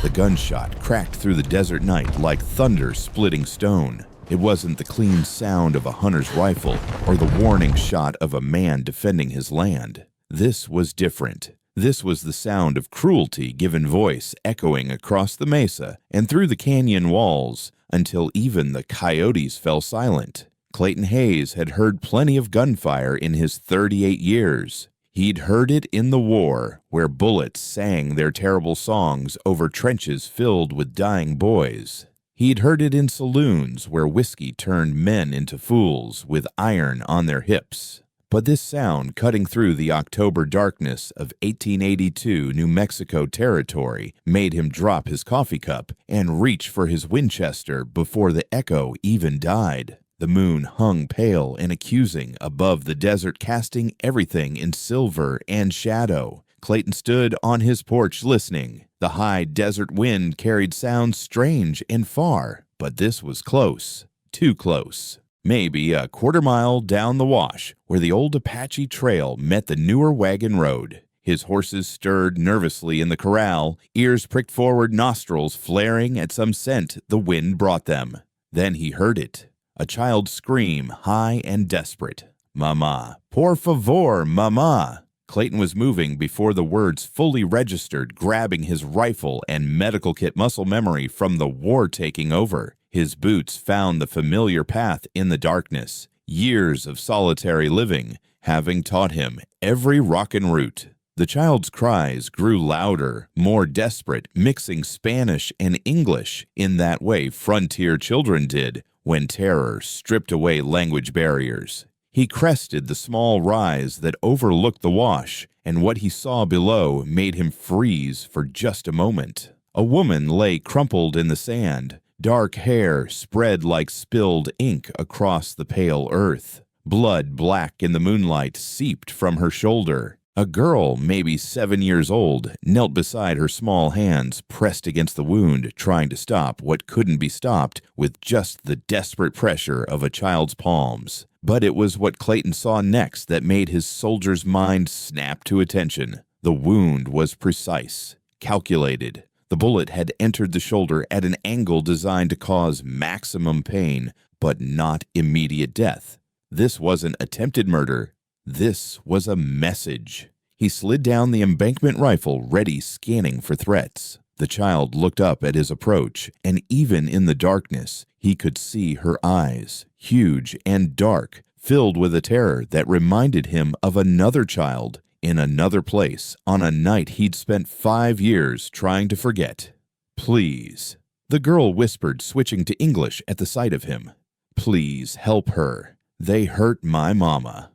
The gunshot cracked through the desert night like thunder splitting stone. It wasn't the clean sound of a hunter's rifle or the warning shot of a man defending his land. This was different. This was the sound of cruelty given voice, echoing across the mesa and through the canyon walls until even the coyotes fell silent. Clayton Hayes had heard plenty of gunfire in his 38 years. He'd heard it in the war, where bullets sang their terrible songs over trenches filled with dying boys. He'd heard it in saloons where whiskey turned men into fools with iron on their hips. But this sound cutting through the October darkness of 1882 New Mexico territory made him drop his coffee cup and reach for his Winchester before the echo even died. The moon hung pale and accusing above the desert, casting everything in silver and shadow. Clayton stood on his porch listening. The high desert wind carried sounds strange and far, but this was close, too close. Maybe a quarter-mile down the wash, where the old Apache Trail met the newer wagon road. His horses stirred nervously in the corral, ears pricked forward, nostrils flaring at some scent the wind brought them. Then he heard it. A child's scream, high and desperate. "Mama, por favor, mama." Clayton was moving before the words fully registered, grabbing his rifle and medical kit muscle memory from the war taking over. His boots found the familiar path in the darkness, years of solitary living having taught him every rockin' route. The child's cries grew louder, more desperate, mixing Spanish and English in that way frontier children did when terror stripped away language barriers. He crested the small rise that overlooked the wash, and what he saw below made him freeze for just a moment. A woman lay crumpled in the sand, dark hair spread like spilled ink across the pale earth. Blood black in the moonlight seeped from her shoulder. A girl, maybe 7 years old, knelt beside her, small hands pressed against the wound, trying to stop what couldn't be stopped with just the desperate pressure of a child's palms. But it was what Clayton saw next that made his soldier's mind snap to attention. The wound was precise, calculated. The bullet had entered the shoulder at an angle designed to cause maximum pain, but not immediate death. This wasn't attempted murder. This was a message. He slid down the embankment rifle, ready, scanning for threats. The child looked up at his approach, and even in the darkness, he could see her eyes, huge and dark, filled with a terror that reminded him of another child in another place on a night he'd spent 5 years trying to forget. "Please," the girl whispered, switching to English at the sight of him. "Please help her. They hurt my mama."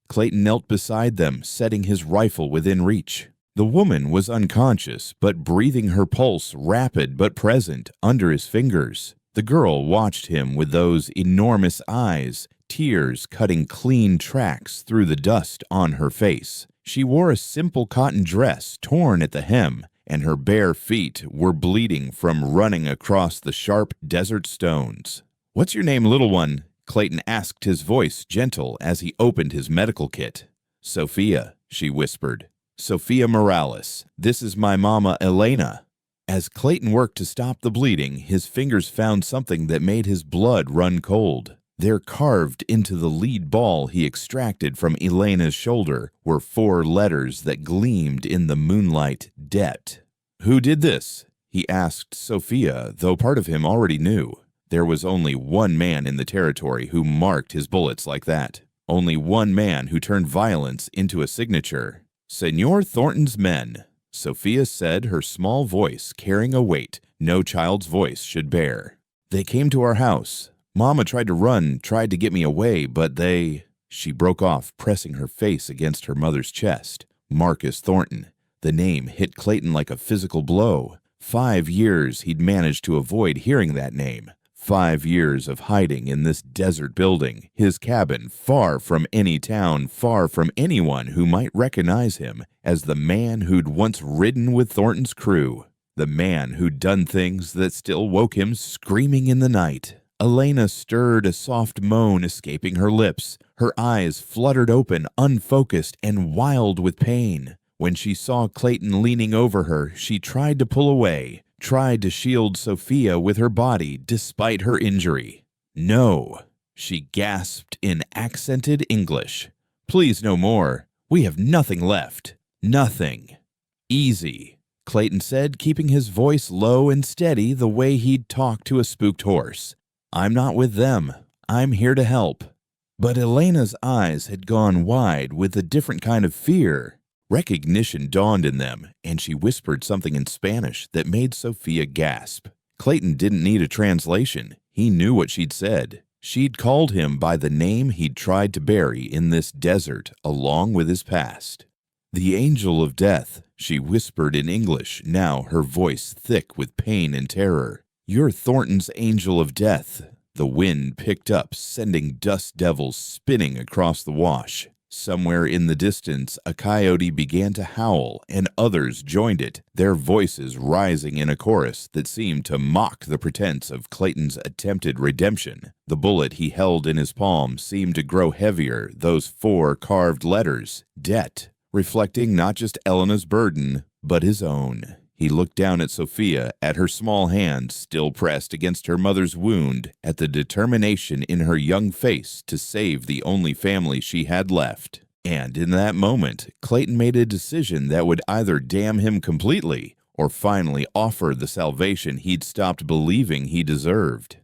Clayton knelt beside them, setting his rifle within reach. The woman was unconscious, but breathing, her pulse rapid but present under his fingers. The girl watched him with those enormous eyes, tears cutting clean tracks through the dust on her face. She wore a simple cotton dress torn at the hem, and her bare feet were bleeding from running across the sharp desert stones. "What's your name, little one?" Clayton asked, his voice gentle as he opened his medical kit. "Sophia," she whispered. "Sophia Morales. This is my mama, Elena." As Clayton worked to stop the bleeding, his fingers found something that made his blood run cold. There, carved into the lead ball he extracted from Elena's shoulder, were 4 letters that gleamed in the moonlight: debt. "Who did this?" he asked Sophia, though part of him already knew. There was only one man in the territory who marked his bullets like that. Only one man who turned violence into a signature. "Senor Thornton's men," Sophia said, her small voice carrying a weight no child's voice should bear. "They came to our house. Mama tried to run, tried to get me away, but they—" She broke off, pressing her face against her mother's chest. Marcus Thornton. The name hit Clayton like a physical blow. 5 years he'd managed to avoid hearing that name. 5 years of hiding in this desert building, his cabin, far from any town, far from anyone who might recognize him as the man who'd once ridden with Thornton's crew, the man who'd done things that still woke him screaming in the night. Elena stirred, a soft moan escaping her lips. Her eyes fluttered open, unfocused and wild with pain. When she saw Clayton leaning over her, she tried to pull away, tried to shield Sophia with her body despite her injury. "No," she gasped in accented English. "Please no more. We have nothing left. Nothing." "Easy," Clayton said, keeping his voice low and steady the way he'd talk to a spooked horse. "I'm not with them. I'm here to help." But Elena's eyes had gone wide with a different kind of fear. Recognition dawned in them, and she whispered something in Spanish that made Sophia gasp. Clayton didn't need a translation. He knew what she'd said. She'd called him by the name he'd tried to bury in this desert along with his past. "The angel of death," she whispered in English, now her voice thick with pain and terror. "You're Thornton's angel of death." The wind picked up, sending dust devils spinning across the wash. Somewhere in the distance, a coyote began to howl, and others joined it, their voices rising in a chorus that seemed to mock the pretense of Clayton's attempted redemption. The bullet he held in his palm seemed to grow heavier, those 4 carved letters, debt, reflecting not just Elena's burden, but his own. He looked down at Sophia, at her small hand still pressed against her mother's wound, at the determination in her young face to save the only family she had left. And in that moment, Clayton made a decision that would either damn him completely or finally offer the salvation he'd stopped believing he deserved.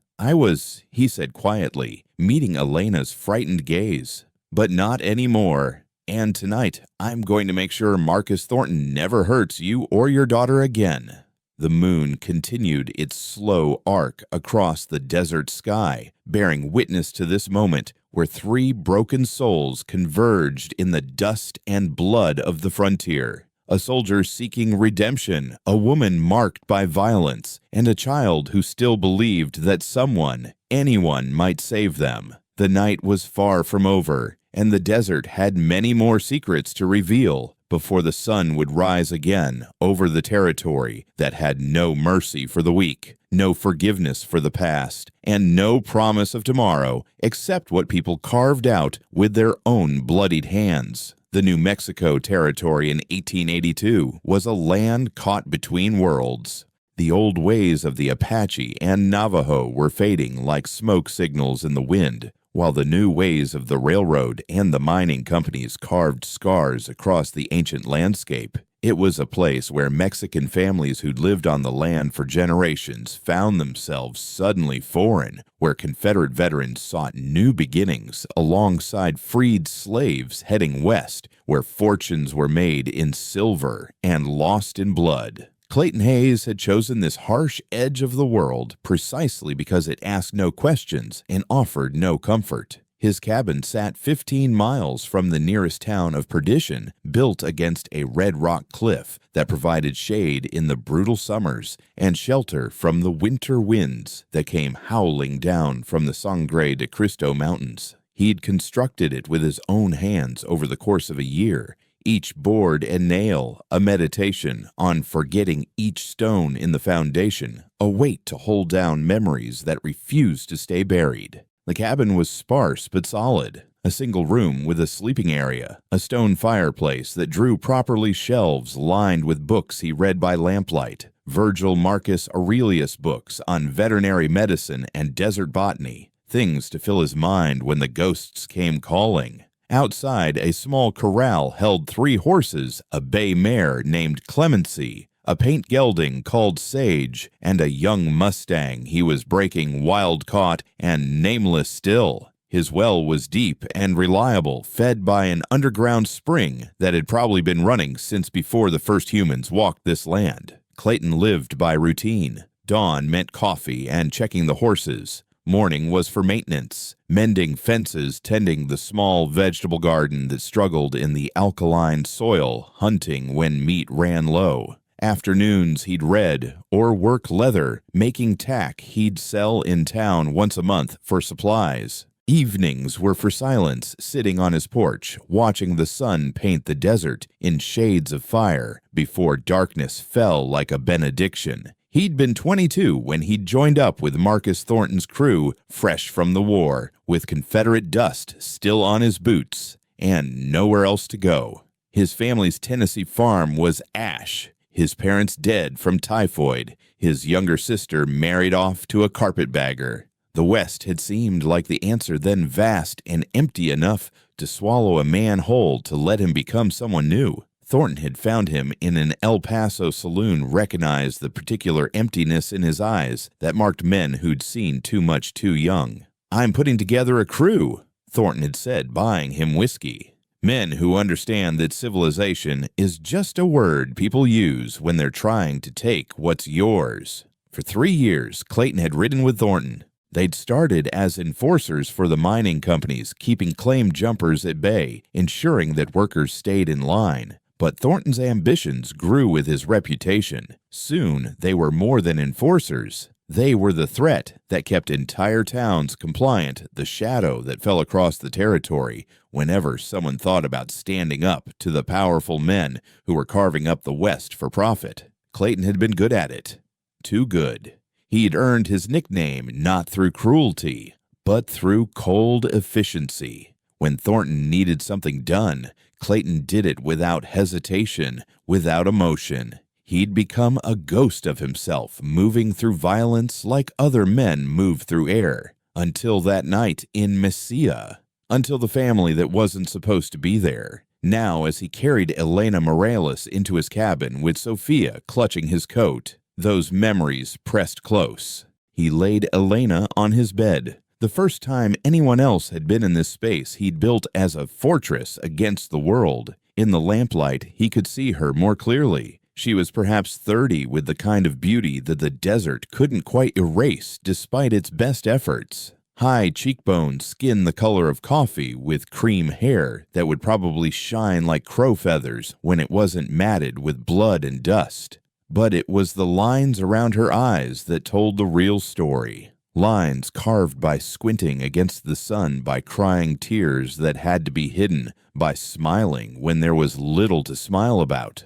He said quietly, meeting Elena's frightened gaze. "But not anymore. And tonight, I'm going to make sure Marcus Thornton never hurts you or your daughter again." The moon continued its slow arc across the desert sky, bearing witness to this moment where 3 broken souls converged in the dust and blood of the frontier. A soldier seeking redemption, a woman marked by violence, and a child who still believed that someone, anyone, might save them. The night was far from over, and the desert had many more secrets to reveal before the sun would rise again over the territory that had no mercy for the weak, no forgiveness for the past, and no promise of tomorrow except what people carved out with their own bloodied hands. The New Mexico Territory in 1882 was a land caught between worlds. The old ways of the Apache and Navajo were fading like smoke signals in the wind, while the new ways of the railroad and the mining companies carved scars across the ancient landscape. It was a place where Mexican families who'd lived on the land for generations found themselves suddenly foreign, where Confederate veterans sought new beginnings alongside freed slaves heading west, where fortunes were made in silver and lost in blood. Clayton Hayes had chosen this harsh edge of the world precisely because it asked no questions and offered no comfort. His cabin sat 15 miles from the nearest town of Perdition, built against a red rock cliff that provided shade in the brutal summers and shelter from the winter winds that came howling down from the Sangre de Cristo Mountains. He'd constructed it with his own hands over the course of a year, each board and nail a meditation on forgetting each stone in the foundation, a weight to hold down memories that refused to stay buried. The cabin was sparse but solid. A single room with a sleeping area, a stone fireplace that drew properly shelves lined with books he read by lamplight, Virgil Marcus Aurelius books on veterinary medicine and desert botany, things to fill his mind when the ghosts came calling. Outside, a small corral held 3 horses, a bay mare named Clemency, a paint gelding called Sage, and a young Mustang he was breaking wild-caught and nameless still. His well was deep and reliable, fed by an underground spring that had probably been running since before the first humans walked this land. Clayton lived by routine. Dawn meant coffee and checking the horses. Morning was for maintenance, mending fences, tending the small vegetable garden that struggled in the alkaline soil, hunting when meat ran low. Afternoons he'd read or work leather, making tack he'd sell in town once a month for supplies. Evenings were for silence, sitting on his porch, watching the sun paint the desert in shades of fire before darkness fell like a benediction. He'd been 22 when he'd joined up with Marcus Thornton's crew, fresh from the war, with Confederate dust still on his boots, and nowhere else to go. His family's Tennessee farm was ash, his parents dead from typhoid, His younger sister married off to a carpetbagger. The West had seemed like the answer, then vast and empty enough to swallow a man whole to let him become someone new. Thornton had found him in an El Paso saloon, recognized the particular emptiness in his eyes that marked men who'd seen too much too young. "I'm putting together a crew," Thornton had said, buying him whiskey. Men who understand that civilization is just a word people use when they're trying to take what's yours. For 3 years, Clayton had ridden with Thornton. They'd started as enforcers for the mining companies, keeping claim jumpers at bay, ensuring that workers stayed in line. But Thornton's ambitions grew with his reputation. Soon, they were more than enforcers. They were the threat that kept entire towns compliant, the shadow that fell across the territory whenever someone thought about standing up to the powerful men who were carving up the West for profit. Clayton had been good at it. Too good. He'd earned his nickname not through cruelty, but through cold efficiency. When Thornton needed something done, Clayton did it without hesitation, without emotion. He'd become a ghost of himself, moving through violence like other men move through air. Until that night in Mesilla. Until the family that wasn't supposed to be there. Now, as he carried Elena Morales into his cabin with Sophia clutching his coat, those memories pressed close. He laid Elena on his bed. The first time anyone else had been in this space he'd built as a fortress against the world. In the lamplight, he could see her more clearly. She was perhaps 30, with the kind of beauty that the desert couldn't quite erase despite its best efforts. High cheekbones, skin the color of coffee, with cream hair that would probably shine like crow feathers when it wasn't matted with blood and dust. But it was the lines around her eyes that told the real story. Lines carved by squinting against the sun, by crying tears that had to be hidden, by smiling when there was little to smile about.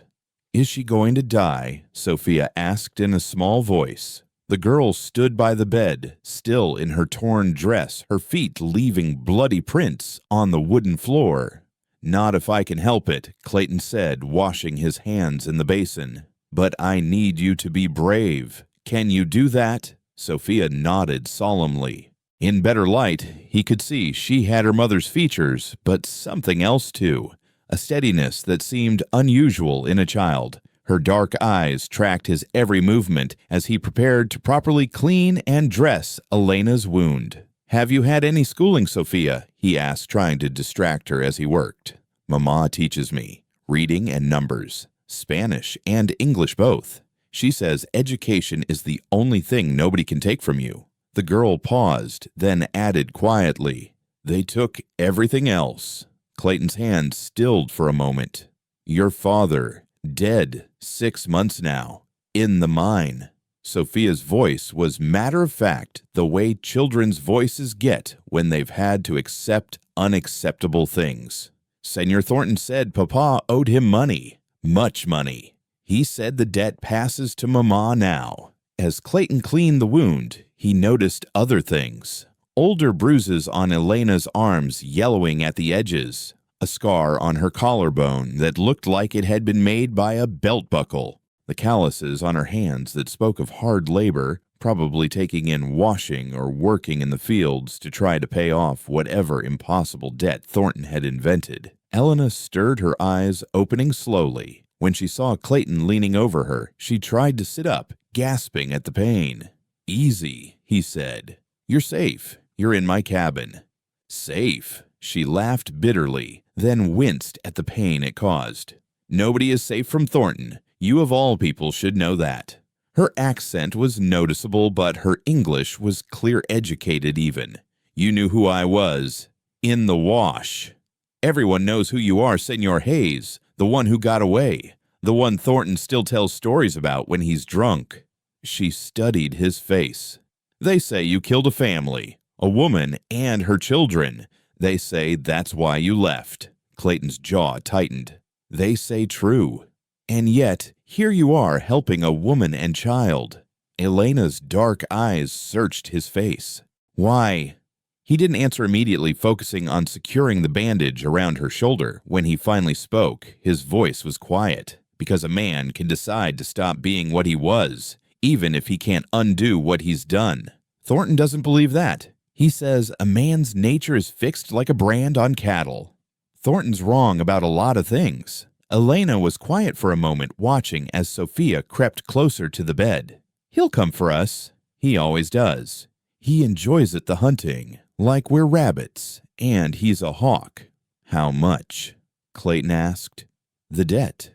"Is she going to die?" Sophia asked in a small voice. The girl stood by the bed, still in her torn dress, her feet leaving bloody prints on the wooden floor. "Not if I can help it," Clayton said, washing his hands in the basin. "But I need you to be brave. Can you do that?" Sophia nodded solemnly. In better light, he could see she had her mother's features, but something else too. A steadiness that seemed unusual in a child. Her dark eyes tracked his every movement as he prepared to properly clean and dress Elena's wound. "Have you had any schooling, Sophia?" he asked, trying to distract her as he worked. "Mama teaches me. Reading and numbers. Spanish and English both. She says education is the only thing nobody can take from you." The girl paused, then added quietly, "They took everything else." Clayton's hand stilled for a moment. "Your father, dead 6 months now, in the mine." Sophia's voice was matter-of-fact, the way children's voices get when they've had to accept unacceptable things. "Senor Thornton said Papa owed him money. Much money. He said the debt passes to Mama now." As Clayton cleaned the wound, he noticed other things. Older bruises on Elena's arms yellowing at the edges, a scar on her collarbone that looked like it had been made by a belt buckle, the calluses on her hands that spoke of hard labor, probably taking in washing or working in the fields to try to pay off whatever impossible debt Thornton had invented. Elena stirred her eyes, opening slowly. When she saw Clayton leaning over her, she tried to sit up, gasping at the pain. "Easy," he said. "You're safe. You're in my cabin." "Safe?" She laughed bitterly, then winced at the pain it caused. "Nobody is safe from Thornton. You of all people should know that." Her accent was noticeable, but her English was clear-educated even. "You knew who I was. In the wash." "Everyone knows who you are, Senor Hayes, the one who got away, the one Thornton still tells stories about when he's drunk." She studied his face. "They say you killed a family, a woman and her children. They say that's why you left." Clayton's jaw tightened. "They say true. And yet, here you are helping a woman and child." Elena's dark eyes searched his face. "Why?" He didn't answer immediately, focusing on securing the bandage around her shoulder. When he finally spoke, his voice was quiet. "Because a man can decide to stop being what he was, even if he can't undo what he's done. Thornton doesn't believe that. He says a man's nature is fixed like a brand on cattle. Thornton's wrong about a lot of things. Elena was quiet for a moment, watching as Sophia crept closer to the bed. He'll come for us. He always does. He enjoys it, the hunting, like we're rabbits, and he's a hawk. How much? Clayton asked. The debt.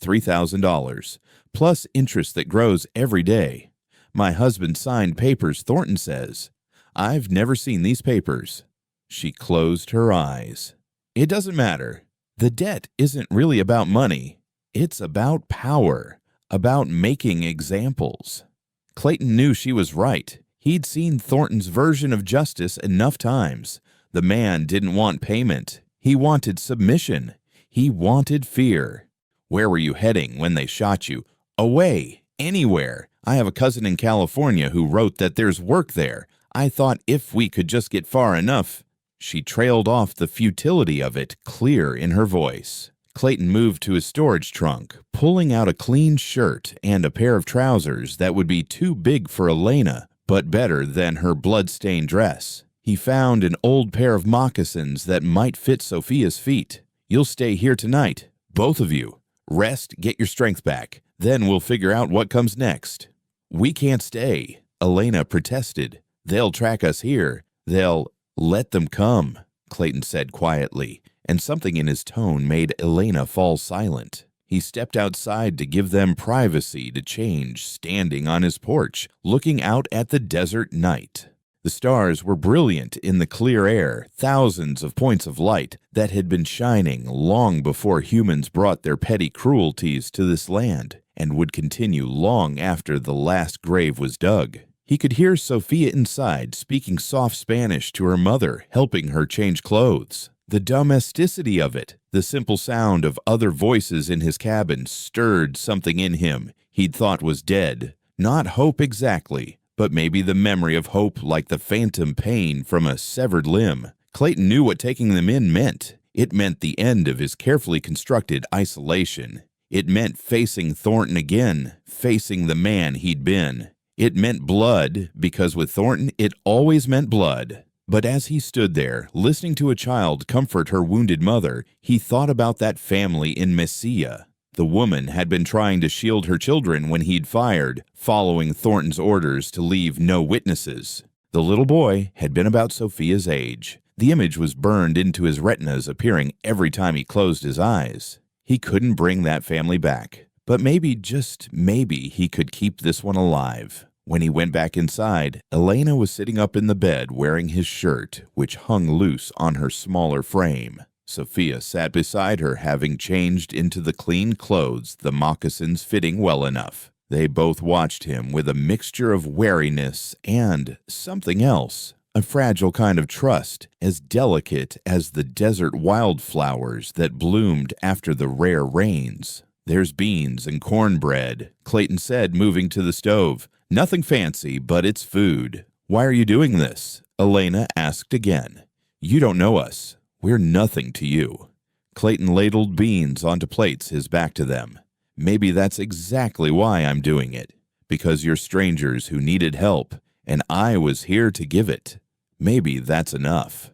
$3,000, plus interest that grows every day. My husband signed papers, Thornton says. I've never seen these papers. She closed her eyes. It doesn't matter. The debt isn't really about money. It's about power, about making examples. Clayton knew she was right. He'd seen Thornton's version of justice enough times. The man didn't want payment. He wanted submission. He wanted fear. Where were you heading when they shot you? Away. Anywhere. I have a cousin in California who wrote that there's work there. I thought if we could just get far enough. She trailed off, the futility of it clear in her voice. Clayton moved to his storage trunk, pulling out a clean shirt and a pair of trousers that would be too big for Elena, but better than her blood-stained dress. He found an old pair of moccasins that might fit Sophia's feet. You'll stay here tonight, both of you. Rest, get your strength back. Then we'll figure out what comes next. We can't stay, Elena protested. They'll track us here. They'll let them come, Clayton said quietly, and something in his tone made Elena fall silent. He stepped outside to give them privacy to change, standing on his porch, looking out at the desert night. The stars were brilliant in the clear air, thousands of points of light that had been shining long before humans brought their petty cruelties to this land, and would continue long after the last grave was dug. He could hear Sophia inside speaking soft Spanish to her mother, helping her change clothes. The domesticity of it, the simple sound of other voices in his cabin, stirred something in him he'd thought was dead. Not hope exactly, but maybe the memory of hope, like the phantom pain from a severed limb. Clayton knew what taking them in meant. It meant the end of his carefully constructed isolation. It meant facing Thornton again, facing the man he'd been. It meant blood, because with Thornton it always meant blood. But as he stood there, listening to a child comfort her wounded mother, he thought about that family in Mesilla. The woman had been trying to shield her children when he'd fired, following Thornton's orders to leave no witnesses. The little boy had been about Sophia's age. The image was burned into his retinas, appearing every time he closed his eyes. He couldn't bring that family back. But maybe, just maybe, he could keep this one alive. When he went back inside, Elena was sitting up in the bed wearing his shirt, which hung loose on her smaller frame. Sophia sat beside her, having changed into the clean clothes, the moccasins fitting well enough. They both watched him with a mixture of wariness and something else, a fragile kind of trust, as delicate as the desert wildflowers that bloomed after the rare rains. There's beans and cornbread, Clayton said, moving to the stove. Nothing fancy, but it's food. Why are you doing this? Elena asked again. You don't know us. We're nothing to you. Clayton ladled beans onto plates, his back to them. Maybe that's exactly why I'm doing it. Because you're strangers who needed help, and I was here to give it. Maybe that's enough.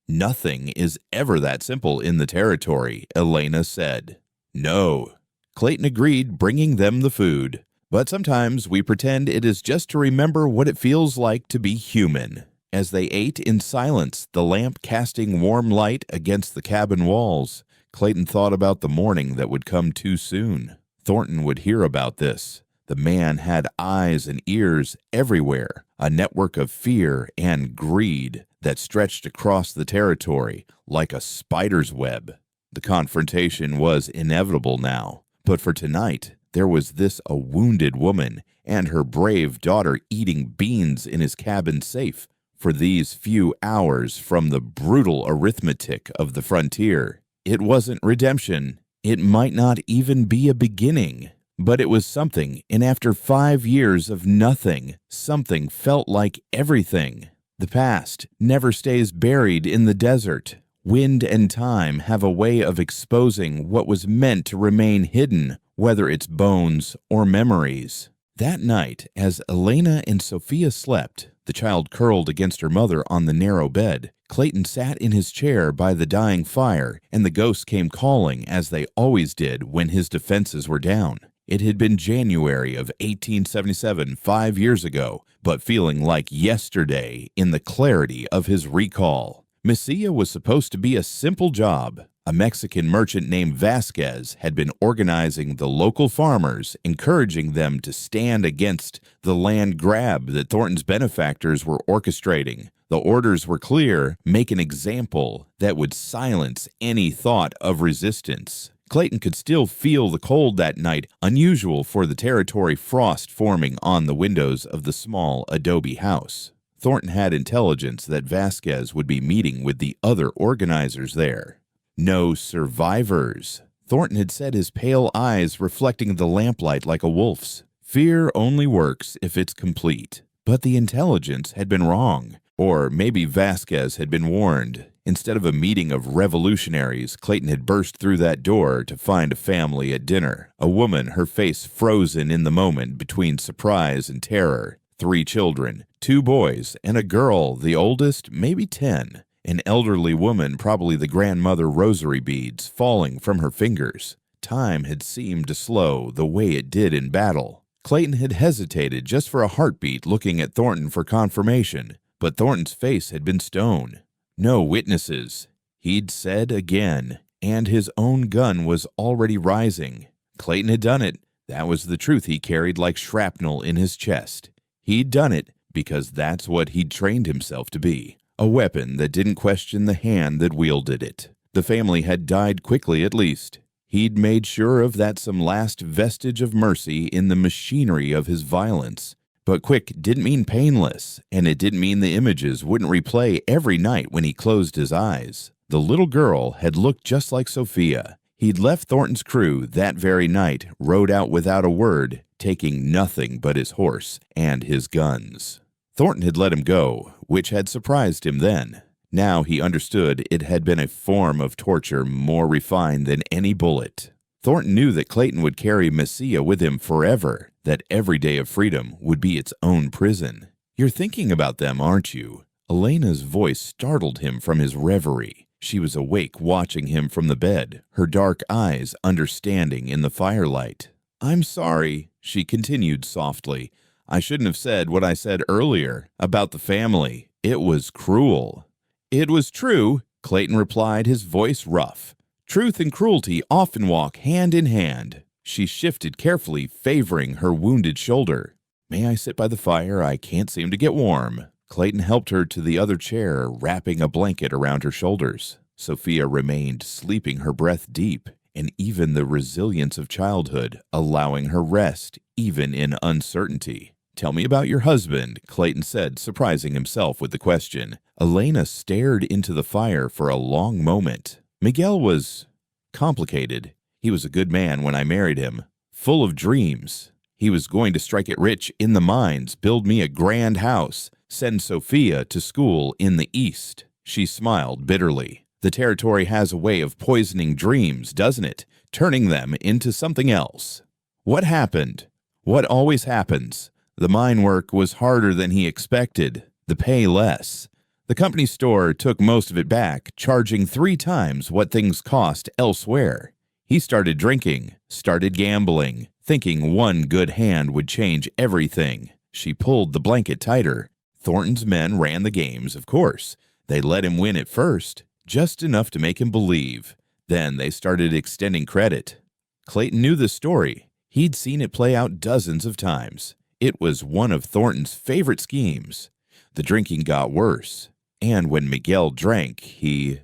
Nothing is ever that simple in the territory, Elena said. No. Clayton agreed, bringing them the food. But sometimes we pretend it is just to remember what it feels like to be human. As they ate in silence, the lamp casting warm light against the cabin walls, Clayton thought about the morning that would come too soon. Thornton would hear about this. The man had eyes and ears everywhere, a network of fear and greed that stretched across the territory like a spider's web. The confrontation was inevitable now, but for tonight, there was a wounded woman and her brave daughter eating beans in his cabin safe for these few hours from the brutal arithmetic of the frontier. It wasn't redemption. It might not even be a beginning, but it was something, and after 5 years of nothing, something felt like everything. The past never stays buried in the desert. Wind and time have a way of exposing what was meant to remain hidden, whether it's bones or memories. That night, as Elena and Sophia slept, the child curled against her mother on the narrow bed. Clayton sat in his chair by the dying fire, and the ghosts came calling as they always did when his defenses were down. It had been January of 1877, 5 years ago, but feeling like yesterday in the clarity of his recall. Mesilla was supposed to be a simple job. A Mexican merchant named Vasquez had been organizing the local farmers, encouraging them to stand against the land grab that Thornton's benefactors were orchestrating. The orders were clear: make an example that would silence any thought of resistance. Clayton could still feel the cold that night, unusual for the territory frost forming on the windows of the small adobe house. Thornton had intelligence that Vasquez would be meeting with the other organizers there. No survivors. Thornton had said, his pale eyes reflecting the lamplight like a wolf's. Fear only works if it's complete. But the intelligence had been wrong. Or maybe Vasquez had been warned. Instead of a meeting of revolutionaries, Clayton had burst through that door to find a family at dinner. A woman, her face frozen in the moment between surprise and terror. 3 children, 2 boys, and a girl, the oldest, maybe 10. An elderly woman, probably the grandmother, rosary beads falling from her fingers. Time had seemed to slow the way it did in battle. Clayton had hesitated just for a heartbeat, looking at Thornton for confirmation, but Thornton's face had been stone. No witnesses, he'd said again, and his own gun was already rising. Clayton had done it. That was the truth he carried like shrapnel in his chest. He'd done it because that's what he'd trained himself to be. A weapon that didn't question the hand that wielded it. The family had died quickly, at least. He'd made sure of that, some last vestige of mercy in the machinery of his violence. But quick didn't mean painless, and it didn't mean the images wouldn't replay every night when he closed his eyes. The little girl had looked just like Sophia. He'd left Thornton's crew that very night, rode out without a word, taking nothing but his horse and his guns. Thornton had let him go, which had surprised him then. Now he understood it had been a form of torture more refined than any bullet. Thornton knew that Clayton would carry Mesilla with him forever, that every day of freedom would be its own prison. "You're thinking about them, aren't you?" Elena's voice startled him from his reverie. She was awake, watching him from the bed, her dark eyes understanding in the firelight. "I'm sorry," she continued softly. "I shouldn't have said what I said earlier about the family. It was cruel." "It was true," Clayton replied, his voice rough. "Truth and cruelty often walk hand in hand." She shifted carefully, favoring her wounded shoulder. "May I sit by the fire? I can't seem to get warm." Clayton helped her to the other chair, wrapping a blanket around her shoulders. Sophia remained, sleeping, her breath deep, and even the resilience of childhood, allowing her rest, even in uncertainty. "Tell me about your husband," Clayton said, surprising himself with the question. Elena stared into the fire for a long moment. "Miguel was complicated. He was a good man when I married him, full of dreams. He was going to strike it rich in the mines, build me a grand house, send Sophia to school in the East." She smiled bitterly. "The territory has a way of poisoning dreams, doesn't it? Turning them into something else." "What happened?" "What always happens. The mine work was harder than he expected, the pay less. The company store took most of it back, charging 3 times what things cost elsewhere. He started drinking, started gambling, thinking one good hand would change everything." She pulled the blanket tighter. "Thornton's men ran the games, of course. They let him win at first, just enough to make him believe. Then they started extending credit." Clayton knew the story. He'd seen it play out dozens of times. It was one of Thornton's favorite schemes. The drinking got worse, and when Miguel drank, he...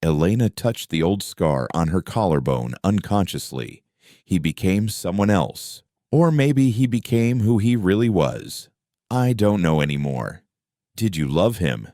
Elena touched the old scar on her collarbone unconsciously. He became someone else. Or maybe he became who he really was. "I don't know anymore." "Did you love him?"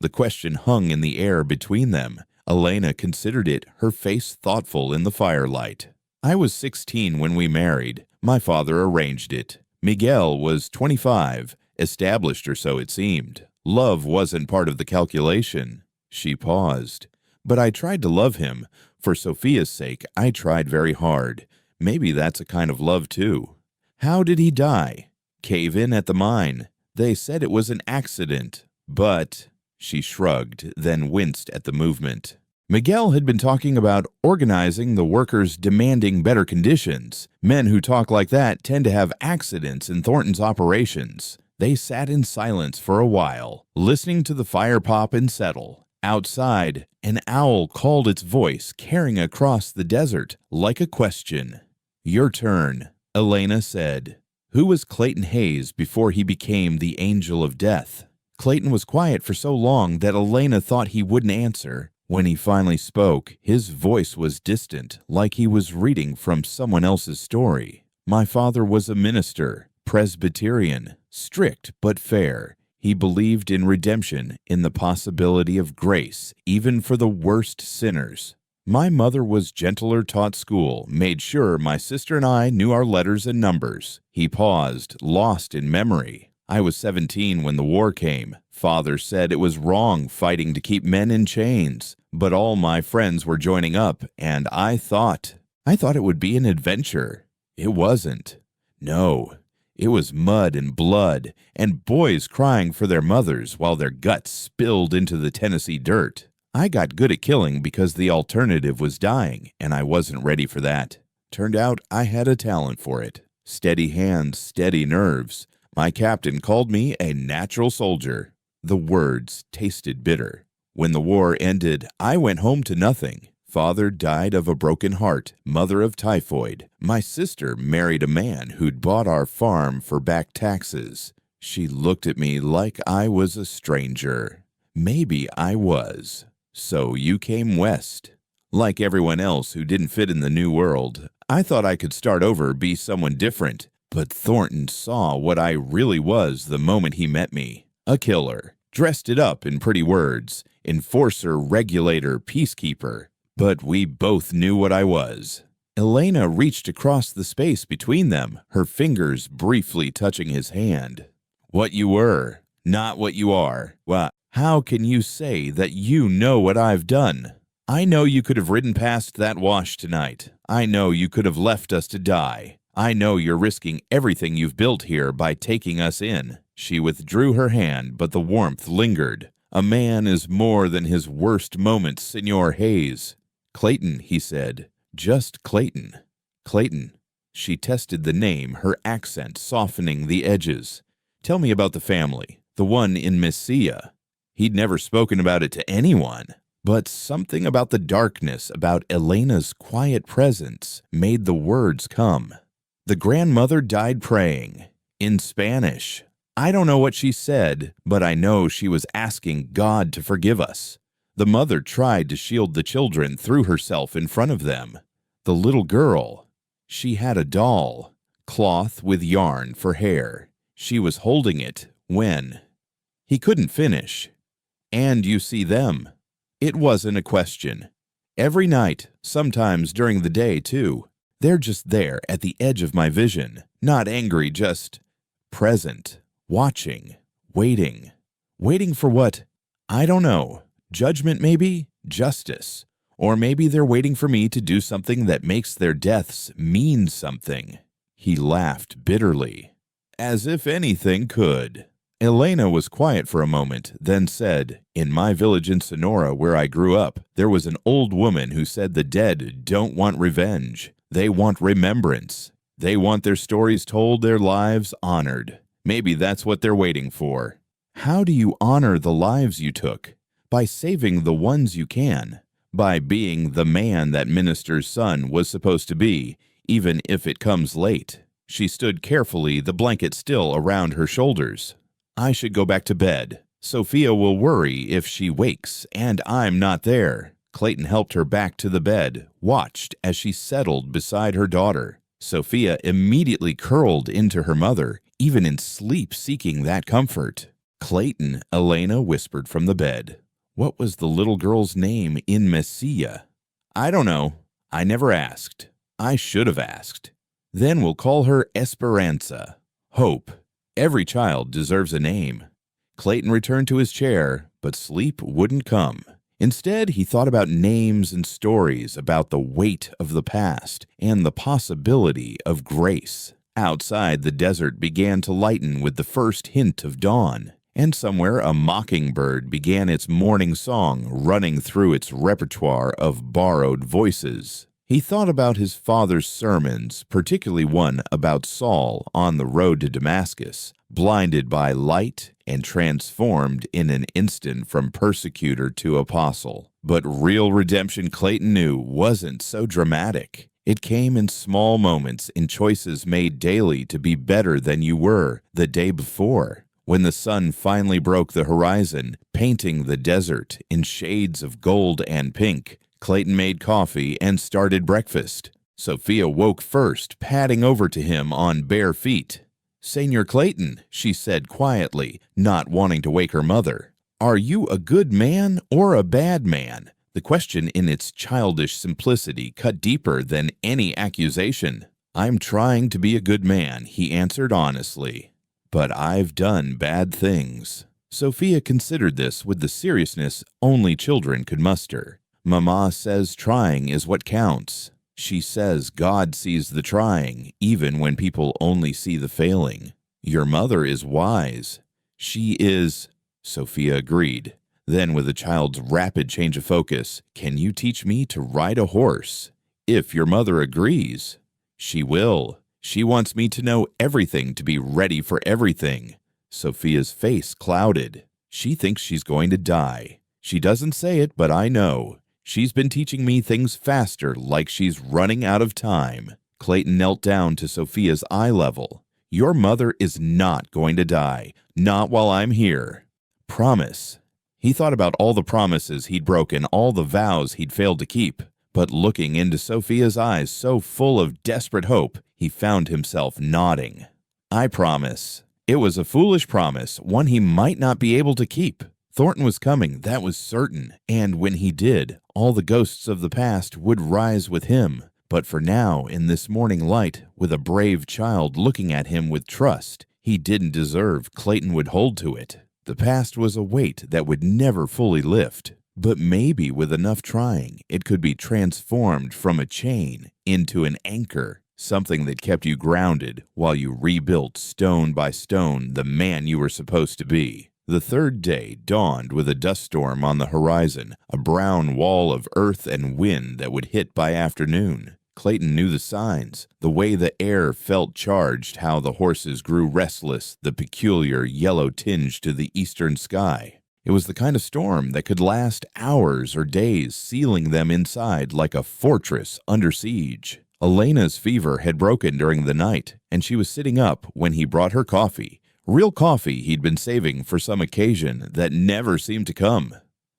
The question hung in the air between them. Elena considered it, her face thoughtful in the firelight. "I was 16 when we married. My father arranged it. Miguel was 25, established or so it seemed. Love wasn't part of the calculation." She paused. "But I tried to love him. For Sophia's sake, I tried very hard. Maybe that's a kind of love, too." "How did he die?" Cave-in at the mine. They said it was an accident, but—" She shrugged, then winced at the movement. Miguel had been talking about organizing the workers demanding better conditions. Men who talk like that tend to have accidents in Thornton's operations. They sat in silence for a while, listening to the fire pop and settle. Outside, an owl called its voice, carrying across the desert like a question. "Your turn," Elena said. Who was Clayton Hayes before he became the Angel of Death? Clayton was quiet for so long that Elena thought he wouldn't answer. When he finally spoke, his voice was distant, like he was reading from someone else's story. "My father was a minister, Presbyterian, strict but fair. He believed in redemption, in the possibility of grace, even for the worst sinners. My mother was gentler, taught school, made sure my sister and I knew our letters and numbers." He paused, lost in memory. "I was 17 when the war came. Father said it was wrong fighting to keep men in chains, but all my friends were joining up, and I thought it would be an adventure. It wasn't. No, it was mud and blood, and boys crying for their mothers while their guts spilled into the Tennessee dirt. I got good at killing because the alternative was dying, and I wasn't ready for that. Turned out I had a talent for it. Steady hands, steady nerves. My captain called me a natural soldier." The words tasted bitter. "When the war ended, I went home to nothing. Father died of a broken heart, mother of typhoid. My sister married a man who'd bought our farm for back taxes. She looked at me like I was a stranger. Maybe I was. So you came west. Like everyone else who didn't fit in the new world, I thought I could start over, be someone different. But Thornton saw what I really was the moment he met me. A killer. Dressed it up in pretty words. Enforcer, regulator, peacekeeper. But we both knew what I was." Elena reached across the space between them, her fingers briefly touching his hand. "What you were, not what you are. Well, how can you say that you know what I've done? I know you could have ridden past that wash tonight. I know you could have left us to die. I know you're risking everything you've built here by taking us in." She withdrew her hand, but the warmth lingered. "A man is more than his worst moments, Senor Hayes." "Clayton," he said. "Just Clayton." "Clayton." She tested the name, her accent softening the edges. "Tell me about the family, the one in Mesilla." He'd never spoken about it to anyone. But something about the darkness, about Elena's quiet presence, made the words come. "The grandmother died praying. In Spanish. I don't know what she said, but I know she was asking God to forgive us. The mother tried to shield the children, threw herself in front of them. The little girl, she had a doll, cloth with yarn for hair. She was holding it when—" He couldn't finish. "And you see them." It wasn't a question. "Every night, sometimes during the day, too. They're just there at the edge of my vision. Not angry, just present, watching, waiting. Waiting for what? I don't know. Judgment, maybe? Justice. Or maybe they're waiting for me to do something that makes their deaths mean something." He laughed bitterly. "As if anything could." Elena was quiet for a moment, then said, "In my village in Sonora, where I grew up, there was an old woman who said the dead don't want revenge. They want remembrance. They want their stories told, their lives honored. Maybe that's what they're waiting for." How do you honor the lives you took? By saving the ones you can. By being the man that minister's son was supposed to be, even if it comes late. She stood carefully, the blanket still around her shoulders. "I should go back to bed. Sophia will worry if she wakes, and I'm not there." Clayton helped her back to the bed, watched as she settled beside her daughter. Sophia immediately curled into her mother, even in sleep seeking that comfort. "Clayton," Elena whispered from the bed. "What was the little girl's name in Mesilla?" "I don't know. I never asked. I should have asked." "Then we'll call her Esperanza. Hope. Every child deserves a name." Clayton returned to his chair, but sleep wouldn't come. Instead, he thought about names and stories, about the weight of the past and the possibility of grace. Outside, the desert began to lighten with the first hint of dawn, and somewhere a mockingbird began its morning song running through its repertoire of borrowed voices. He thought about his father's sermons, particularly one about Saul on the road to Damascus, blinded by light and transformed in an instant from persecutor to apostle. But real redemption, Clayton knew, wasn't so dramatic. It came in small moments, in choices made daily to be better than you were the day before. When the sun finally broke the horizon, painting the desert in shades of gold and pink, Clayton made coffee and started breakfast. Sophia woke first, padding over to him on bare feet. "Señor Clayton," she said quietly, not wanting to wake her mother, "are you a good man or a bad man?" The question in its childish simplicity cut deeper than any accusation. "I'm trying to be a good man," he answered honestly, "but I've done bad things." Sophia considered this with the seriousness only children could muster. Mama says trying is what counts. She says God sees the trying, even when people only see the failing. Your mother is wise. She is, Sophia agreed. Then, with a child's rapid change of focus, "Can you teach me to ride a horse?" "If your mother agrees." "She will. She wants me to know everything, to be ready for everything." Sophia's face clouded. "She thinks she's going to die. She doesn't say it, but I know. She's been teaching me things faster, like she's running out of time." Clayton knelt down to Sophia's eye level. "Your mother is not going to die. Not while I'm here. Promise." He thought about all the promises he'd broken, all the vows he'd failed to keep. But looking into Sophia's eyes so full of desperate hope, he found himself nodding. "I promise." It was a foolish promise, one he might not be able to keep. Thornton was coming, that was certain, and when he did, all the ghosts of the past would rise with him. But for now, in this morning light, with a brave child looking at him with trust he didn't deserve, Clayton would hold to it. The past was a weight that would never fully lift, but maybe with enough trying, it could be transformed from a chain into an anchor, something that kept you grounded while you rebuilt stone by stone the man you were supposed to be. The third day dawned with a dust storm on the horizon, a brown wall of earth and wind that would hit by afternoon. Clayton knew the signs, the way the air felt charged, how the horses grew restless, the peculiar yellow tinge to the eastern sky. It was the kind of storm that could last hours or days, sealing them inside like a fortress under siege. Elena's fever had broken during the night, and she was sitting up when he brought her coffee. Real coffee he'd been saving for some occasion that never seemed to come.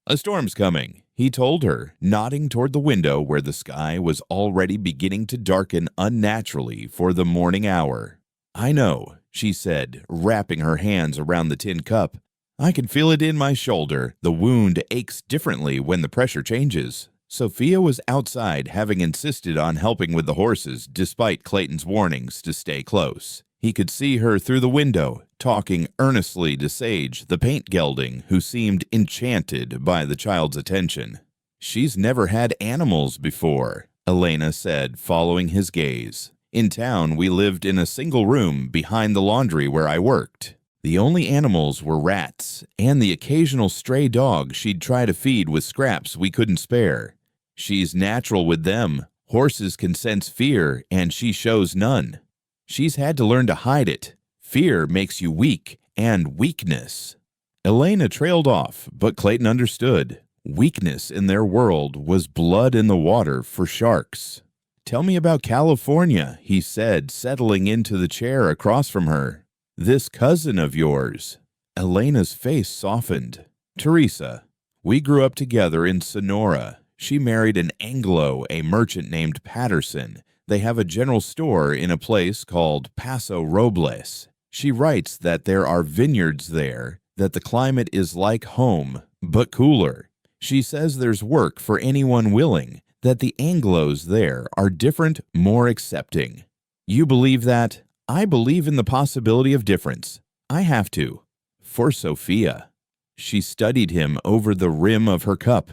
"A storm's coming," he told her, nodding toward the window where the sky was already beginning to darken unnaturally for the morning hour. "I know," she said, wrapping her hands around the tin cup. "I can feel it in my shoulder. The wound aches differently when the pressure changes." Sophia was outside, having insisted on helping with the horses despite Clayton's warnings to stay close. He could see her through the window, talking earnestly to Sage, the paint gelding, who seemed enchanted by the child's attention. "She's never had animals before," Elena said, following his gaze. "In town, we lived in a single room behind the laundry where I worked. The only animals were rats, and the occasional stray dog she'd try to feed with scraps we couldn't spare. She's natural with them. Horses can sense fear, and she shows none. She's had to learn to hide it. Fear makes you weak, and weakness." Elena trailed off, but Clayton understood. Weakness in their world was blood in the water for sharks. "Tell me about California," he said, settling into the chair across from her. "This cousin of yours." Elena's face softened. "Teresa. We grew up together in Sonora. She married an Anglo, a merchant named Patterson. They have a general store in a place called Paso Robles. She writes that there are vineyards there, that the climate is like home, but cooler. She says there's work for anyone willing, that the Anglos there are different, more accepting. You believe that? I believe in the possibility of difference. I have to. For Sophia." She studied him over the rim of her cup.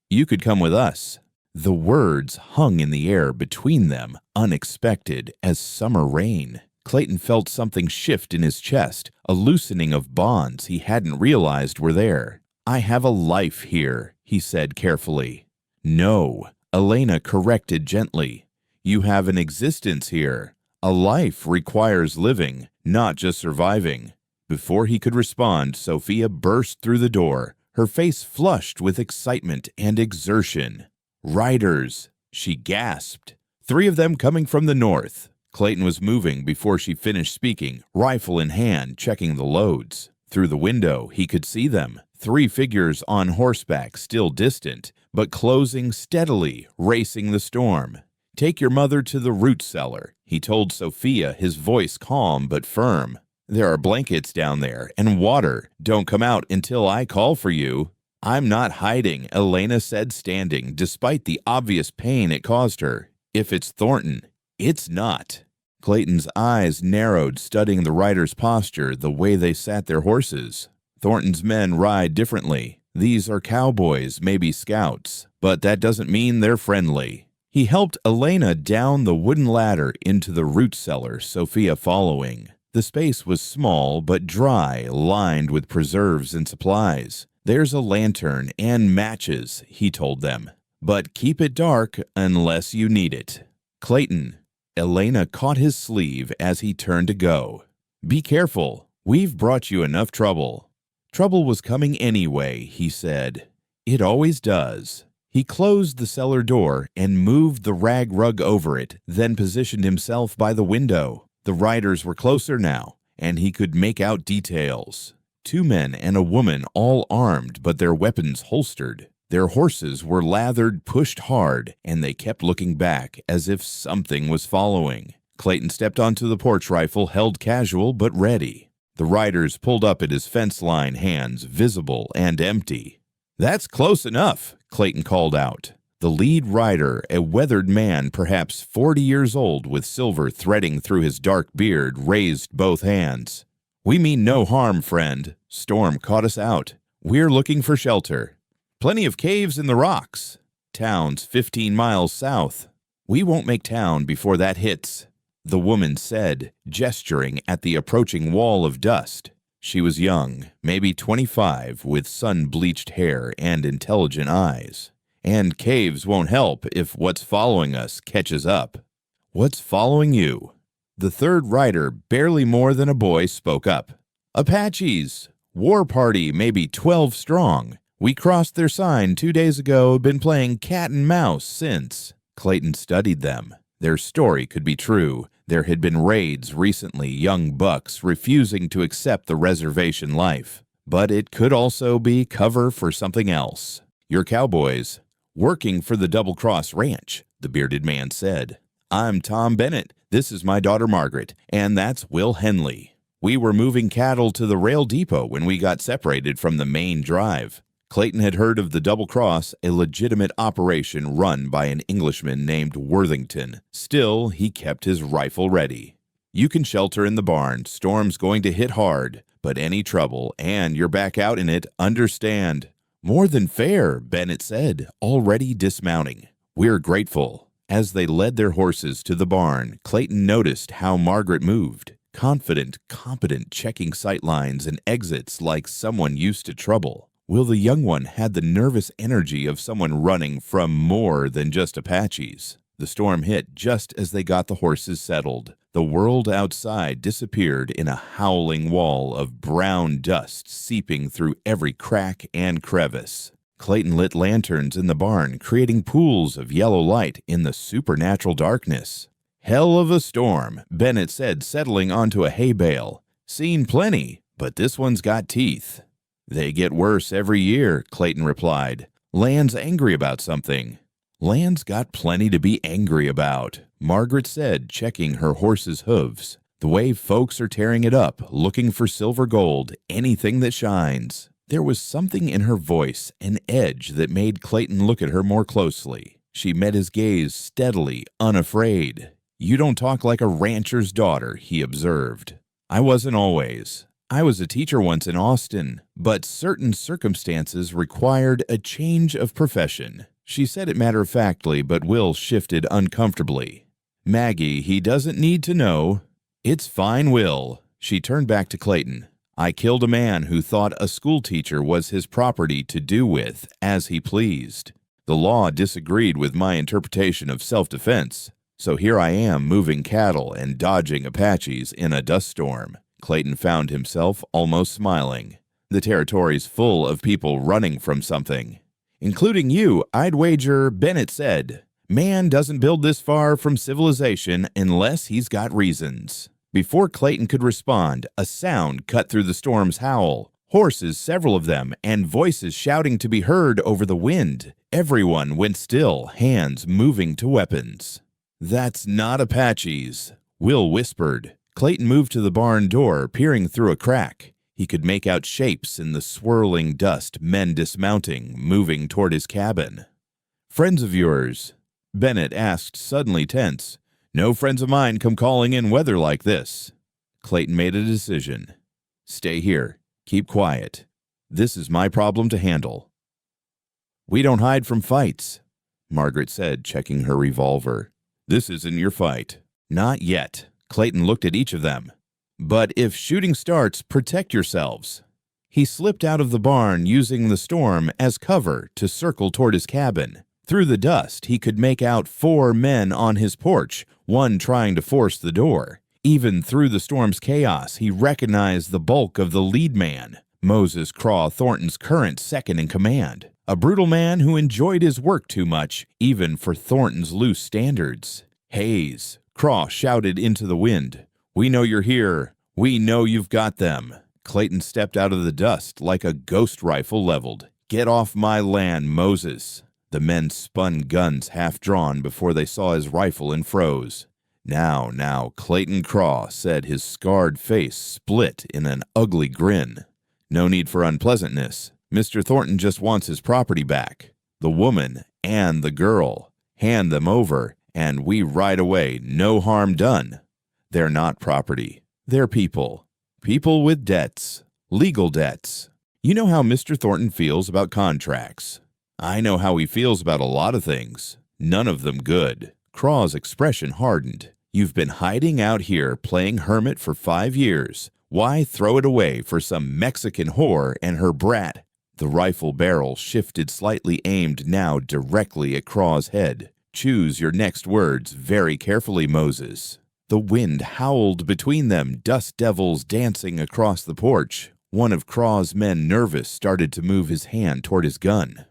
"You could come with us." The words hung in the air between them, unexpected as summer rain. Clayton felt something shift in his chest, a loosening of bonds he hadn't realized were there. "I have a life here," he said carefully. "No," Elena corrected gently. "You have an existence here. A life requires living, not just surviving." Before he could respond, Sophia burst through the door, her face flushed with excitement and exertion. "Riders!" she gasped. 3 of them coming from the north. Clayton was moving before she finished speaking, rifle in hand, checking the loads. Through the window, he could see them, 3 figures on horseback, still distant, but closing steadily, racing the storm. "Take your mother to the root cellar," he told Sophia, his voice calm but firm. "There are blankets down there, and water. Don't come out until I call for you." "I'm not hiding," Elena said, standing, despite the obvious pain it caused her. "If it's Thornton, it's not." Clayton's eyes narrowed, studying the riders' posture, the way they sat their horses. Thornton's men ride differently. These are cowboys, maybe scouts, but that doesn't mean they're friendly. He helped Elena down the wooden ladder into the root cellar, Sophia following. The space was small but dry, lined with preserves and supplies. "There's a lantern and matches," he told them. "But keep it dark unless you need it." "Clayton," Elena caught his sleeve as he turned to go. "Be careful. We've brought you enough trouble." Trouble was coming anyway, he said. "It always does." He closed the cellar door and moved the rag rug over it, then positioned himself by the window. The riders were closer now, and he could make out details. 2 men and a woman, all armed, but their weapons holstered. Their horses were lathered, pushed hard, and they kept looking back as if something was following. Clayton stepped onto the porch rifle, held casual but ready. The riders pulled up at his fence line, hands visible and empty. "That's close enough," Clayton called out. The lead rider, a weathered man perhaps 40 years old with silver threading through his dark beard, raised both hands. "We mean no harm, friend. Storm caught us out. We're looking for shelter. Plenty of caves in the rocks. Town's 15 miles south. We won't make town before that hits," the woman said, gesturing at the approaching wall of dust. She was young, maybe 25, with sun-bleached hair and intelligent eyes. "And caves won't help if what's following us catches up." "What's following you?" The third rider, barely more than a boy, spoke up. "Apaches. War party, maybe 12 strong. We crossed their sign 2 days ago, been playing cat and mouse since." Clayton studied them. Their story could be true. There had been raids recently, young bucks refusing to accept the reservation life. But it could also be cover for something else. "You're cowboys. Working for the Double Cross Ranch," the bearded man said. "I'm Tom Bennett. This is my daughter Margaret, and that's Will Henley. We were moving cattle to the rail depot when we got separated from the main drive." Clayton had heard of the Double Cross, a legitimate operation run by an Englishman named Worthington. Still, he kept his rifle ready. "You can shelter in the barn. Storm's going to hit hard, but any trouble, and you're back out in it, understand." "More than fair," Bennett said, already dismounting. "We're grateful." As they led their horses to the barn, Clayton noticed how Margaret moved. Confident, competent, checking sight lines and exits like someone used to trouble. Will the young one had the nervous energy of someone running from more than just Apaches. The storm hit just as they got the horses settled. The world outside disappeared in a howling wall of brown dust seeping through every crack and crevice. Clayton lit lanterns in the barn, creating pools of yellow light in the supernatural darkness. "Hell of a storm," Bennett said, settling onto a hay bale. "Seen plenty, but this one's got teeth." "They get worse every year," Clayton replied. "Land's angry about something." "Land's got plenty to be angry about," Margaret said, checking her horse's hooves. "The way folks are tearing it up, looking for silver gold, anything that shines." There was something in her voice, an edge that made Clayton look at her more closely. She met his gaze steadily, unafraid. "You don't talk like a rancher's daughter," he observed. "I wasn't always. I was a teacher once in Austin, but certain circumstances required a change of profession." She said it matter-of-factly, but Will shifted uncomfortably. "Maggie, he doesn't need to know." "It's fine, Will." She turned back to Clayton. "I killed a man who thought a schoolteacher was his property to do with as he pleased. The law disagreed with my interpretation of self-defense, so here I am moving cattle and dodging Apaches in a dust storm." Clayton found himself almost smiling. The territory's full of people running from something. "Including you, I'd wager," Bennett said. "Man doesn't build this far from civilization unless he's got reasons." Before Clayton could respond, a sound cut through the storm's howl. Horses, several of them, and voices shouting to be heard over the wind. Everyone went still, hands moving to weapons. "That's not Apaches," Will whispered. Clayton moved to the barn door, peering through a crack. He could make out shapes in the swirling dust, men dismounting, moving toward his cabin. "Friends of yours?" Bennett asked, suddenly tense. "No friends of mine come calling in weather like this." Clayton made a decision. "Stay here. Keep quiet. This is my problem to handle." "We don't hide from fights," Margaret said, checking her revolver. "This isn't your fight." "Not yet." Clayton looked at each of them. "But if shooting starts, protect yourselves." He slipped out of the barn, using the storm as cover to circle toward his cabin. Through the dust, he could make out 4 men on his porch, one trying to force the door. Even through the storm's chaos, he recognized the bulk of the lead man, Moses Craw Thornton's current second in command. A brutal man who enjoyed his work too much, even for Thornton's loose standards. "Hayes," Craw shouted into the wind. "We know you're here. We know you've got them." Clayton stepped out of the dust like a ghost rifle leveled. "Get off my land, Moses." The men spun guns half drawn before they saw his rifle and froze. Now, Clayton Craw said, his scarred face split in an ugly grin. "No need for unpleasantness. Mr. Thornton just wants his property back. The woman and the girl. Hand them over, and we ride away, no harm done." "They're not property. They're people. People with debts. Legal debts. You know how Mr. Thornton feels about contracts. I know how he feels about a lot of things. None of them good." Craw's expression hardened. "You've been hiding out here playing hermit for 5 years. Why throw it away for some Mexican whore and her brat?" The rifle barrel shifted slightly, aimed now directly at Craw's head. "Choose your next words very carefully, Moses." The wind howled between them, dust devils dancing across the porch. One of Craw's men, nervous, started to move his hand toward his gun.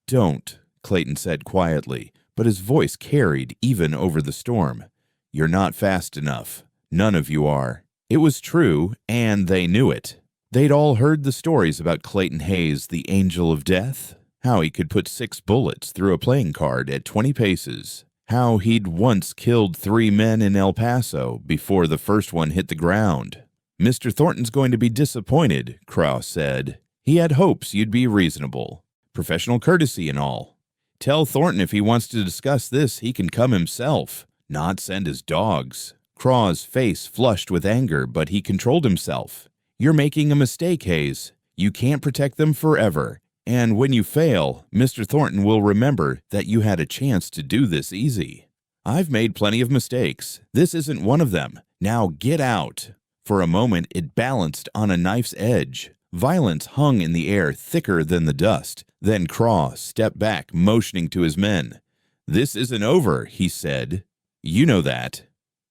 "Don't," Clayton said quietly, but his voice carried even over the storm. "You're not fast enough. None of you are." It was true, and they knew it. They'd all heard the stories about Clayton Hayes, the Angel of Death. How he could put 6 bullets through a playing card at 20 paces. How he'd once killed 3 men in El Paso before the first one hit the ground. "Mr. Thornton's going to be disappointed," Craw said. "He had hopes you'd be reasonable. Professional courtesy and all. Tell Thornton if he wants to discuss this, he can come himself, not send his dogs." Craw's face flushed with anger, but he controlled himself. "You're making a mistake, Hayes. You can't protect them forever. And when you fail, Mr. Thornton will remember that you had a chance to do this easy." "I've made plenty of mistakes. This isn't one of them. Now get out." For a moment, it balanced on a knife's edge. Violence hung in the air thicker than the dust. Then Craw stepped back, motioning to his men. "This isn't over," he said. "You know that.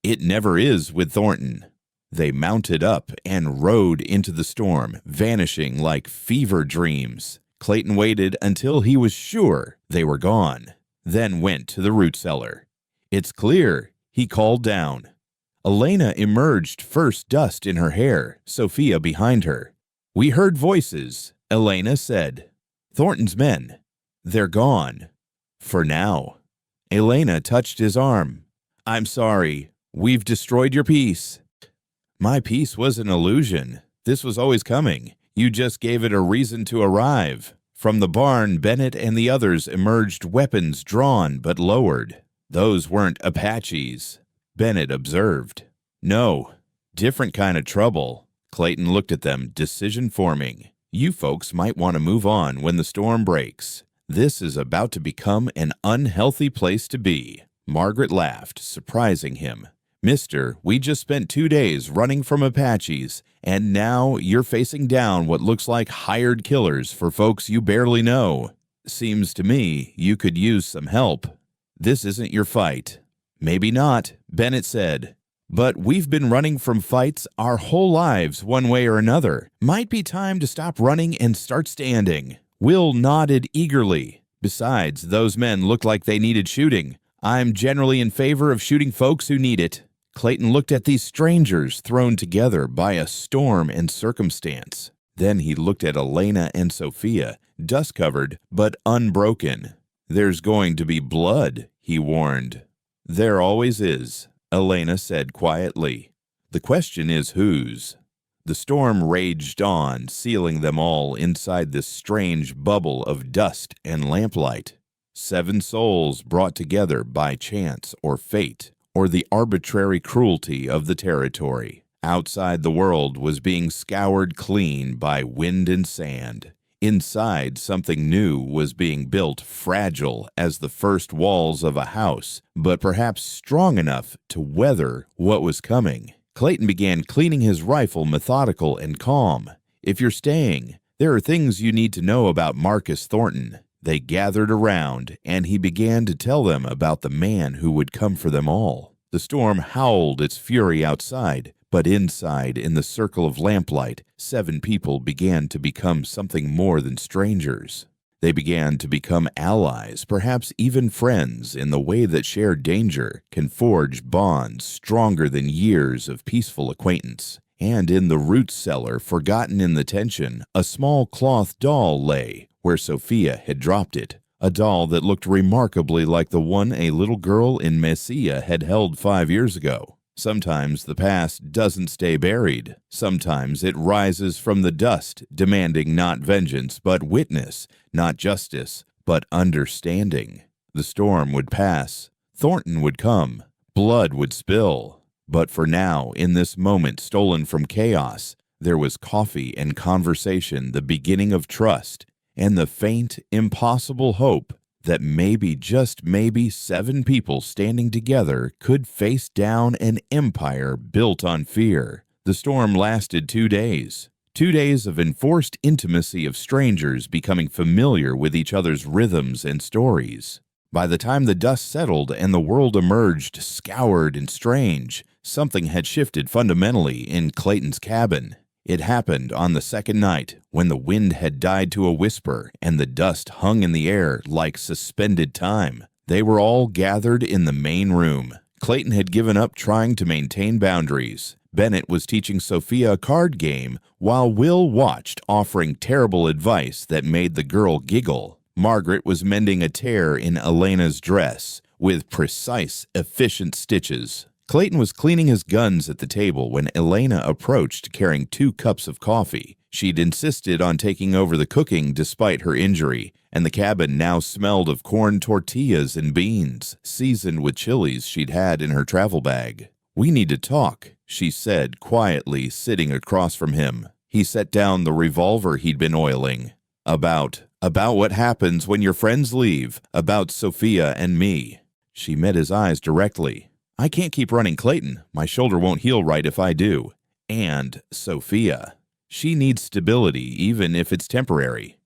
It never is with Thornton." They mounted up and rode into the storm, vanishing like fever dreams. Clayton waited until he was sure they were gone, then went to the root cellar. "It's clear," he called down. Elena emerged, first, dust in her hair, Sophia behind her. "We heard voices," Elena said. "Thornton's men. They're gone. For now." Elena touched his arm. "I'm sorry. We've destroyed your peace." "My peace was an illusion. This was always coming. You just gave it a reason to arrive." From the barn, Bennett and the others emerged, weapons drawn but lowered. "Those weren't Apaches," Bennett observed. "No, different kind of trouble." Clayton looked at them, decision forming. "You folks might want to move on when the storm breaks. This is about to become an unhealthy place to be." Margaret laughed, surprising him. "Mister, we just spent 2 days running from Apaches, and now you're facing down what looks like hired killers for folks you barely know. Seems to me you could use some help. This isn't your fight." "Maybe not," Bennett said. "But we've been running from fights our whole lives one way or another. Might be time to stop running and start standing." Will nodded eagerly. "Besides, those men looked like they needed shooting. I'm generally in favor of shooting folks who need it." Clayton looked at these strangers thrown together by a storm and circumstance. Then he looked at Elena and Sophia, dust-covered but unbroken. "There's going to be blood," he warned. "There always is," Elena said quietly. "The question is whose?" The storm raged on, sealing them all inside this strange bubble of dust and lamplight. 7 souls brought together by chance or fate, or the arbitrary cruelty of the territory. Outside, the world was being scoured clean by wind and sand. Inside, something new was being built, fragile as the first walls of a house, but perhaps strong enough to weather what was coming. Clayton began cleaning his rifle, methodical and calm. "If you're staying, there are things you need to know about Marcus Thornton." They gathered around, and he began to tell them about the man who would come for them all. The storm howled its fury outside, but inside, in the circle of lamplight, 7 people began to become something more than strangers. They began to become allies, perhaps even friends, in the way that shared danger can forge bonds stronger than years of peaceful acquaintance. And in the root cellar, forgotten in the tension, a small cloth doll lay, where Sophia had dropped it, a doll that looked remarkably like the one a little girl in Mesilla had held 5 years ago. Sometimes the past doesn't stay buried. Sometimes it rises from the dust, demanding not vengeance, but witness, not justice, but understanding. The storm would pass. Thornton would come. Blood would spill. But for now, in this moment stolen from chaos, there was coffee and conversation, the beginning of trust, and the faint, impossible hope that maybe, just maybe, 7 people standing together could face down an empire built on fear. The storm lasted 2 days. 2 days of enforced intimacy of strangers becoming familiar with each other's rhythms and stories. By the time the dust settled and the world emerged scoured and strange, something had shifted fundamentally in Clayton's cabin. It happened on the second night, when the wind had died to a whisper and the dust hung in the air like suspended time. They were all gathered in the main room. Clayton had given up trying to maintain boundaries. Bennett was teaching Sophia a card game, while Will watched, offering terrible advice that made the girl giggle. Margaret was mending a tear in Elena's dress, with precise, efficient stitches. Clayton was cleaning his guns at the table when Elena approached carrying 2 cups of coffee. She'd insisted on taking over the cooking despite her injury, and the cabin now smelled of corn tortillas and beans, seasoned with chilies she'd had in her travel bag. "We need to talk," she said quietly, sitting across from him. He set down the revolver he'd been oiling. About what happens when your friends leave, about Sophia and me." She met his eyes directly. "I can't keep running, Clayton. My shoulder won't heal right if I do. And Sophia. She needs stability, even if it's temporary.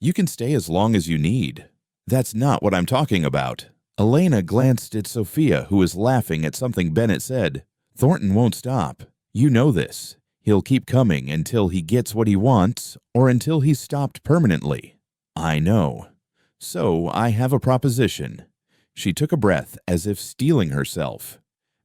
You can stay as long as you need." "That's not what I'm talking about." Elena glanced at Sophia, who was laughing at something Bennett said. "Thornton won't stop. You know this. He'll keep coming until he gets what he wants, or until he's stopped permanently." "I know. So I have a proposition." She took a breath as if steeling herself.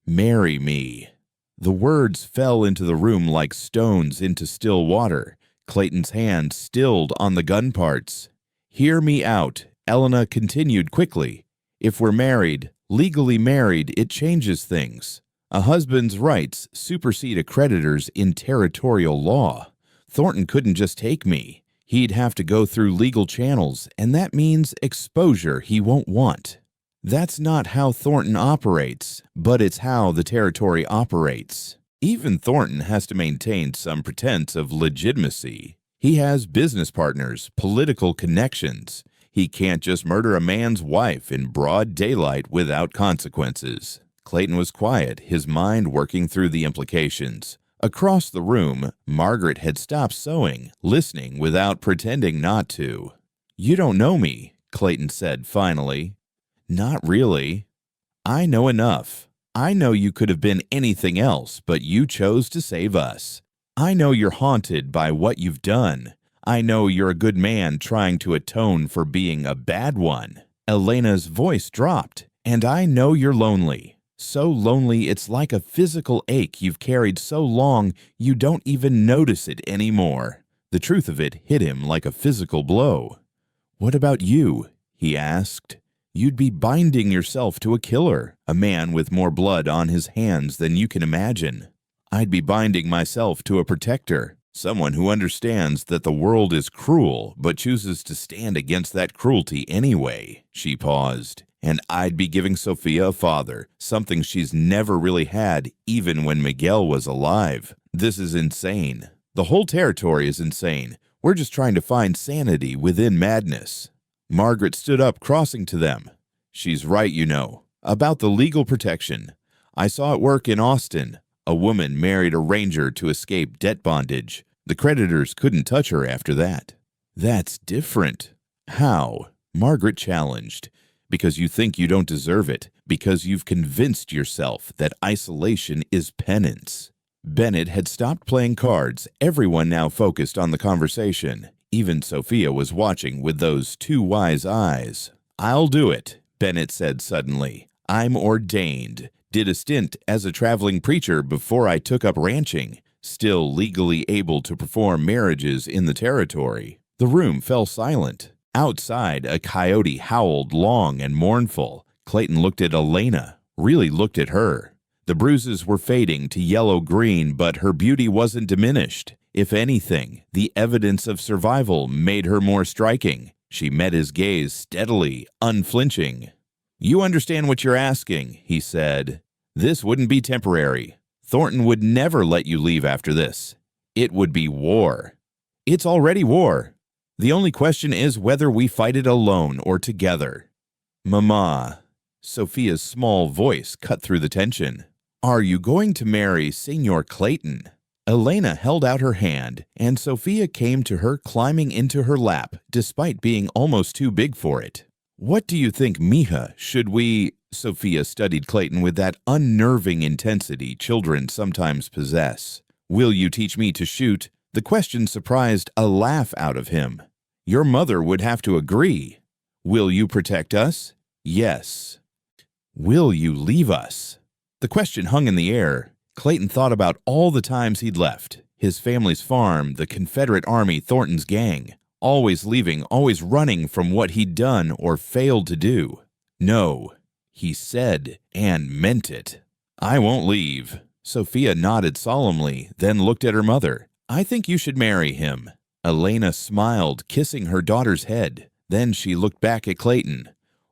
"Marry me." The words fell into the room like stones into still water. Clayton's hand stilled on the gun parts. "Hear me out," Elena continued quickly. "If we're married, legally married, it changes things. A husband's rights supersede a creditor's in territorial law. Thornton couldn't just take me. He'd have to go through legal channels, and that means exposure he won't want. That's not how Thornton operates, but it's how the territory operates. Even Thornton has to maintain some pretense of legitimacy. He has business partners, political connections. He can't just murder a man's wife in broad daylight without consequences." Clayton was quiet, his mind working through the implications. Across the room, Margaret had stopped sewing, listening without pretending not to. "You don't know me," Clayton said finally. "Not really. I know enough. I know you could have been anything else, but you chose to save us. I know you're haunted by what you've done. I know you're a good man trying to atone for being a bad one." Elena's voice dropped. "And I know you're lonely. So lonely it's like a physical ache you've carried so long you don't even notice it anymore." The truth of it hit him like a physical blow. "What about you?" he asked. "You'd be binding yourself to a killer, a man with more blood on his hands than you can imagine." "I'd be binding myself to a protector, someone who understands that the world is cruel but chooses to stand against that cruelty anyway." She paused. "And I'd be giving Sophia a father, something she's never really had, even when Miguel was alive. This is insane. The whole territory is insane. We're just trying to find sanity within madness." Margaret stood up, crossing to them. "She's right, you know, about the legal protection. I saw it work in Austin. A woman married a ranger to escape debt bondage. The creditors couldn't touch her after that." "That's different." "How?" Margaret challenged. "Because you think you don't deserve it, because you've convinced yourself that isolation is penance." Bennett had stopped playing cards, everyone now focused on the conversation. Even Sophia was watching with those two wise eyes. "I'll do it," Bennett said suddenly. "I'm ordained. Did a stint as a traveling preacher before I took up ranching, still legally able to perform marriages in the territory." The room fell silent. Outside, a coyote howled long and mournful. Clayton looked at Elena, really looked at her. The bruises were fading to yellow-green, but her beauty wasn't diminished. If anything, the evidence of survival made her more striking. She met his gaze steadily, unflinching. "You understand what you're asking," he said. "This wouldn't be temporary. Thornton would never let you leave after this. It would be war. It's already war. The only question is whether we fight it alone or together." "Mama," Sophia's small voice cut through the tension. "Are you going to marry Senor Clayton?" Elena held out her hand, and Sophia came to her, climbing into her lap, despite being almost too big for it. "What do you think, mija? Should we—" Sophia studied Clayton with that unnerving intensity children sometimes possess. "Will you teach me to shoot?" The question surprised a laugh out of him. "Your mother would have to agree." "Will you protect us?" "Yes." "Will you leave us?" The question hung in the air. Clayton thought about all the times he'd left. His family's farm, the Confederate Army, Thornton's gang. Always leaving, always running from what he'd done or failed to do. "No," he said, and meant it. "I won't leave." Sophia nodded solemnly, then looked at her mother. "I think you should marry him." Elena smiled, kissing her daughter's head. Then she looked back at Clayton.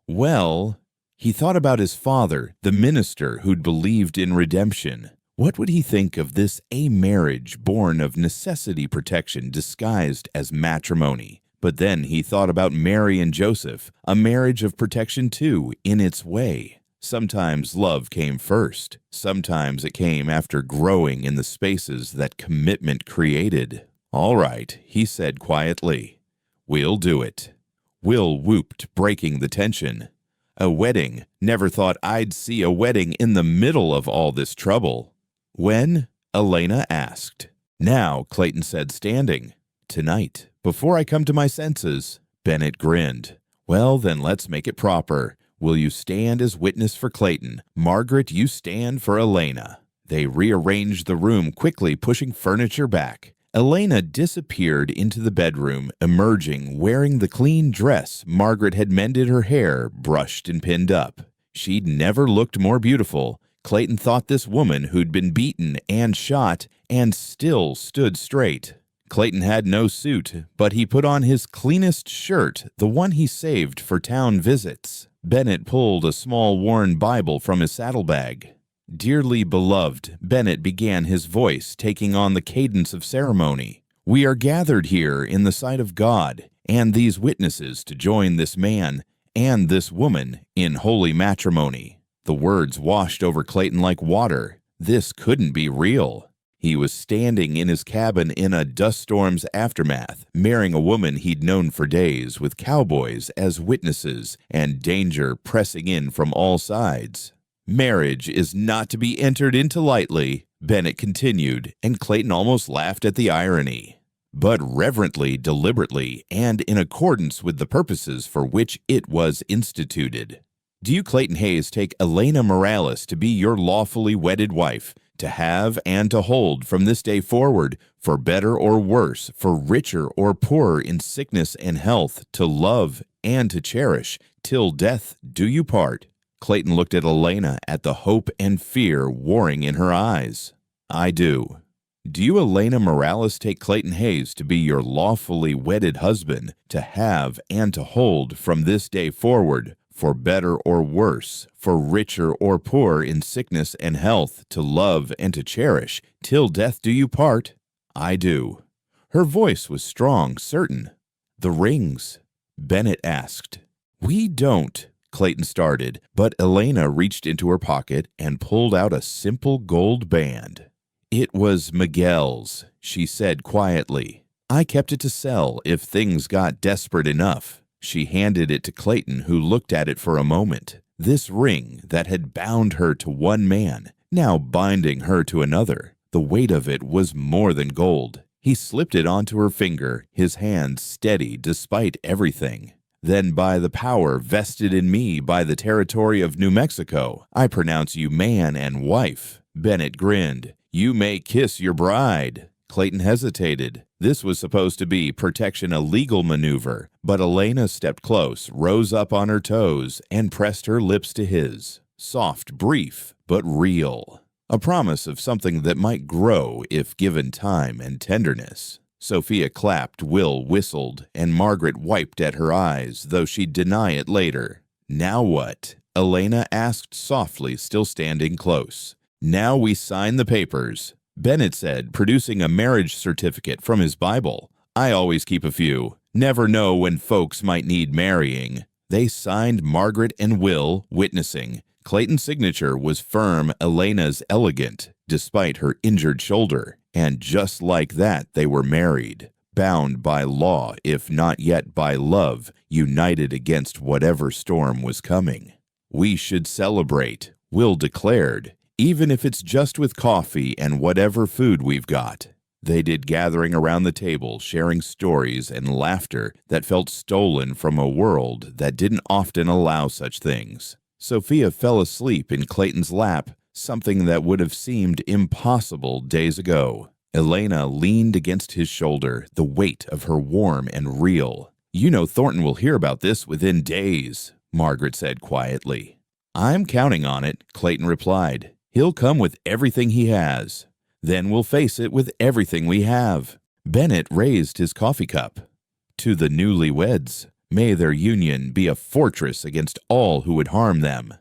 "Well," he thought about his father, the minister who'd believed in redemption. What would he think of this a marriage born of necessity protection disguised as matrimony? But then he thought about Mary and Joseph, a marriage of protection too, in its way. Sometimes love came first. Sometimes it came after growing in the spaces that commitment created. "All right," he said quietly. "We'll do it." Will whooped, breaking the tension. "A wedding? Never thought I'd see a wedding in the middle of all this trouble." "When?" Elena asked. "Now," Clayton said, standing. "Tonight, before I come to my senses." Bennett grinned. "Well, then let's make it proper. Will you stand as witness for Clayton? Margaret, you stand for Elena." They rearranged the room quickly, pushing furniture back. Elena disappeared into the bedroom, emerging wearing the clean dress Margaret had mended her hair, brushed and pinned up. She'd never looked more beautiful. Clayton thought this woman who'd been beaten and shot and still stood straight. Clayton had no suit, but he put on his cleanest shirt, the one he saved for town visits. Bennett pulled a small worn Bible from his saddlebag. "Dearly beloved," Bennett began, his voice taking on the cadence of ceremony. "We are gathered here in the sight of God and these witnesses to join this man and this woman in holy matrimony." The words washed over Clayton like water. This couldn't be real. He was standing in his cabin in a dust storm's aftermath, marrying a woman he'd known for days, with cowboys as witnesses and danger pressing in from all sides. Marriage is not to be entered into lightly, Bennett continued, and Clayton almost laughed at the irony. But reverently, deliberately, and in accordance with the purposes for which it was instituted. Do you, Clayton Hayes, take Elena Morales to be your lawfully wedded wife, to have and to hold from this day forward, for better or worse, for richer or poorer in sickness and health, to love and to cherish, till death do you part? Clayton looked at Elena, at the hope and fear warring in her eyes. I do. Do you, Elena Morales, take Clayton Hayes to be your lawfully wedded husband, to have and to hold from this day forward, for better or worse, for richer or poorer in sickness and health, to love and to cherish, till death do you part? I do. Her voice was strong, certain. The rings? Bennett asked. We don't, Clayton started, but Elena reached into her pocket and pulled out a simple gold band. It was Miguel's, she said quietly. I kept it to sell if things got desperate enough. She handed it to Clayton, who looked at it for a moment. This ring that had bound her to one man, now binding her to another. The weight of it was more than gold. He slipped it onto her finger, his hand steady despite everything. Then by the power vested in me by the territory of New Mexico, I pronounce you man and wife. Bennett grinned. You may kiss your bride. Clayton hesitated. This was supposed to be protection a legal maneuver, but Elena stepped close, rose up on her toes, and pressed her lips to his. Soft, brief, but real. A promise of something that might grow if given time and tenderness. Sophia clapped, Will whistled, and Margaret wiped at her eyes, though she'd deny it later. Now what? Elena asked softly, still standing close. Now we sign the papers, Bennett said, producing a marriage certificate from his Bible. I always keep a few. Never know when folks might need marrying. They signed, Margaret and Will witnessing. Clayton's signature was firm, Elena's elegant, despite her injured shoulder. And just like that, they were married. Bound by law, if not yet by love, united against whatever storm was coming. We should celebrate, Will declared. Even if it's just with coffee and whatever food we've got. They did gathering around the table, sharing stories and laughter that felt stolen from a world that didn't often allow such things. Sophia fell asleep in Clayton's lap, something that would have seemed impossible days ago. Elena leaned against his shoulder, the weight of her warm and real. You know Thornton will hear about this within days, Margaret said quietly. I'm counting on it, Clayton replied. He'll come with everything he has. Then we'll face it with everything we have. Bennett raised his coffee cup. To the newlyweds, may their union be a fortress against all who would harm them.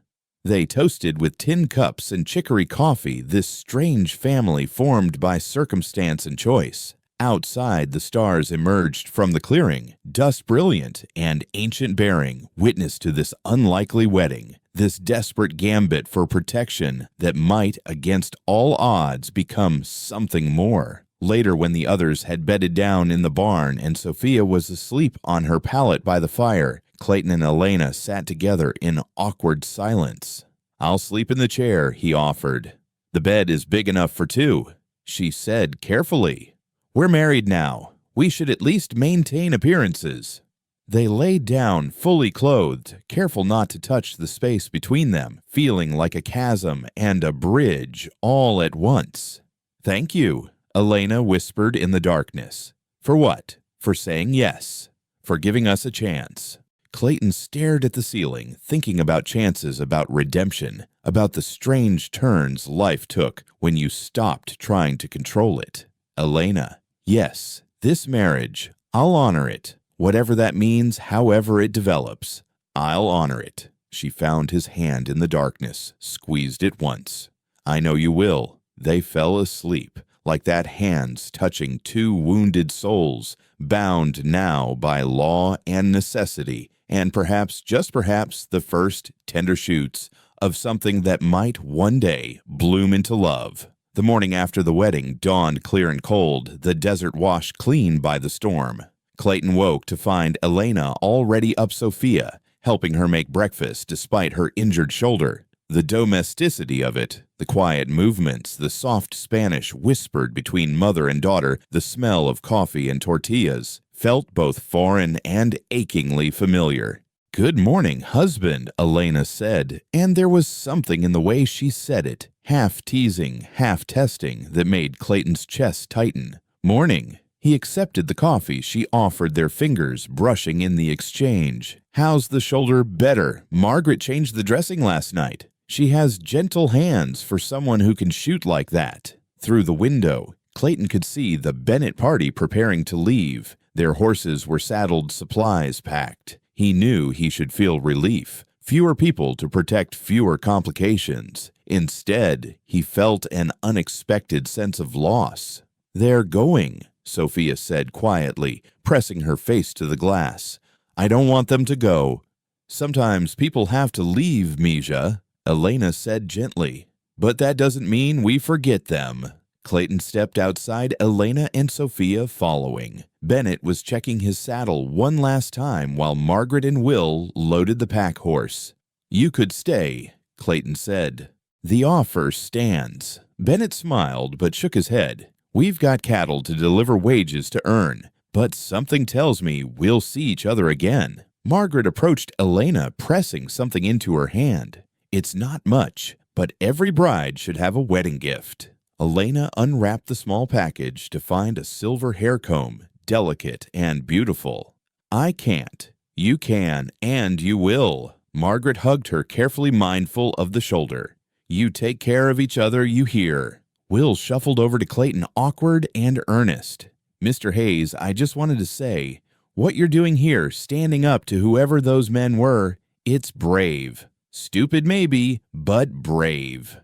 They toasted with tin cups and chicory coffee this strange family formed by circumstance and choice. Outside, the stars emerged from the clearing, dust brilliant and ancient bearing, witness to this unlikely wedding. This desperate gambit for protection that might, against all odds, become something more. Later, when the others had bedded down in the barn and Sophia was asleep on her pallet by the fire, Clayton and Elena sat together in awkward silence. I'll sleep in the chair, he offered. The bed is big enough for two, she said carefully. We're married now. We should at least maintain appearances. They lay down fully clothed, careful not to touch the space between them, feeling like a chasm and a bridge all at once. Thank you, Elena whispered in the darkness. For what? For saying yes. For giving us a chance. Clayton stared at the ceiling, thinking about chances, about redemption, about the strange turns life took when you stopped trying to control it. Elena, yes, this marriage, I'll honor it. Whatever that means, however it develops, I'll honor it. She found his hand in the darkness, squeezed it once. I know you will. They fell asleep, like that hands touching two wounded souls, bound now by law and necessity, and perhaps, just perhaps, the first tender shoots of something that might one day bloom into love. The morning after the wedding dawned clear and cold, the desert washed clean by the storm. Clayton woke to find Elena already up Sophia, helping her make breakfast despite her injured shoulder. The domesticity of it, the quiet movements, the soft Spanish whispered between mother and daughter, the smell of coffee and tortillas, felt both foreign and achingly familiar. "Good morning, husband," Elena said, and there was something in the way she said it, half teasing, half testing, that made Clayton's chest tighten. "Morning." He accepted the coffee she offered, their fingers brushing in the exchange. "How's the shoulder?" "Better. Margaret changed the dressing last night. She has gentle hands for someone who can shoot like that." Through the window, Clayton could see the Bennett party preparing to leave. Their horses were saddled, supplies packed. He knew he should feel relief. Fewer people to protect fewer complications. Instead, he felt an unexpected sense of loss. "They're going," Sophia said quietly, pressing her face to the glass. "I don't want them to go." "Sometimes people have to leave, Misha," Elena said gently. "But that doesn't mean we forget them." Clayton stepped outside, Elena and Sophia following. Bennett was checking his saddle one last time while Margaret and Will loaded the pack horse. "You could stay," Clayton said. "The offer stands." Bennett smiled but shook his head. "We've got cattle to deliver, wages to earn, but something tells me we'll see each other again." Margaret approached Elena, pressing something into her hand. "It's not much, but every bride should have a wedding gift." Elena unwrapped the small package to find a silver hair comb, delicate and beautiful. "I can't. You can, and you will." Margaret hugged her, carefully mindful of the shoulder. "You take care of each other, you hear." Will shuffled over to Clayton, awkward and earnest. "Mr. Hayes, I just wanted to say, what you're doing here, standing up to whoever those men were, it's brave. Stupid maybe, but brave."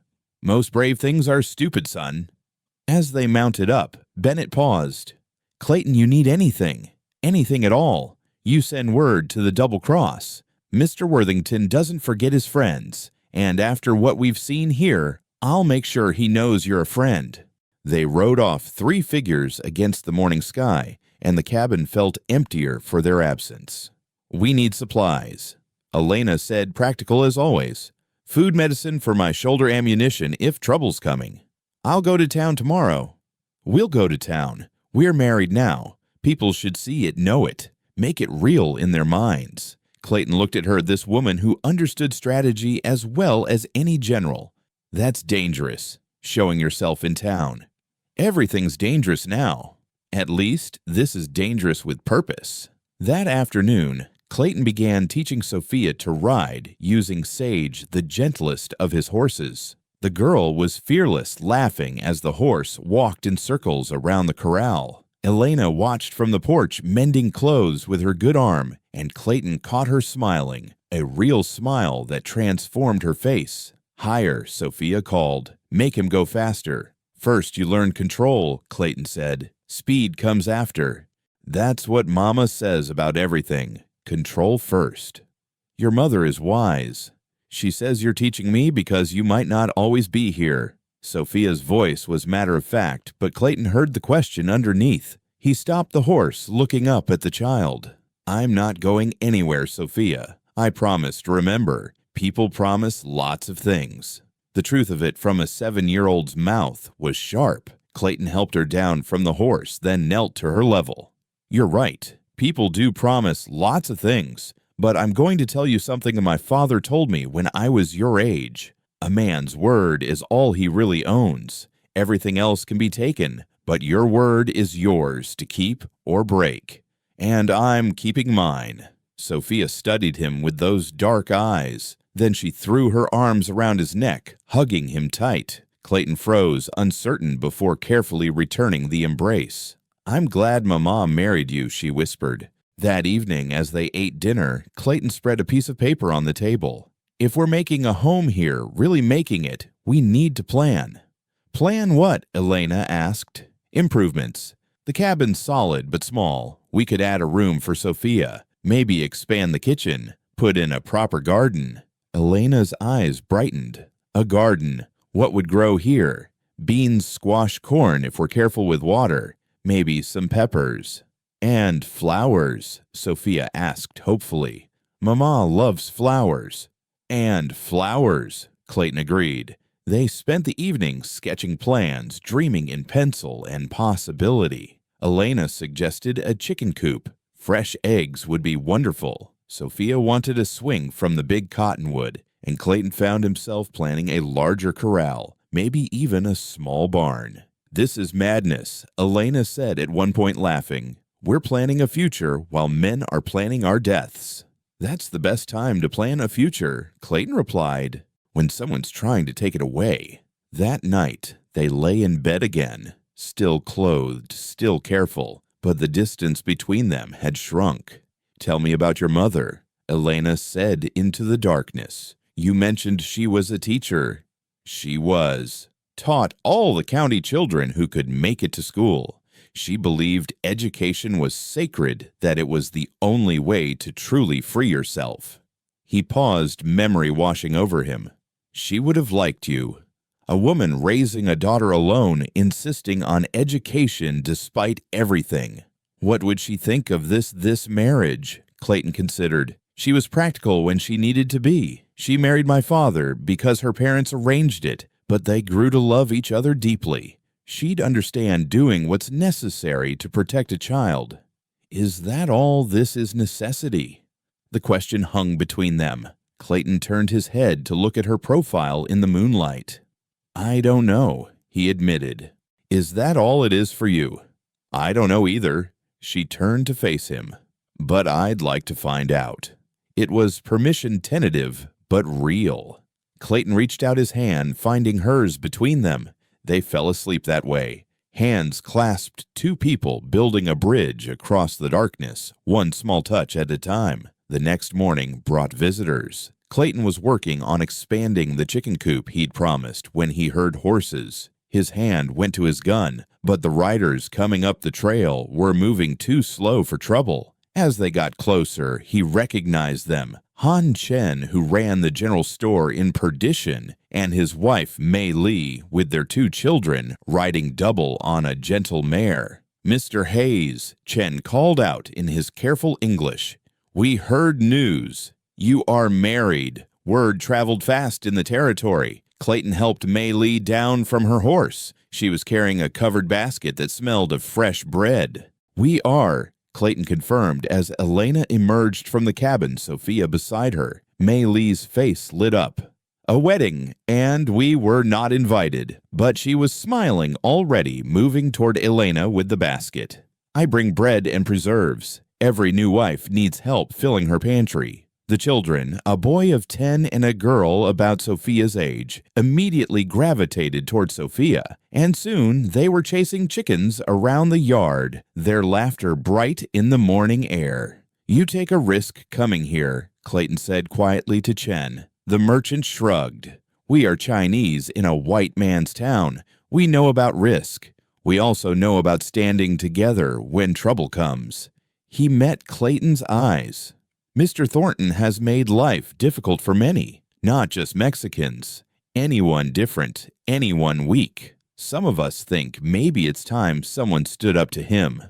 "Most brave things are stupid, son." As they mounted up, Bennett paused. "Clayton, you need anything at all. You send word to the Double Cross. Mr. Worthington doesn't forget his friends, and after what we've seen here, I'll make sure he knows you're a friend." They rode off, 3 figures against the morning sky, and the cabin felt emptier for their absence. "We need supplies," Elena said, practical as always. "Food, medicine for my shoulder, ammunition if trouble's coming." "I'll go to town tomorrow." "We'll go to town. We're married now. People should see it, know it, make it real in their minds." Clayton looked at her, this woman who understood strategy as well as any general. "That's dangerous, showing yourself in town." "Everything's dangerous now. At least, this is dangerous with purpose." That afternoon, Clayton began teaching Sophia to ride using Sage, the gentlest of his horses. The girl was fearless, laughing as the horse walked in circles around the corral. Elena watched from the porch, mending clothes with her good arm, and Clayton caught her smiling, a real smile that transformed her face. "Higher," Sophia called. "Make him go faster." "First you learn control," Clayton said. "Speed comes after." "That's what Mama says about everything. Control first." "Your mother is wise. She says you're teaching me because you might not always be here." Sophia's voice was matter-of-fact, but Clayton heard the question underneath. He stopped the horse, looking up at the child. "I'm not going anywhere, Sophia. I promised, remember. People promise lots of things." The truth of it from a 7-year-old's mouth was sharp. Clayton helped her down from the horse, then knelt to her level. "You're right. People do promise lots of things, but I'm going to tell you something my father told me when I was your age. A man's word is all he really owns. Everything else can be taken, but your word is yours to keep or break. And I'm keeping mine." Sophia studied him with those dark eyes. Then she threw her arms around his neck, hugging him tight. Clayton froze, uncertain, before carefully returning the embrace. "I'm glad Mama married you," she whispered. That evening, as they ate dinner, Clayton spread a piece of paper on the table. "If we're making a home here, really making it, we need to plan." "Plan what?" Elena asked. "Improvements. The cabin's solid but small. We could add a room for Sophia, maybe expand the kitchen, put in a proper garden." Elena's eyes brightened. A garden. What would grow here? Beans, squash, corn if we're careful with water. Maybe some peppers. And flowers, Sophia asked hopefully. Mama loves flowers. And flowers, Clayton agreed. They spent the evening sketching plans, dreaming in pencil and possibility. Elena suggested a chicken coop. Fresh eggs would be wonderful. Sophia wanted a swing from the big cottonwood, and Clayton found himself planning a larger corral, maybe even a small barn. This is madness, Elena said at one point laughing. We're planning a future while men are planning our deaths. That's the best time to plan a future, Clayton replied, when someone's trying to take it away. That night, they lay in bed again, still clothed, still careful, but the distance between them had shrunk. Tell me about your mother, Elena said into the darkness. You mentioned she was a teacher. She was. Taught all the county children who could make it to school. She believed education was sacred, that it was the only way to truly free yourself. He paused, memory washing over him. She would have liked you. A woman raising a daughter alone, insisting on education despite everything. What would she think of this marriage? Clayton considered. She was practical when she needed to be. She married my father because her parents arranged it, but they grew to love each other deeply. She'd understand doing what's necessary to protect a child. Is that all this is necessity? The question hung between them. Clayton turned his head to look at her profile in the moonlight. I don't know, he admitted. Is that all it is for you? I don't know either. She turned to face him. But I'd like to find out. It was permission tentative, but real. Clayton reached out his hand, finding hers between them. They fell asleep that way. Hands clasped two people building a bridge across the darkness, one small touch at a time. The next morning brought visitors. Clayton was working on expanding the chicken coop he'd promised when he heard horses. His hand went to his gun, but the riders coming up the trail were moving too slow for trouble. As they got closer, he recognized them. Han Chen, who ran the general store in Perdition, and his wife Mei Li, with their two children, riding double on a gentle mare. Mr. Hayes, Chen called out in his careful English. We heard news. You are married. Word traveled fast in the territory. Clayton helped Mei Li down from her horse. She was carrying a covered basket that smelled of fresh bread. We are, Clayton confirmed as Elena emerged from the cabin, Sophia beside her. Mei Li's face lit up. A wedding, and we were not invited. But she was smiling already, moving toward Elena with the basket. I bring bread and preserves. Every new wife needs help filling her pantry. The children, a boy of 10 and a girl about Sophia's age, immediately gravitated toward Sophia, and soon they were chasing chickens around the yard, their laughter bright in the morning air. You take a risk coming here, Clayton said quietly to Chen. The merchant shrugged. We are Chinese in a white man's town. We know about risk. We also know about standing together when trouble comes. He met Clayton's eyes. Mr. Thornton has made life difficult for many, not just Mexicans. Anyone different, anyone weak. Some of us think maybe it's time someone stood up to him.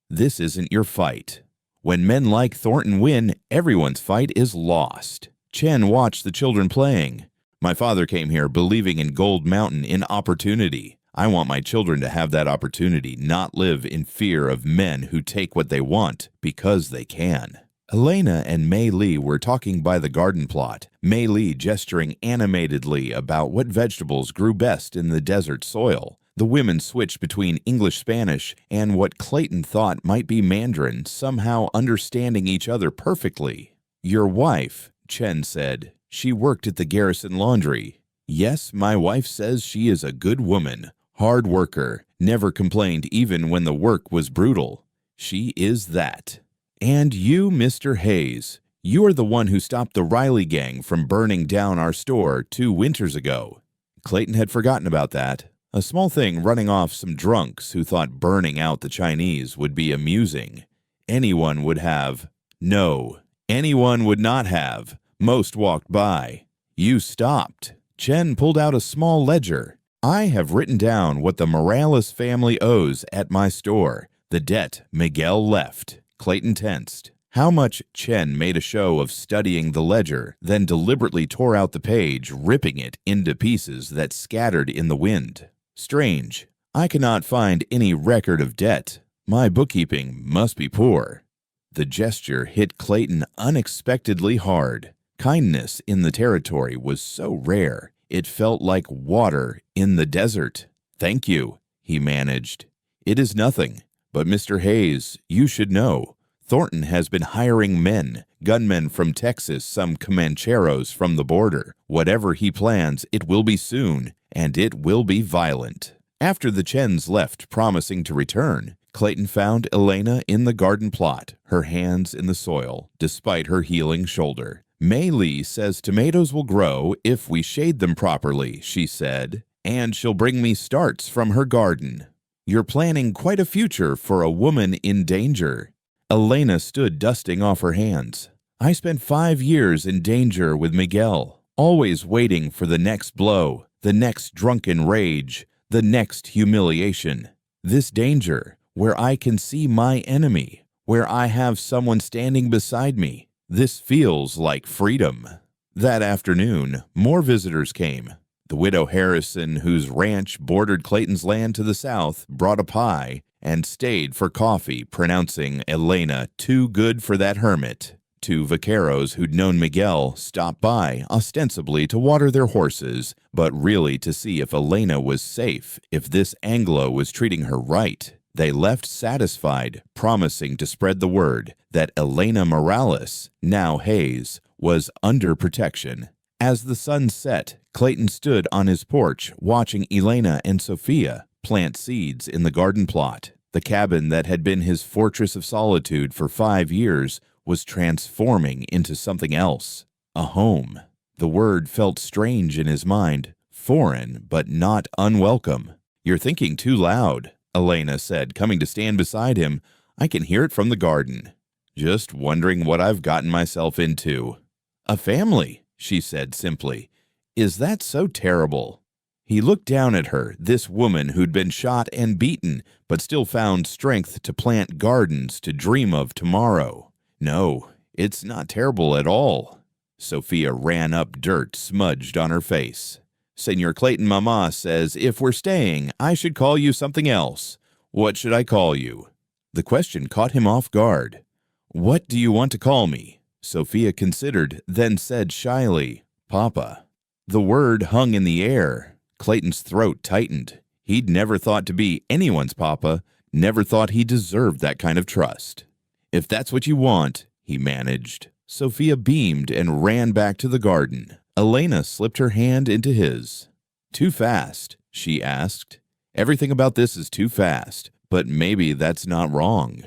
This isn't your fight. When men like Thornton win, everyone's fight is lost. Chen watched the children playing. My father came here believing in Gold Mountain, in opportunity. I want my children to have that opportunity, not live in fear of men who take what they want because they can. Elena and Mei Li were talking by the garden plot, Mei Li gesturing animatedly about what vegetables grew best in the desert soil. The women switched between English-Spanish and what Clayton thought might be Mandarin, somehow understanding each other perfectly. Your wife, Chen said. She worked at the Garrison Laundry. Yes, my wife says she is a good woman. Hard worker, never complained even when the work was brutal. She is that. And you, Mr. Hayes, you are the one who stopped the Riley gang from burning down our store 2 winters ago. Clayton had forgotten about that. A small thing running off some drunks who thought burning out the Chinese would be amusing. Anyone would have. No, anyone would not have. Most walked by. You stopped. Chen pulled out a small ledger. I have written down what the Morales family owes at my store. The debt Miguel left. Clayton tensed. How much? Chen made a show of studying the ledger, then deliberately tore out the page, ripping it into pieces that scattered in the wind. Strange. I cannot find any record of debt. My bookkeeping must be poor. The gesture hit Clayton unexpectedly hard. Kindness in the territory was so rare, it felt like water in the desert. Thank you, he managed. It is nothing, but Mr. Hayes, you should know. Thornton has been hiring men, gunmen from Texas, some Comancheros from the border. Whatever he plans, it will be soon, and it will be violent. After the Chens left, promising to return, Clayton found Elena in the garden plot, her hands in the soil, despite her healing shoulder. Mei Lee says tomatoes will grow if we shade them properly, she said, and she'll bring me starts from her garden. You're planning quite a future for a woman in danger. Elena stood dusting off her hands. I spent 5 years in danger with Miguel, always waiting for the next blow, the next drunken rage, the next humiliation. This danger, where I can see my enemy, where I have someone standing beside me. This feels like freedom. That afternoon, more visitors came. The widow Harrison, whose ranch bordered Clayton's land to the south, brought a pie and stayed for coffee, pronouncing Elena too good for that hermit. 2 vaqueros who'd known Miguel stopped by, ostensibly to water their horses, but really to see if Elena was safe, if this Anglo was treating her right. They left satisfied, promising to spread the word that Elena Morales, now Hayes, was under protection. As the sun set, Clayton stood on his porch watching Elena and Sophia plant seeds in the garden plot. The cabin that had been his fortress of solitude for 5 years was transforming into something else, a home. The word felt strange in his mind, foreign but not unwelcome. You're thinking too loud, Elena said, coming to stand beside him. I can hear it from the garden. Just wondering what I've gotten myself into. A family, she said simply. Is that so terrible? He looked down at her, this woman who'd been shot and beaten, but still found strength to plant gardens to dream of tomorrow. No, it's not terrible at all. Sophia ran up dirt smudged on her face. Senor Clayton Mama says if we're staying, I should call you something else. What should I call you? The question caught him off guard. What do you want to call me? Sophia considered, then said shyly, Papa. The word hung in the air. Clayton's throat tightened. He'd never thought to be anyone's papa, never thought he deserved that kind of trust. If that's what you want, he managed. Sophia beamed and ran back to the garden. Elena slipped her hand into his. Too fast, she asked. Everything about this is too fast, but maybe that's not wrong.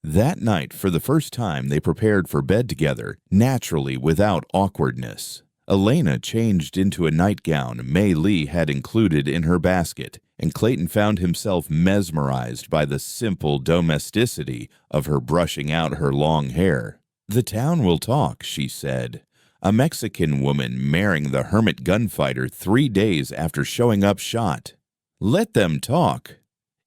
That night, for the first time, they prepared for bed together, naturally without awkwardness. Elena changed into a nightgown Mei Lee had included in her basket, and Clayton found himself mesmerized by the simple domesticity of her brushing out her long hair. The town will talk, she said. A Mexican woman marrying the hermit gunfighter 3 days after showing up shot. Let them talk.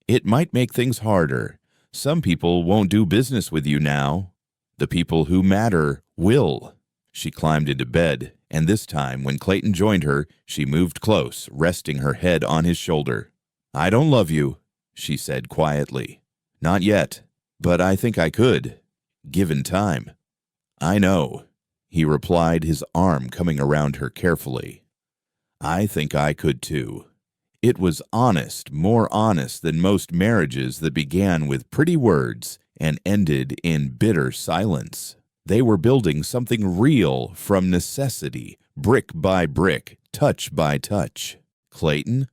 It might make things harder. Some people won't do business with you now. The people who matter will. She climbed into bed, and this time, when Clayton joined her, she moved close, resting her head on his shoulder. I don't love you, she said quietly. Not yet, but I think I could, given time. I know, he replied, his arm coming around her carefully. I think I could too. It was honest, more honest than most marriages that began with pretty words and ended in bitter silence. They were building something real from necessity, brick by brick, touch by touch. Clayton?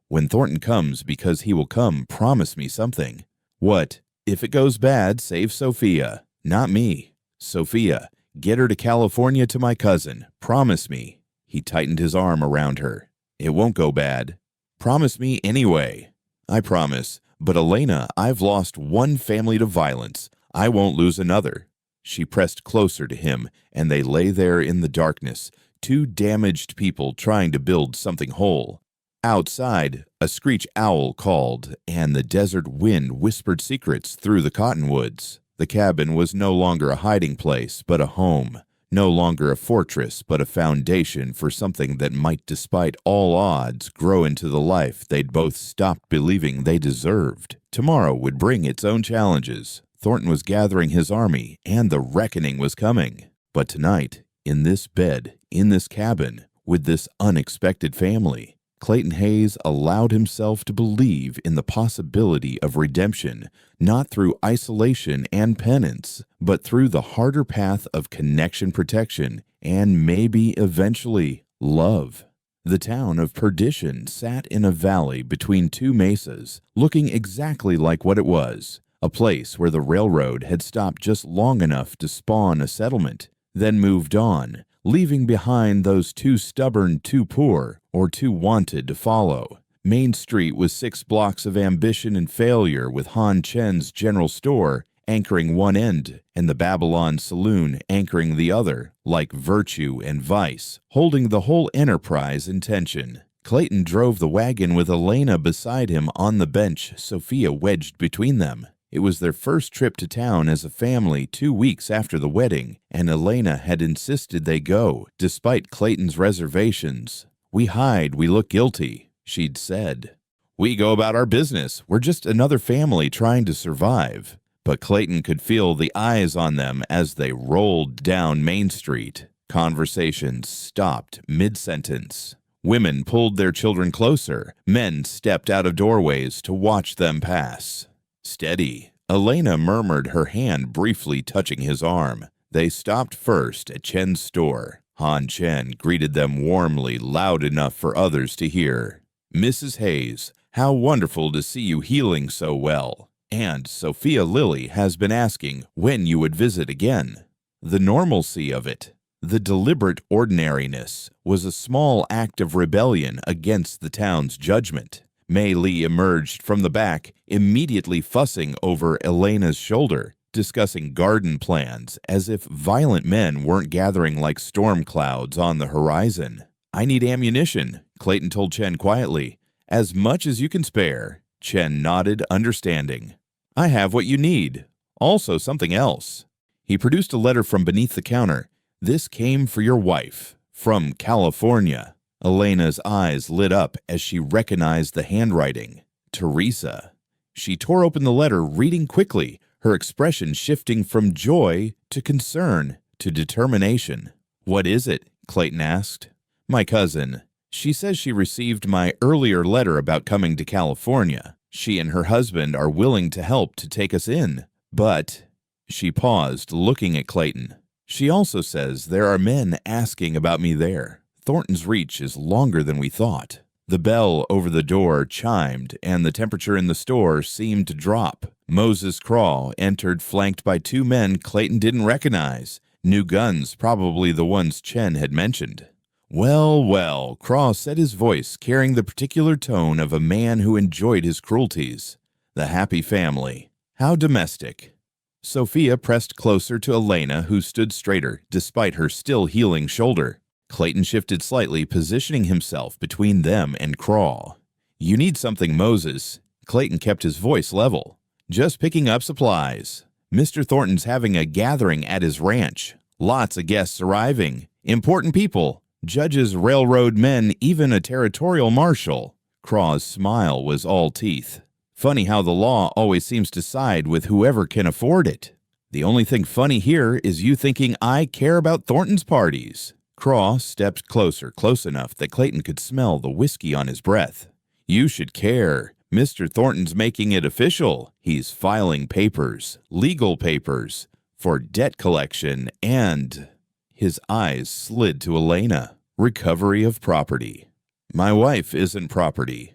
When Thornton comes, because he will come, promise me something. What? If it goes bad, save Sophia. Not me. Sophia, get her to California to my cousin. Promise me. He tightened his arm around her. It won't go bad. Promise me anyway. I promise. But Elena, I've lost one family to violence. I won't lose another. She pressed closer to him, and they lay there in the darkness, two damaged people trying to build something whole. Outside, a screech owl called, and the desert wind whispered secrets through the cottonwoods. The cabin was no longer a hiding place, but a home. No longer a fortress, but a foundation for something that might, despite all odds, grow into the life they'd both stopped believing they deserved. Tomorrow would bring its own challenges. Thornton was gathering his army, and the reckoning was coming. But tonight, in this bed, in this cabin, with this unexpected family, Clayton Hayes allowed himself to believe in the possibility of redemption, not through isolation and penance, but through the harder path of connection protection and maybe eventually love. The town of Perdition sat in a valley between two mesas, looking exactly like what it was, a place where the railroad had stopped just long enough to spawn a settlement, then moved on, leaving behind those too stubborn, too poor, or too wanted to follow. Main Street was 6 blocks of ambition and failure, with Han Chen's general store anchoring one end and the Babylon Saloon anchoring the other, like virtue and vice, holding the whole enterprise in tension. Clayton drove the wagon with Elena beside him on the bench, Sophia wedged between them. It was their first trip to town as a family 2 weeks after the wedding, and Elena had insisted they go, despite Clayton's reservations. "We hide, we look guilty," she'd said. "We go about our business. We're just another family trying to survive." But Clayton could feel the eyes on them as they rolled down Main Street. Conversations stopped mid-sentence. Women pulled their children closer. Men stepped out of doorways to watch them pass. "Steady," Elena murmured, her hand briefly touching his arm. They stopped first at Chen's store. Han Chen greeted them warmly, loud enough for others to hear. "Mrs. Hayes, how wonderful to see you healing so well. And Sophia Lilly has been asking when you would visit again." The normalcy of it, the deliberate ordinariness, was a small act of rebellion against the town's judgment. Mei Li emerged from the back, immediately fussing over Elena's shoulder, discussing garden plans as if violent men weren't gathering like storm clouds on the horizon. "I need ammunition," Clayton told Chen quietly. "As much as you can spare." Chen nodded, understanding. "I have what you need. Also something else." He produced a letter from beneath the counter. "This came for your wife. From California." Elena's eyes lit up as she recognized the handwriting. Teresa. She tore open the letter, reading quickly, her expression shifting from joy to concern to determination. "What is it?" Clayton asked. "My cousin. She says she received my earlier letter about coming to California. She and her husband are willing to help to take us in. But—" She paused, looking at Clayton. "She also says there are men asking about me there. Thornton's reach is longer than we thought." The bell over the door chimed, and the temperature in the store seemed to drop. Moses Craw entered, flanked by 2 men Clayton didn't recognize. New guns, probably the ones Chen had mentioned. "Well, well," Craw said, his voice carrying the particular tone of a man who enjoyed his cruelties. "The happy family. How domestic." Sophia pressed closer to Elena, who stood straighter, despite her still healing shoulder. Clayton shifted slightly, positioning himself between them and Craw. "You need something, Moses." Clayton kept his voice level. "Just picking up supplies. Mr. Thornton's having a gathering at his ranch. Lots of guests arriving. Important people. Judges, railroad men, even a territorial marshal." Craw's smile was all teeth. "Funny how the law always seems to side with whoever can afford it. The only thing funny here is you thinking I care about Thornton's parties." Craw stepped closer, close enough that Clayton could smell the whiskey on his breath. "You should care. Mr. Thornton's making it official. He's filing papers, legal papers, for debt collection and—" His eyes slid to Elena. "Recovery of property." "My wife isn't property."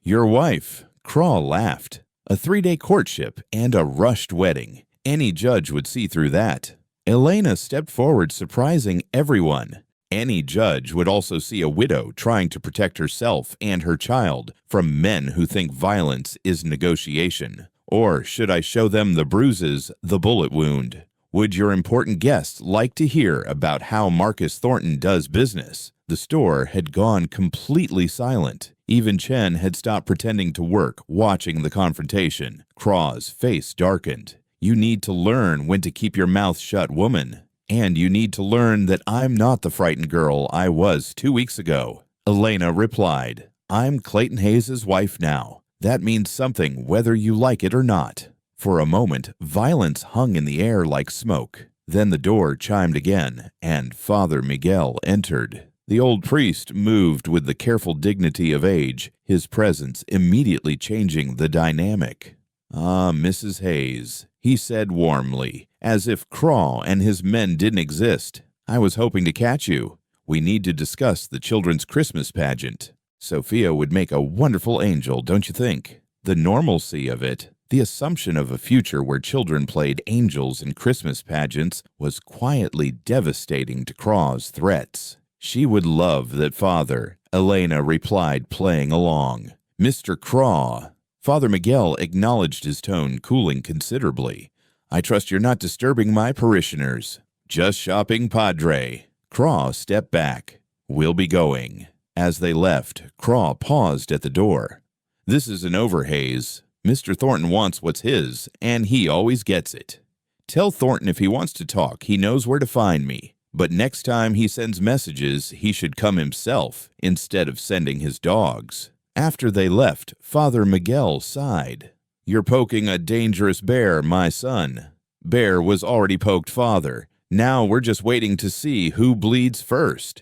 "Your wife?" Craw laughed. "A 3-day courtship and a rushed wedding. Any judge would see through that." Elena stepped forward, surprising everyone. Any judge would also see a widow trying to protect herself and her child from men who think violence is negotiation. Or should I show them the bruises, the bullet wound? Would your important guest like to hear about how Marcus Thornton does business? The store had gone completely silent. Even Chen had stopped pretending to work, watching the confrontation. Craw's face darkened. You need to learn when to keep your mouth shut, woman. And you need to learn that I'm not the frightened girl I was 2 weeks ago. Elena replied, I'm Clayton Hayes' wife now. That means something whether you like it or not. For a moment, violence hung in the air like smoke. Then the door chimed again, and Father Miguel entered. The old priest moved with the careful dignity of age, his presence immediately changing the dynamic. Ah, Mrs. Hayes, he said warmly, as if Craw and his men didn't exist. I was hoping to catch you. We need to discuss the children's Christmas pageant. Sophia would make a wonderful angel, don't you think? The normalcy of it, the assumption of a future where children played angels in Christmas pageants, was quietly devastating to Craw's threats. She would love that, Father, Elena replied, playing along. Mr. Craw. Father Miguel acknowledged his tone cooling considerably. I trust you're not disturbing my parishioners. Just shopping, Padre. Craw stepped back. We'll be going. As they left, Craw paused at the door. This isn't over, Hayes. Mr. Thornton wants what's his, and he always gets it. Tell Thornton if he wants to talk, he knows where to find me. But next time he sends messages, he should come himself instead of sending his dogs. After they left, Father Miguel sighed. You're poking a dangerous bear, my son. Bear was already poked, Father. Now we're just waiting to see who bleeds first.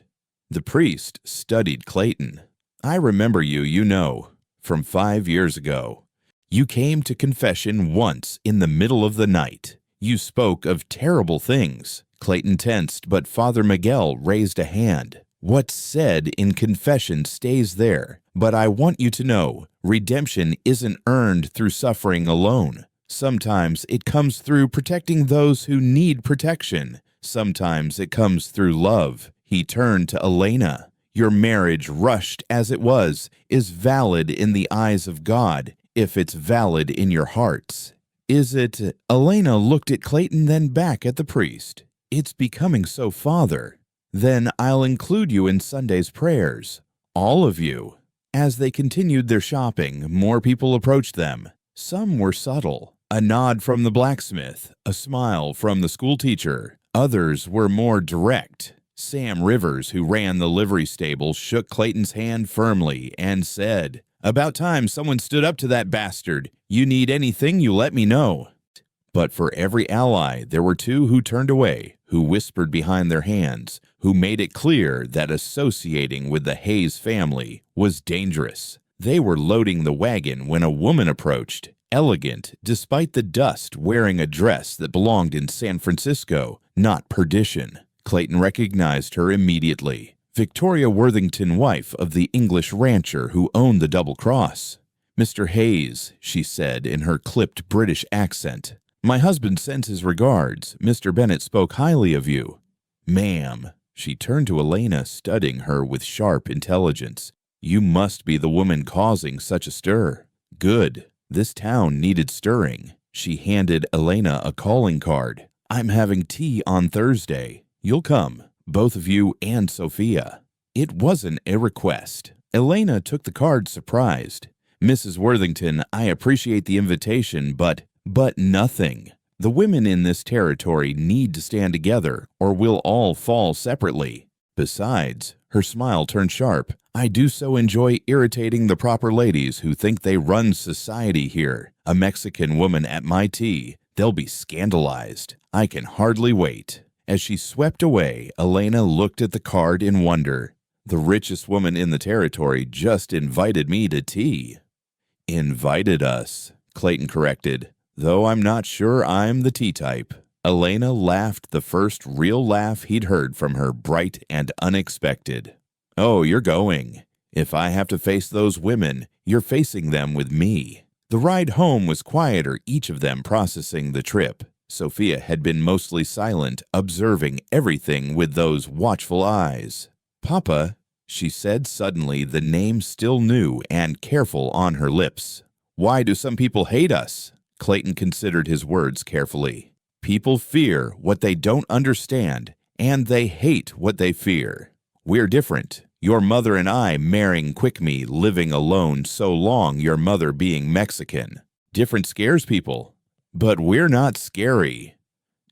The priest studied Clayton. I remember you, you know, from 5 years ago. You came to confession once in the middle of the night. You spoke of terrible things. Clayton tensed, but Father Miguel raised a hand. What's said in confession stays there, but I want you to know, redemption isn't earned through suffering alone. Sometimes it comes through protecting those who need protection. Sometimes it comes through love. He turned to Elena. Your marriage, rushed as it was, is valid in the eyes of God, if it's valid in your hearts. Is it? Elena looked at Clayton, then back at the priest. It's becoming so, Father. Then I'll include you in Sunday's prayers. All of you. As they continued their shopping, more people approached them. Some were subtle. A nod from the blacksmith, a smile from the schoolteacher. Others were more direct. Sam Rivers, who ran the livery stable, shook Clayton's hand firmly and said, About time someone stood up to that bastard. You need anything, you let me know. But for every ally, there were two who turned away, who whispered behind their hands, who made it clear that associating with the Hayes family was dangerous. They were loading the wagon when a woman approached, elegant despite the dust, wearing a dress that belonged in San Francisco, not Perdition. Clayton recognized her immediately. Victoria Worthington, wife of the English rancher who owned the Double Cross. Mr. Hayes, she said in her clipped British accent. My husband sends his regards. Mr. Bennett spoke highly of you. Ma'am, she turned to Elena, studying her with sharp intelligence. You must be the woman causing such a stir. Good. This town needed stirring. She handed Elena a calling card. I'm having tea on Thursday. You'll come, both of you and Sophia. It wasn't a request. Elena took the card surprised. Mrs. Worthington, I appreciate the invitation, but nothing. The women in this territory need to stand together, or we'll all fall separately. Besides, her smile turned sharp. I do so enjoy irritating the proper ladies who think they run society here. A Mexican woman at my tea. They'll be scandalized. I can hardly wait. As she swept away, Elena looked at the card in wonder. The richest woman in the territory just invited me to tea. Invited us, Clayton corrected, though I'm not sure I'm the tea type. Elena laughed, the first real laugh he'd heard from her, bright and unexpected. Oh, you're going. If I have to face those women, you're facing them with me. The ride home was quieter, each of them processing the trip. Sophia had been mostly silent, observing everything with those watchful eyes. Papa, she said suddenly, the name still new and careful on her lips. Why do some people hate us? Clayton considered his words carefully. People fear what they don't understand, and they hate what they fear. We're different. Your mother and I marrying quick-me, living alone so long, your mother being Mexican. Different scares people. But we're not scary.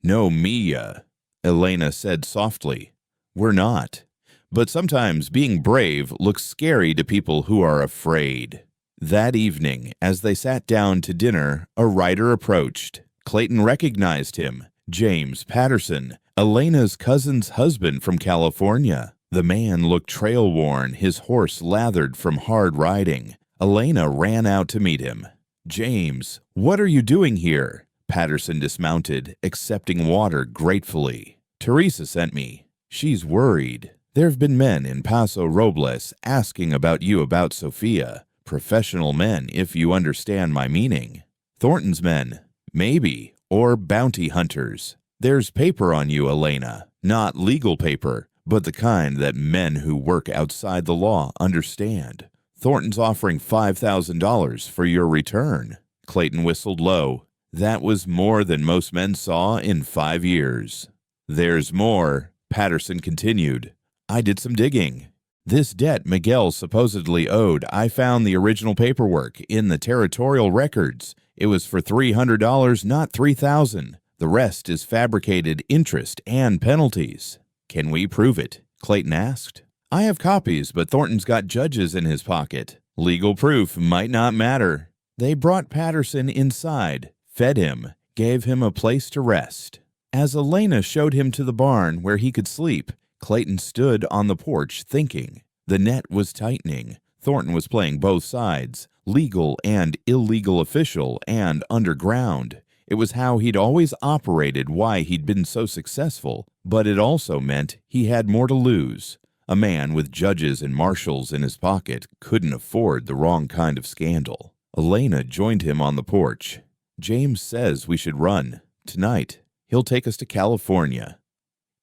No, Mia, Elena said softly. We're not. But sometimes being brave looks scary to people who are afraid. That evening, as they sat down to dinner, a rider approached. Clayton recognized him. James Patterson, Elena's cousin's husband from California. The man looked trail-worn, his horse lathered from hard riding. Elena ran out to meet him. James, what are you doing here? Patterson dismounted, accepting water gratefully. Teresa sent me. She's worried. There have been men in Paso Robles asking about you about Sophia. Professional men, if you understand my meaning. Thornton's men, maybe, or bounty hunters. There's paper on you, Elena. Not legal paper, but the kind that men who work outside the law understand. Thornton's offering $5,000 for your return. Clayton whistled low. That was more than most men saw in 5 years. There's more, Patterson continued. I did some digging. This debt Miguel supposedly owed, I found the original paperwork in the territorial records. It was for $300, not $3,000. The rest is fabricated interest and penalties. Can we prove it? Clayton asked. I have copies, but Thornton's got judges in his pocket. Legal proof might not matter. They brought Patterson inside, fed him, gave him a place to rest. As Elena showed him to the barn where he could sleep, Clayton stood on the porch thinking. The net was tightening. Thornton was playing both sides, legal and illegal official and underground. It was how he'd always operated, why he'd been so successful, but it also meant he had more to lose. A man with judges and marshals in his pocket couldn't afford the wrong kind of scandal. Elena joined him on the porch. James says we should run. Tonight. He'll take us to California.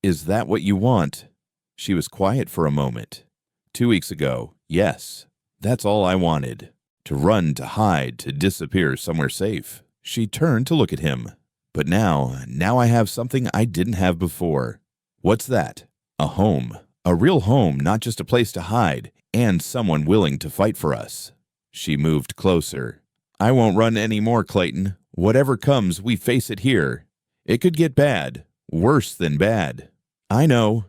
Is that what you want? She was quiet for a moment. 2 weeks ago, yes. That's all I wanted. To run, to hide, to disappear somewhere safe. She turned to look at him. But now I have something I didn't have before. What's that? A home. A real home, not just a place to hide, and someone willing to fight for us. She moved closer. I won't run any more, Clayton. Whatever comes, we face it here. It could get bad. Worse than bad. I know.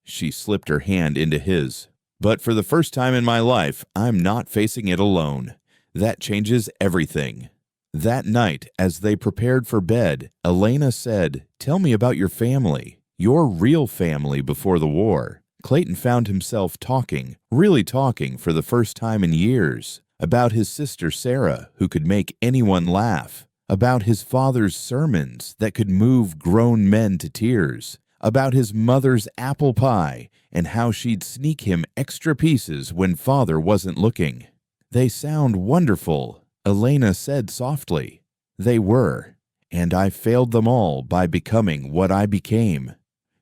She slipped her hand into his. But for the first time in my life, I'm not facing it alone. That changes everything. That night, as they prepared for bed, Elena said, Tell me about your family. Your real family before the war. Clayton found himself talking, really talking for the first time in years. About his sister Sarah, who could make anyone laugh. About his father's sermons that could move grown men to tears. About his mother's apple pie and how she'd sneak him extra pieces when father wasn't looking. They sound wonderful, Elena said softly. They were, and I failed them all by becoming what I became.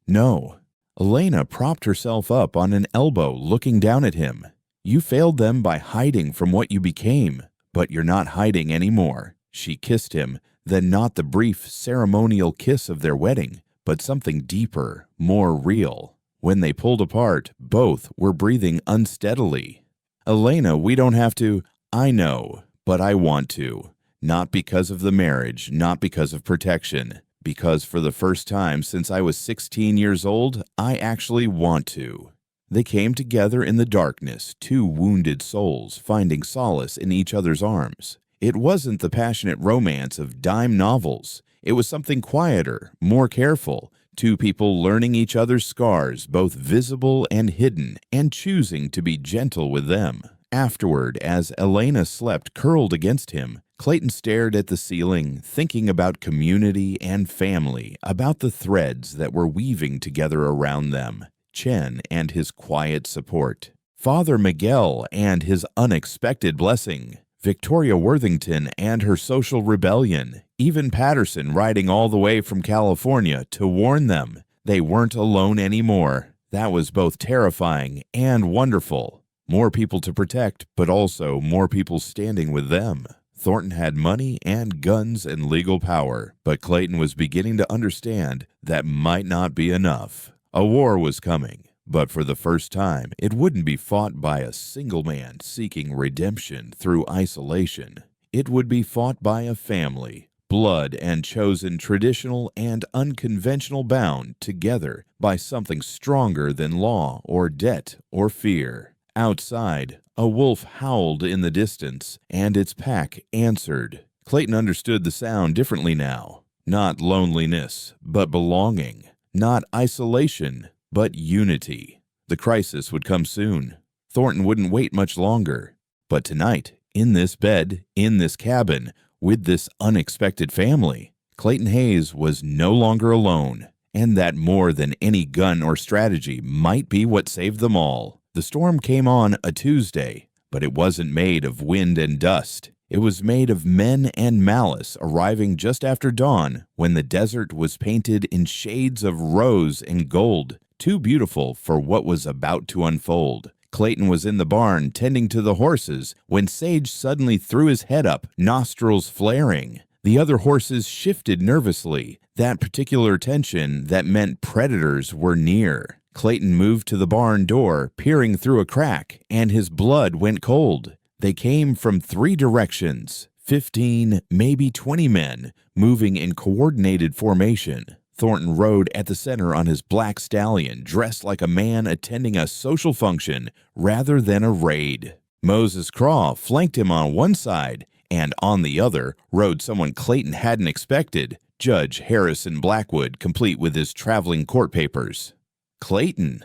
No. Elena propped herself up on an elbow looking down at him. You failed them by hiding from what you became, but you're not hiding anymore. She kissed him, then not the brief ceremonial kiss of their wedding, but something deeper, more real. When they pulled apart, both were breathing unsteadily. Elena, we don't have to. I know, but I want to. Not because of the marriage, not because of protection. Because for the first time since I was 16 years old, I actually want to. They came together in the darkness, two wounded souls finding solace in each other's arms. It wasn't the passionate romance of dime novels. It was something quieter, more careful. Two people learning each other's scars, both visible and hidden, and choosing to be gentle with them. Afterward, as Elena slept curled against him, Clayton stared at the ceiling, thinking about community and family, about the threads that were weaving together around them. Chen and his quiet support. Father Miguel and his unexpected blessing. Victoria Worthington and her social rebellion. Even Patterson riding all the way from California to warn them they weren't alone anymore. That was both terrifying and wonderful. More people to protect, but also more people standing with them. Thornton had money and guns and legal power, but Clayton was beginning to understand that might not be enough. A war was coming, but for the first time, it wouldn't be fought by a single man seeking redemption through isolation. It would be fought by a family, blood and chosen, traditional and unconventional, bound together by something stronger than law or debt or fear. Outside, a wolf howled in the distance, and its pack answered. Clayton understood the sound differently now. Not loneliness, but belonging. Not isolation, but unity. The crisis would come soon. Thornton wouldn't wait much longer. But tonight, in this bed, in this cabin, with this unexpected family, Clayton Hayes was no longer alone, and that more than any gun or strategy might be what saved them all. The storm came on a Tuesday, but it wasn't made of wind and dust. It was made of men and malice arriving just after dawn, when the desert was painted in shades of rose and gold, too beautiful for what was about to unfold. Clayton was in the barn tending to the horses when Sage suddenly threw his head up, nostrils flaring. The other horses shifted nervously, that particular tension that meant predators were near. Clayton moved to the barn door, peering through a crack, and his blood went cold. They came from 3 directions, 15, maybe 20 men, moving in coordinated formation. Thornton rode at the center on his black stallion, dressed like a man attending a social function rather than a raid. Moses Craw flanked him on one side, and on the other rode someone Clayton hadn't expected, Judge Harrison Blackwood, complete with his traveling court papers. Clayton.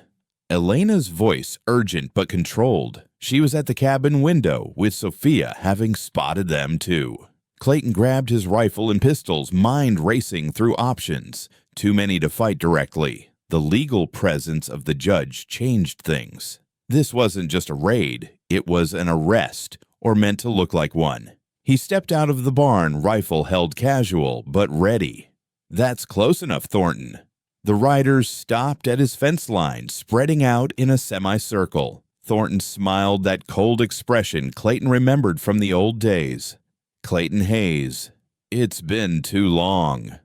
Elena's voice urgent but controlled. She was at the cabin window, with Sophia having spotted them too. Clayton grabbed his rifle and pistols, mind racing through options. Too many to fight directly. The legal presence of the judge changed things. This wasn't just a raid, it was an arrest, or meant to look like one. He stepped out of the barn, rifle held casual, but ready. That's close enough, Thornton. The riders stopped at his fence line, spreading out in a semicircle. Thornton smiled, that cold expression Clayton remembered from the old days. Clayton Hayes. It's been too long.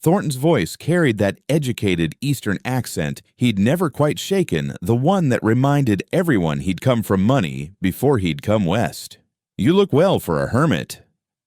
Thornton's voice carried that educated Eastern accent he'd never quite shaken, the one that reminded everyone he'd come from money before he'd come west. You look well for a hermit.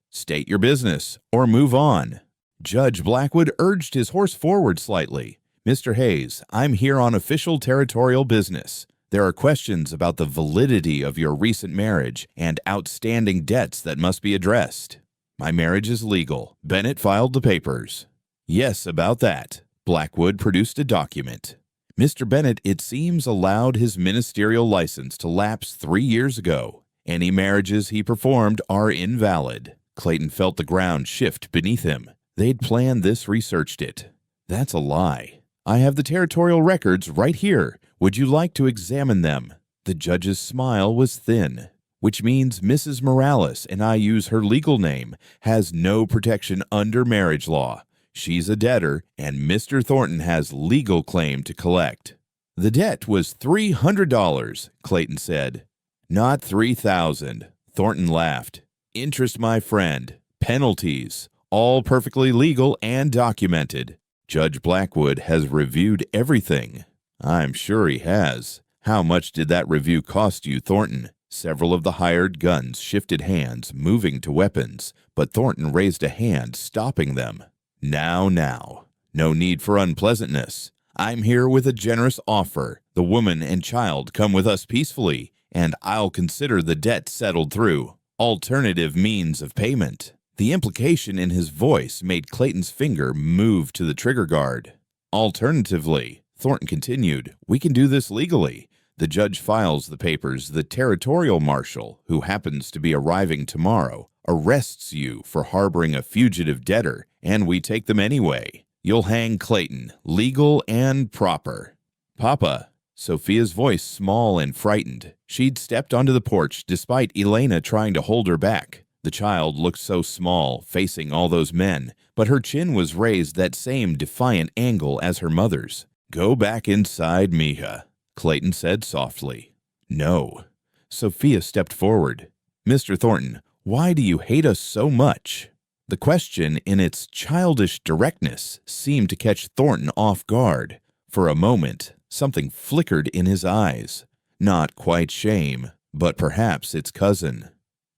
State your business, or move on. Judge Blackwood urged his horse forward slightly. Mr. Hayes, I'm here on official territorial business. There are questions about the validity of your recent marriage and outstanding debts that must be addressed. My marriage is legal. Bennett filed the papers. Yes, about that. Blackwood produced a document. Mr. Bennett, it seems, allowed his ministerial license to lapse 3 years ago. Any marriages he performed are invalid. Clayton felt the ground shift beneath him. They'd planned this, researched it. That's a lie. I have the territorial records right here. Would you like to examine them? The judge's smile was thin, which means Mrs. Morales, and I use her legal name, has no protection under marriage law. She's a debtor, and Mr. Thornton has legal claim to collect. The debt was $300, Clayton said. Not $3,000. Thornton laughed. Interest, my friend. Penalties. All perfectly legal and documented. Judge Blackwood has reviewed everything. I'm sure he has. How much did that review cost you, Thornton? Several of the hired guns shifted hands, moving to weapons, but Thornton raised a hand, stopping them. Now. No need for unpleasantness. I'm here with a generous offer. The woman and child come with us peacefully, and I'll consider the debt settled through alternative means of payment. The implication in his voice made Clayton's finger move to the trigger guard. Alternatively, Thornton continued, we can do this legally. The judge files the papers. The territorial marshal, who happens to be arriving tomorrow, arrests you for harboring a fugitive debtor, and we take them anyway. You'll hang Clayton, legal and proper. Papa. Sophia's voice small and frightened. She'd stepped onto the porch despite Elena trying to hold her back. The child looked so small, facing all those men, but her chin was raised that same defiant angle as her mother's. Go back inside, mija, Clayton said softly. No. Sophia stepped forward. Mr. Thornton, Why do you hate us so much?" The question, in its childish directness, seemed to catch Thornton off guard. For a moment, something flickered in his eyes. Not quite shame, but perhaps its cousin.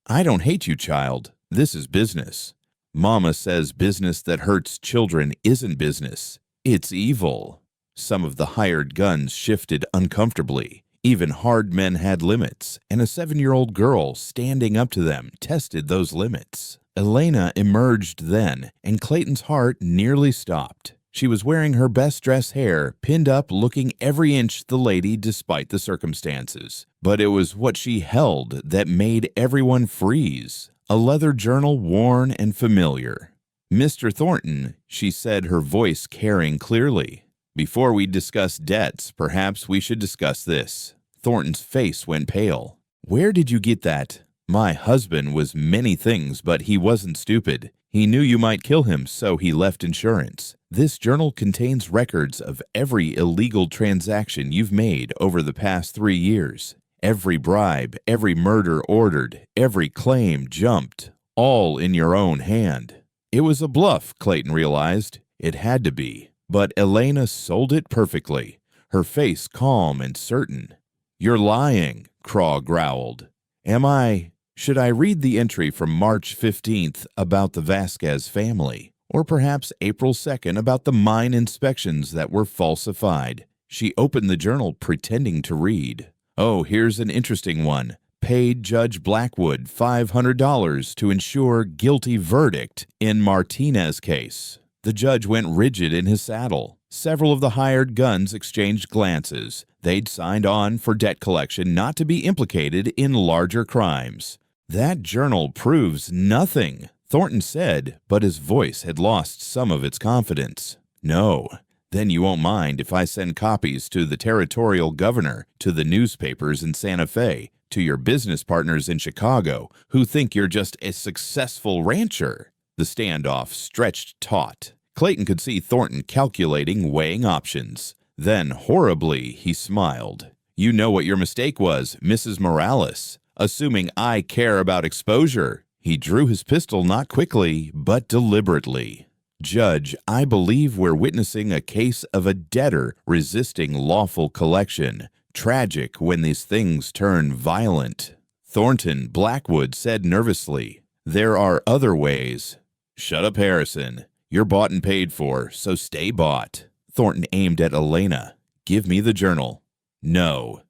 "I don't hate you, child. This is business. Mama says business that hurts children isn't business. It's evil." Some of the hired guns shifted uncomfortably. Even hard men had limits, and a 7-year-old girl standing up to them tested those limits. Elena emerged then, and Clayton's heart nearly stopped. She was wearing her best-dressed hair pinned up, looking every inch the lady despite the circumstances. But it was what she held that made everyone freeze. A leather journal, worn and familiar. "Mr. Thornton," she said, her voice carrying clearly. "Before we discuss debts, perhaps we should discuss this." Thornton's face went pale. "Where did you get that?" "My husband was many things, but he wasn't stupid. He knew you might kill him, so he left insurance. This journal contains records of every illegal transaction you've made over the past 3 years. Every bribe, every murder ordered, every claim jumped, all in your own hand." It was a bluff, Clayton realized. It had to be. But Elena sold it perfectly, her face calm and certain. "You're lying," Craw growled. "Am I? Should I read the entry from March 15th about the Vasquez family? Or perhaps April 2nd about the mine inspections that were falsified?" She opened the journal, pretending to read. "Oh, here's an interesting one. Paid Judge Blackwood $500 to ensure guilty verdict in Martinez case." The judge went rigid in his saddle. Several of the hired guns exchanged glances. They'd signed on for debt collection, not to be implicated in larger crimes. "That journal proves nothing," Thornton said, but his voice had lost some of its confidence. "No. Then you won't mind if I send copies to the territorial governor, to the newspapers in Santa Fe, to your business partners in Chicago, who think you're just a successful rancher." The standoff stretched taut. Clayton could see Thornton calculating, weighing options. Then, horribly, he smiled. "You know what your mistake was, Mrs. Morales. Assuming I care about exposure." He drew his pistol not quickly, but deliberately. "Judge, I believe we're witnessing a case of a debtor resisting lawful collection. Tragic when these things turn violent." Thornton, Blackwood said nervously, "There are other ways." "Shut up, Harrison. You're bought and paid for, so stay bought." Thornton aimed at Elena. "Give me the journal." "No."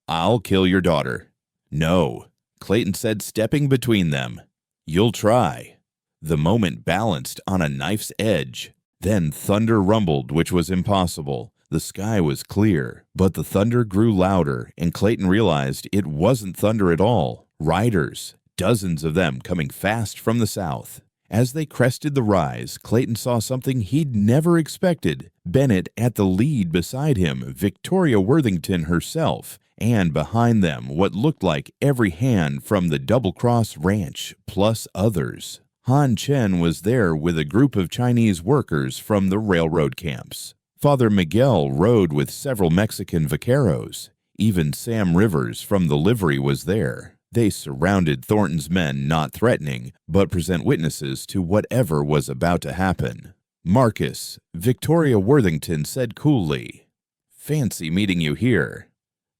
"I'll kill your daughter." "No," Clayton said, stepping between them. "You'll try." The moment balanced on a knife's edge. Then thunder rumbled, which was impossible. The sky was clear, but the thunder grew louder, and Clayton realized it wasn't thunder at all. Riders, dozens of them coming fast from the south. As they crested the rise, Clayton saw something he'd never expected. Bennett at the lead beside him, Victoria Worthington herself, and behind them what looked like every hand from the Double Cross Ranch, plus others. Han Chen was there with a group of Chinese workers from the railroad camps. Father Miguel rode with several Mexican vaqueros. Even Sam Rivers from the livery was there. They surrounded Thornton's men, not threatening, but present witnesses to whatever was about to happen. "Marcus," Victoria Worthington said coolly. "Fancy meeting you here."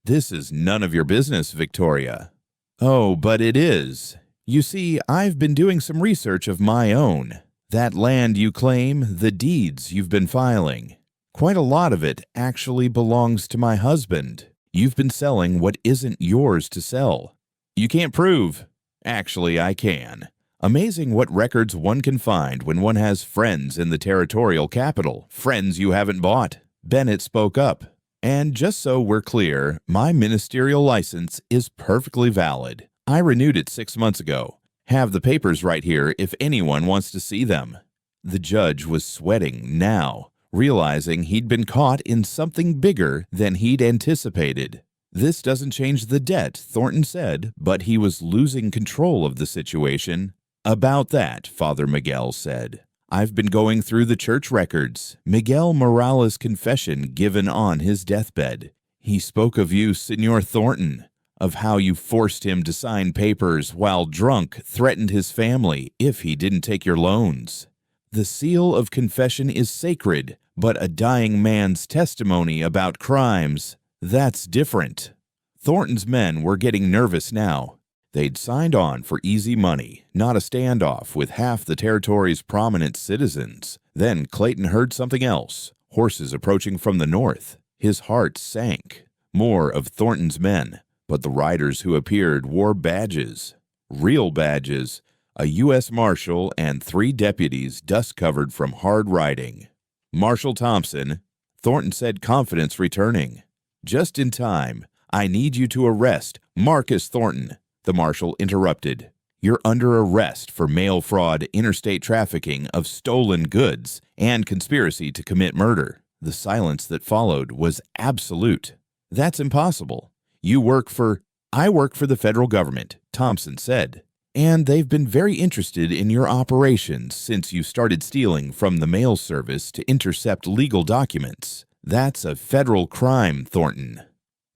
"This is none of your business, Victoria." "Oh, but it is. You see, I've been doing some research of my own. That land you claim, the deeds you've been filing. Quite a lot of it actually belongs to my husband. You've been selling what isn't yours to sell." "You can't prove." "Actually, I can. Amazing what records one can find when one has friends in the territorial capital, friends you haven't bought." Bennett spoke up. "And just so we're clear, my ministerial license is perfectly valid. I renewed it 6 months ago. Have the papers right here if anyone wants to see them." The judge was sweating now, realizing he'd been caught in something bigger than he'd anticipated. "This doesn't change the debt," Thornton said, but he was losing control of the situation. "About that," Father Miguel said, "I've been going through the church records. Miguel Morales' confession given on his deathbed. He spoke of you, Senor Thornton. of how you forced him to sign papers while drunk, threatened his family if he didn't take your loans. The seal of confession is sacred, but a dying man's testimony about crimes, that's different. Thornton's men were getting nervous now. They'd signed on for easy money, not a standoff with half the territory's prominent citizens. Then Clayton heard something else, horses approaching from the north. His heart sank. More of Thornton's men, but the riders who appeared wore badges. Real badges, a U.S. Marshal and 3 deputies dust-covered from hard riding. Marshal Thompson, Thornton said, confidence returning. Just in time. I need you to arrest Marcus Thornton. The marshal interrupted. You're under arrest for mail fraud, interstate trafficking of stolen goods, and conspiracy to commit murder. The silence that followed was absolute. That's impossible. I work for the federal government, Thompson said. And they've been very interested in your operations since you started stealing from the mail service to intercept legal documents. That's a federal crime, Thornton.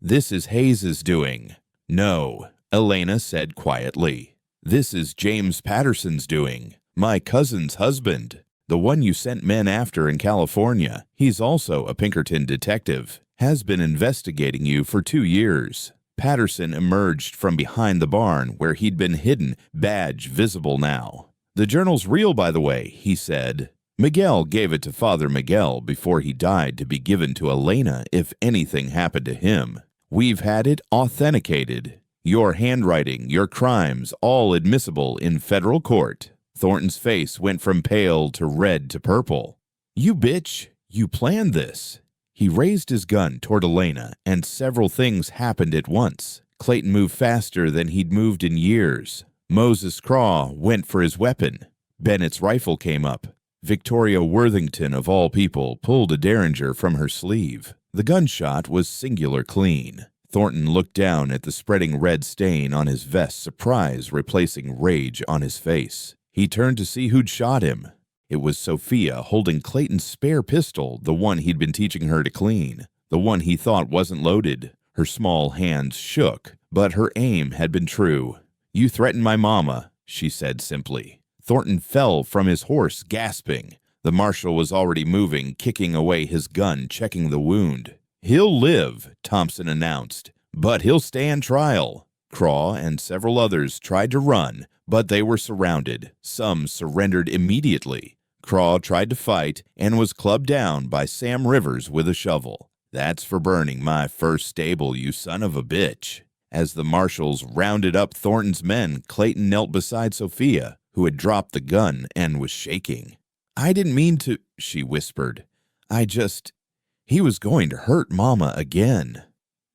This is Hayes's doing. No, Elena said quietly. This is James Patterson's doing, my cousin's husband, the one you sent men after in California. He's also a Pinkerton detective, has been investigating you for 2 years. Patterson emerged from behind the barn where he'd been hidden, badge visible now. The journal's real, by the way, he said. Miguel gave it to Father Miguel before he died to be given to Elena if anything happened to him. We've had it authenticated. Your handwriting, your crimes, all admissible in federal court. Thornton's face went from pale to red to purple. You bitch, you planned this. He raised his gun toward Elena, and several things happened at once. Clayton moved faster than he'd moved in years. Moses Craw went for his weapon. Bennett's rifle came up. Victoria Worthington, of all people, pulled a Derringer from her sleeve. The gunshot was singular clean. Thornton looked down at the spreading red stain on his vest, surprise replacing rage on his face. He turned to see who'd shot him. It was Sophia holding Clayton's spare pistol, the one he'd been teaching her to clean, the one he thought wasn't loaded. Her small hands shook, but her aim had been true. You threatened my mama, she said simply. Thornton fell from his horse, gasping. The marshal was already moving, kicking away his gun, checking the wound. He'll live, Thompson announced, but he'll stand trial. Craw and several others tried to run, but they were surrounded. Some surrendered immediately. Craw tried to fight and was clubbed down by Sam Rivers with a shovel. That's for burning my first stable, you son of a bitch. As the marshals rounded up Thornton's men, Clayton knelt beside Sophia, who had dropped the gun and was shaking. I didn't mean to, she whispered. He was going to hurt Mama again.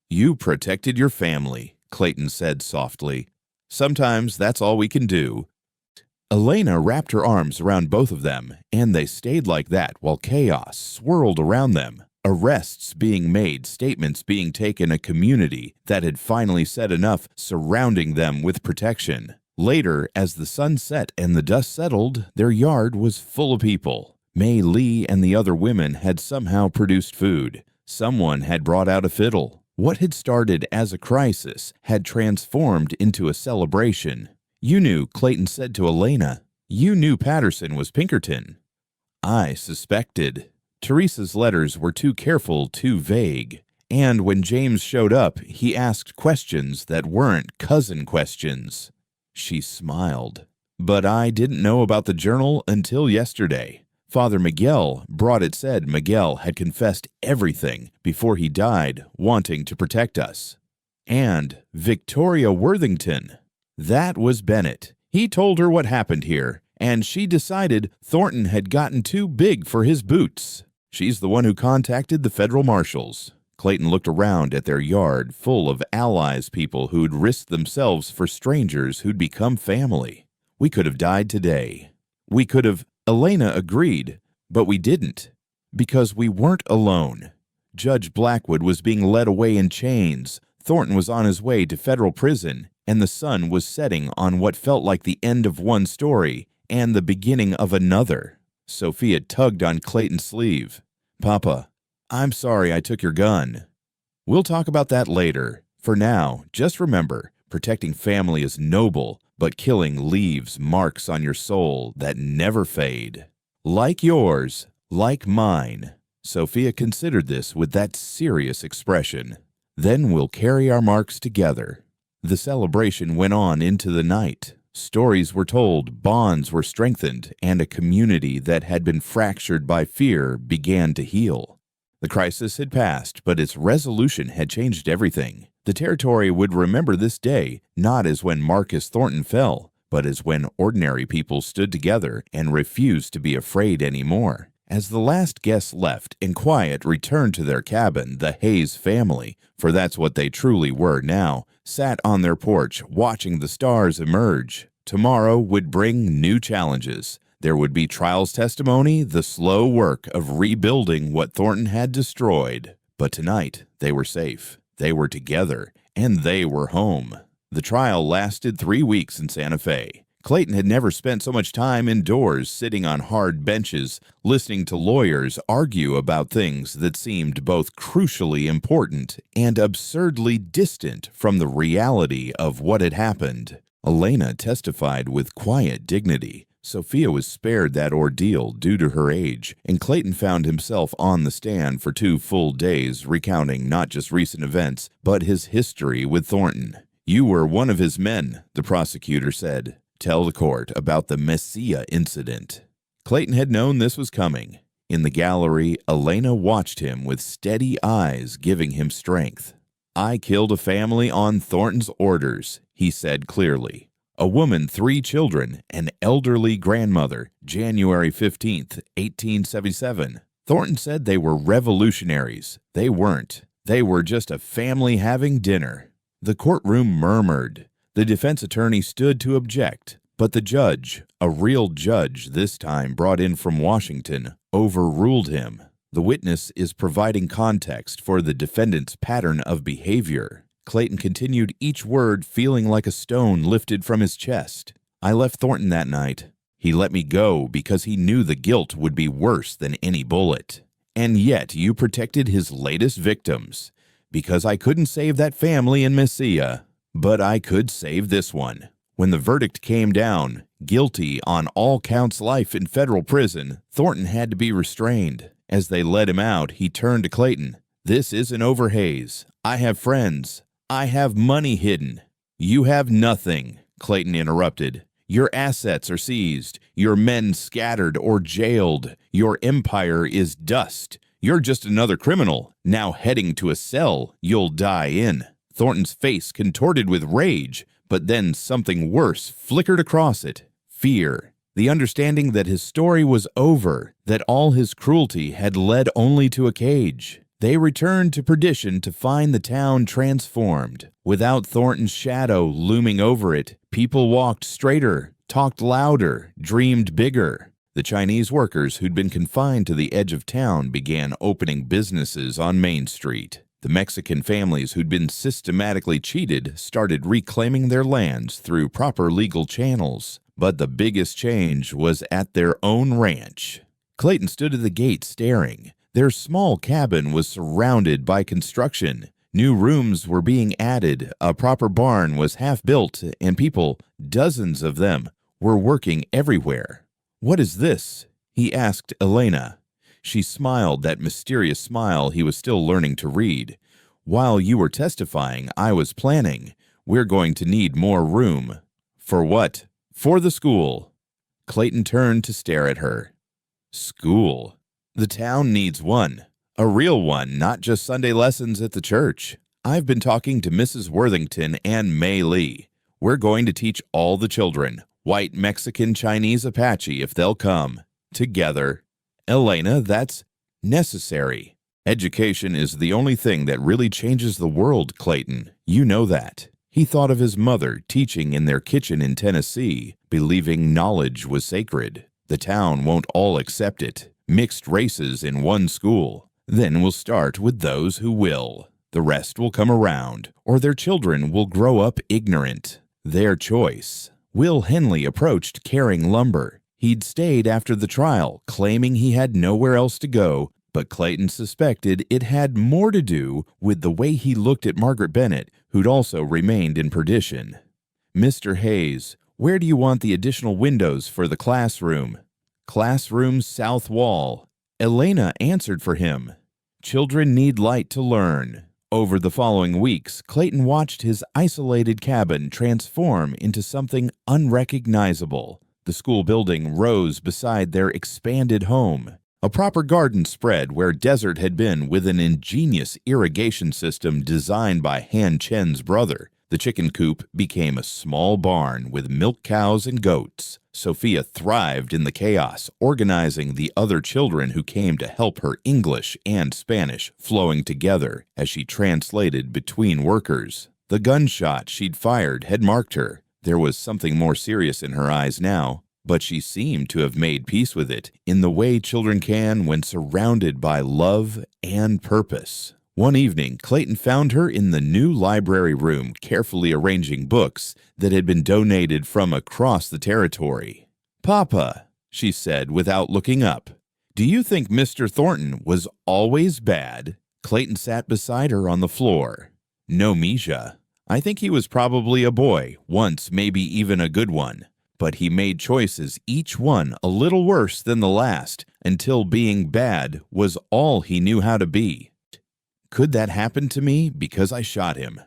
You protected your family, Clayton said softly. Sometimes that's all we can do. Elena wrapped her arms around both of them, and they stayed like that while chaos swirled around them. Arrests being made, statements being taken, a community that had finally said enough surrounding them with protection. Later, as the sun set and the dust settled, their yard was full of people. May Lee and the other women had somehow produced food. Someone had brought out a fiddle. What had started as a crisis had transformed into a celebration. You knew, Clayton said to Elena. You knew Patterson was Pinkerton. I suspected. Teresa's letters were too careful, too vague. And when James showed up, he asked questions that weren't cousin questions. She smiled. But I didn't know about the journal until yesterday. Father Miguel brought it, said Miguel had confessed everything before he died, wanting to protect us. And Victoria Worthington. That was Bennett. He told her what happened here, and she decided Thornton had gotten too big for his boots. She's the one who contacted the federal marshals. Clayton looked around at their yard full of allies, people who'd risked themselves for strangers who'd become family. We could have died today. We could have... Elena agreed, but we didn't, because we weren't alone. Judge Blackwood was being led away in chains. Thornton was on his way to federal prison, and the sun was setting on what felt like the end of one story and the beginning of another. Sophia tugged on Clayton's sleeve. Papa, I'm sorry I took your gun. We'll talk about that later. For now, just remember, protecting family is noble, but killing leaves marks on your soul that never fade. Like yours, like mine. Sophia considered this with that serious expression. Then we'll carry our marks together. The celebration went on into the night. Stories were told, bonds were strengthened, and a community that had been fractured by fear began to heal. The crisis had passed, but its resolution had changed everything. The territory would remember this day not as when Marcus Thornton fell, but as when ordinary people stood together and refused to be afraid anymore. As the last guests left and quiet returned to their cabin, the Hayes family, for that's what they truly were now, sat on their porch watching the stars emerge. Tomorrow would bring new challenges. There would be trials testimony, the slow work of rebuilding what Thornton had destroyed. But tonight, they were safe. They were together, and they were home. The trial lasted 3 weeks in Santa Fe. Clayton had never spent so much time indoors, sitting on hard benches, listening to lawyers argue about things that seemed both crucially important and absurdly distant from the reality of what had happened. Elena testified with quiet dignity. Sophia was spared that ordeal due to her age, and Clayton found himself on the stand for 2 full days, recounting not just recent events, but his history with Thornton. "You were one of his men," the prosecutor said. "Tell the court about the Messia incident." Clayton had known this was coming. In the gallery, Elena watched him with steady eyes, giving him strength. "I killed a family on Thornton's orders," he said clearly. "A woman, 3 children, an elderly grandmother, January 15th, 1877. Thornton said they were revolutionaries. They weren't. They were just a family having dinner." The courtroom murmured. The defense attorney stood to object, but the judge, a real judge this time brought in from Washington, overruled him. The witness is providing context for the defendant's pattern of behavior. Clayton continued each word feeling like a stone lifted from his chest. "I left Thornton that night. He let me go because he knew the guilt would be worse than any bullet. And yet you protected his latest victims. Because I couldn't save that family in Messia, but I could save this one." When the verdict came down, guilty on all counts life in federal prison, Thornton had to be restrained. As they let him out, he turned to Clayton. "This isn't over, Hayes. I have friends. I have money hidden." "You have nothing," Clayton interrupted. "Your assets are seized. Your men scattered or jailed. Your empire is dust. You're just another criminal, now heading to a cell you'll die in." Thornton's face contorted with rage, but then something worse flickered across it. Fear. The understanding that his story was over, that all his cruelty had led only to a cage. They returned to perdition to find the town transformed. Without Thornton's shadow looming over it, people walked straighter, talked louder, dreamed bigger. The Chinese workers who'd been confined to the edge of town began opening businesses on Main Street. The Mexican families who'd been systematically cheated started reclaiming their lands through proper legal channels. But the biggest change was at their own ranch. Clayton stood at the gate staring. Their small cabin was surrounded by construction. New rooms were being added, a proper barn was half built, and people, dozens of them, were working everywhere. "What is this?" he asked Elena. She smiled, that mysterious smile he was still learning to read. "While you were testifying, I was planning. We're going to need more room." "For what?" "For the school." Clayton turned to stare at her. "School? The town needs one. A real one, not just Sunday lessons at the church. I've been talking to Mrs. Worthington and May Lee. We're going to teach all the children, white, Mexican, Chinese, Apache, if they'll come. Together." "Elena, that's necessary. Education is the only thing that really changes the world, Clayton. You know that." He thought of his mother teaching in their kitchen in Tennessee, believing knowledge was sacred. The town won't all accept it. Mixed races in one school. Then we'll start with those who will. The rest will come around, or their children will grow up ignorant. Their choice. Will Henley approached carrying lumber. He'd stayed after the trial, claiming he had nowhere else to go, But Clayton suspected it had more to do with the way he looked at Margaret Bennett, who'd also remained in perdition. "Mr. Hayes, where do you want the additional windows for the classroom?" "Classroom's south wall." Elena answered for him. Children need light to learn. Over the following weeks, Clayton watched his isolated cabin transform into something unrecognizable. The school building rose beside their expanded home. A proper garden spread where desert had been, with an ingenious irrigation system designed by Han Chen's brother. The chicken coop became a small barn with milk cows and goats. Sophia thrived in the chaos, organizing the other children who came to help her, English and Spanish flowing together as she translated between workers. The gunshot she'd fired had marked her. There was something more serious in her eyes now, but she seemed to have made peace with it in the way children can when surrounded by love and purpose. One evening, Clayton found her in the new library room, carefully arranging books that had been donated from across the territory. "Papa," she said without looking up, "do you think Mr. Thornton was always bad?" Clayton sat beside her on the floor. "No, Misha. I think he was probably a boy, once maybe even a good one. But he made choices, each one a little worse than the last, until being bad was all he knew how to be." "Could that happen to me because I shot him?"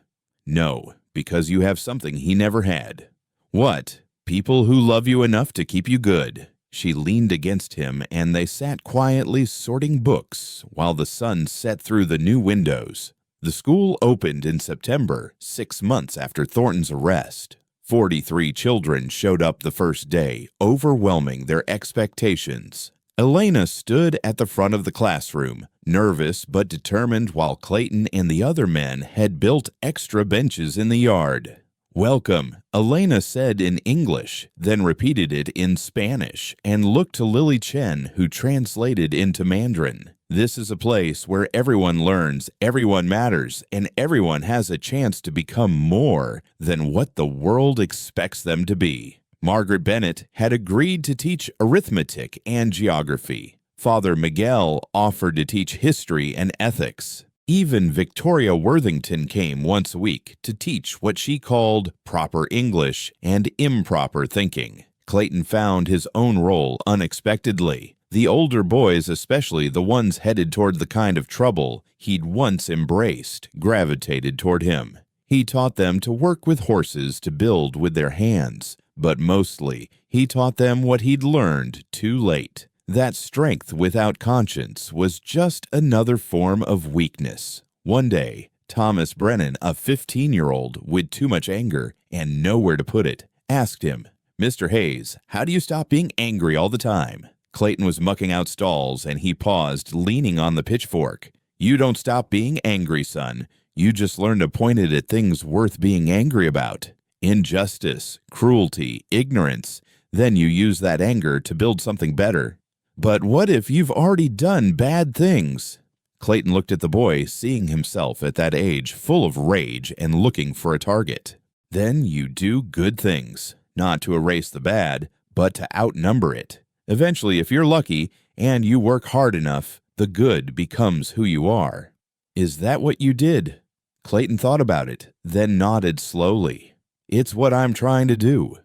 "No, because you have something he never had." "What?" "People who love you enough to keep you good." She leaned against him, and they sat quietly sorting books while the sun set through the new windows. The school opened in September, 6 months after Thornton's arrest. 43 children showed up the first day, overwhelming their expectations. Elena stood at the front of the classroom, nervous but determined, while Clayton and the other men had built extra benches in the yard. "Welcome," Elena said in English, then repeated it in Spanish, and looked to Lily Chen, who translated into Mandarin. "This is a place where everyone learns, everyone matters, and everyone has a chance to become more than what the world expects them to be." Margaret Bennett had agreed to teach arithmetic and geography. Father Miguel offered to teach history and ethics. Even Victoria Worthington came once a week to teach what she called proper English and improper thinking. Clayton found his own role unexpectedly. The older boys, especially the ones headed toward the kind of trouble he'd once embraced, gravitated toward him. He taught them to work with horses, to build with their hands, but mostly he taught them what he'd learned too late. That strength without conscience was just another form of weakness. One day, Thomas Brennan, a 15-year-old with too much anger and nowhere to put it, asked him, "Mr. Hayes, how do you stop being angry all the time?" Clayton was mucking out stalls, and he paused, leaning on the pitchfork. "You don't stop being angry, son. You just learn to point it at things worth being angry about. Injustice, cruelty, ignorance. Then you use that anger to build something better." "But what if you've already done bad things?" Clayton looked at the boy, seeing himself at that age full of rage and looking for a target. "Then you do good things, not to erase the bad, but to outnumber it. Eventually, if you're lucky and you work hard enough, the good becomes who you are." "Is that what you did?" Clayton thought about it, then nodded slowly. "It's what I'm trying to do."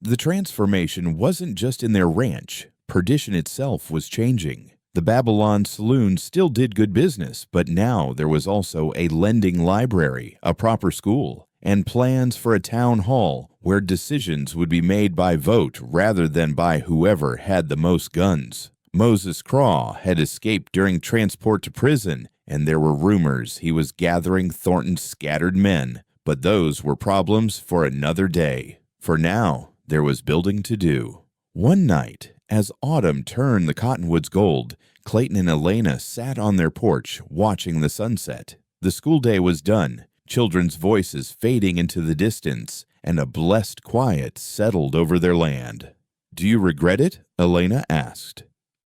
The transformation wasn't just in their ranch. Perdition itself was changing. The Babylon Saloon still did good business, but now there was also a lending library, a proper school, and plans for a town hall where decisions would be made by vote rather than by whoever had the most guns. Moses Craw had escaped during transport to prison, and there were rumors he was gathering Thornton's scattered men, but those were problems for another day. For now, there was building to do. One night, as autumn turned the cottonwoods gold, Clayton and Elena sat on their porch watching the sunset. The school day was done, children's voices fading into the distance, and a blessed quiet settled over their land. "Do you regret it?" Elena asked.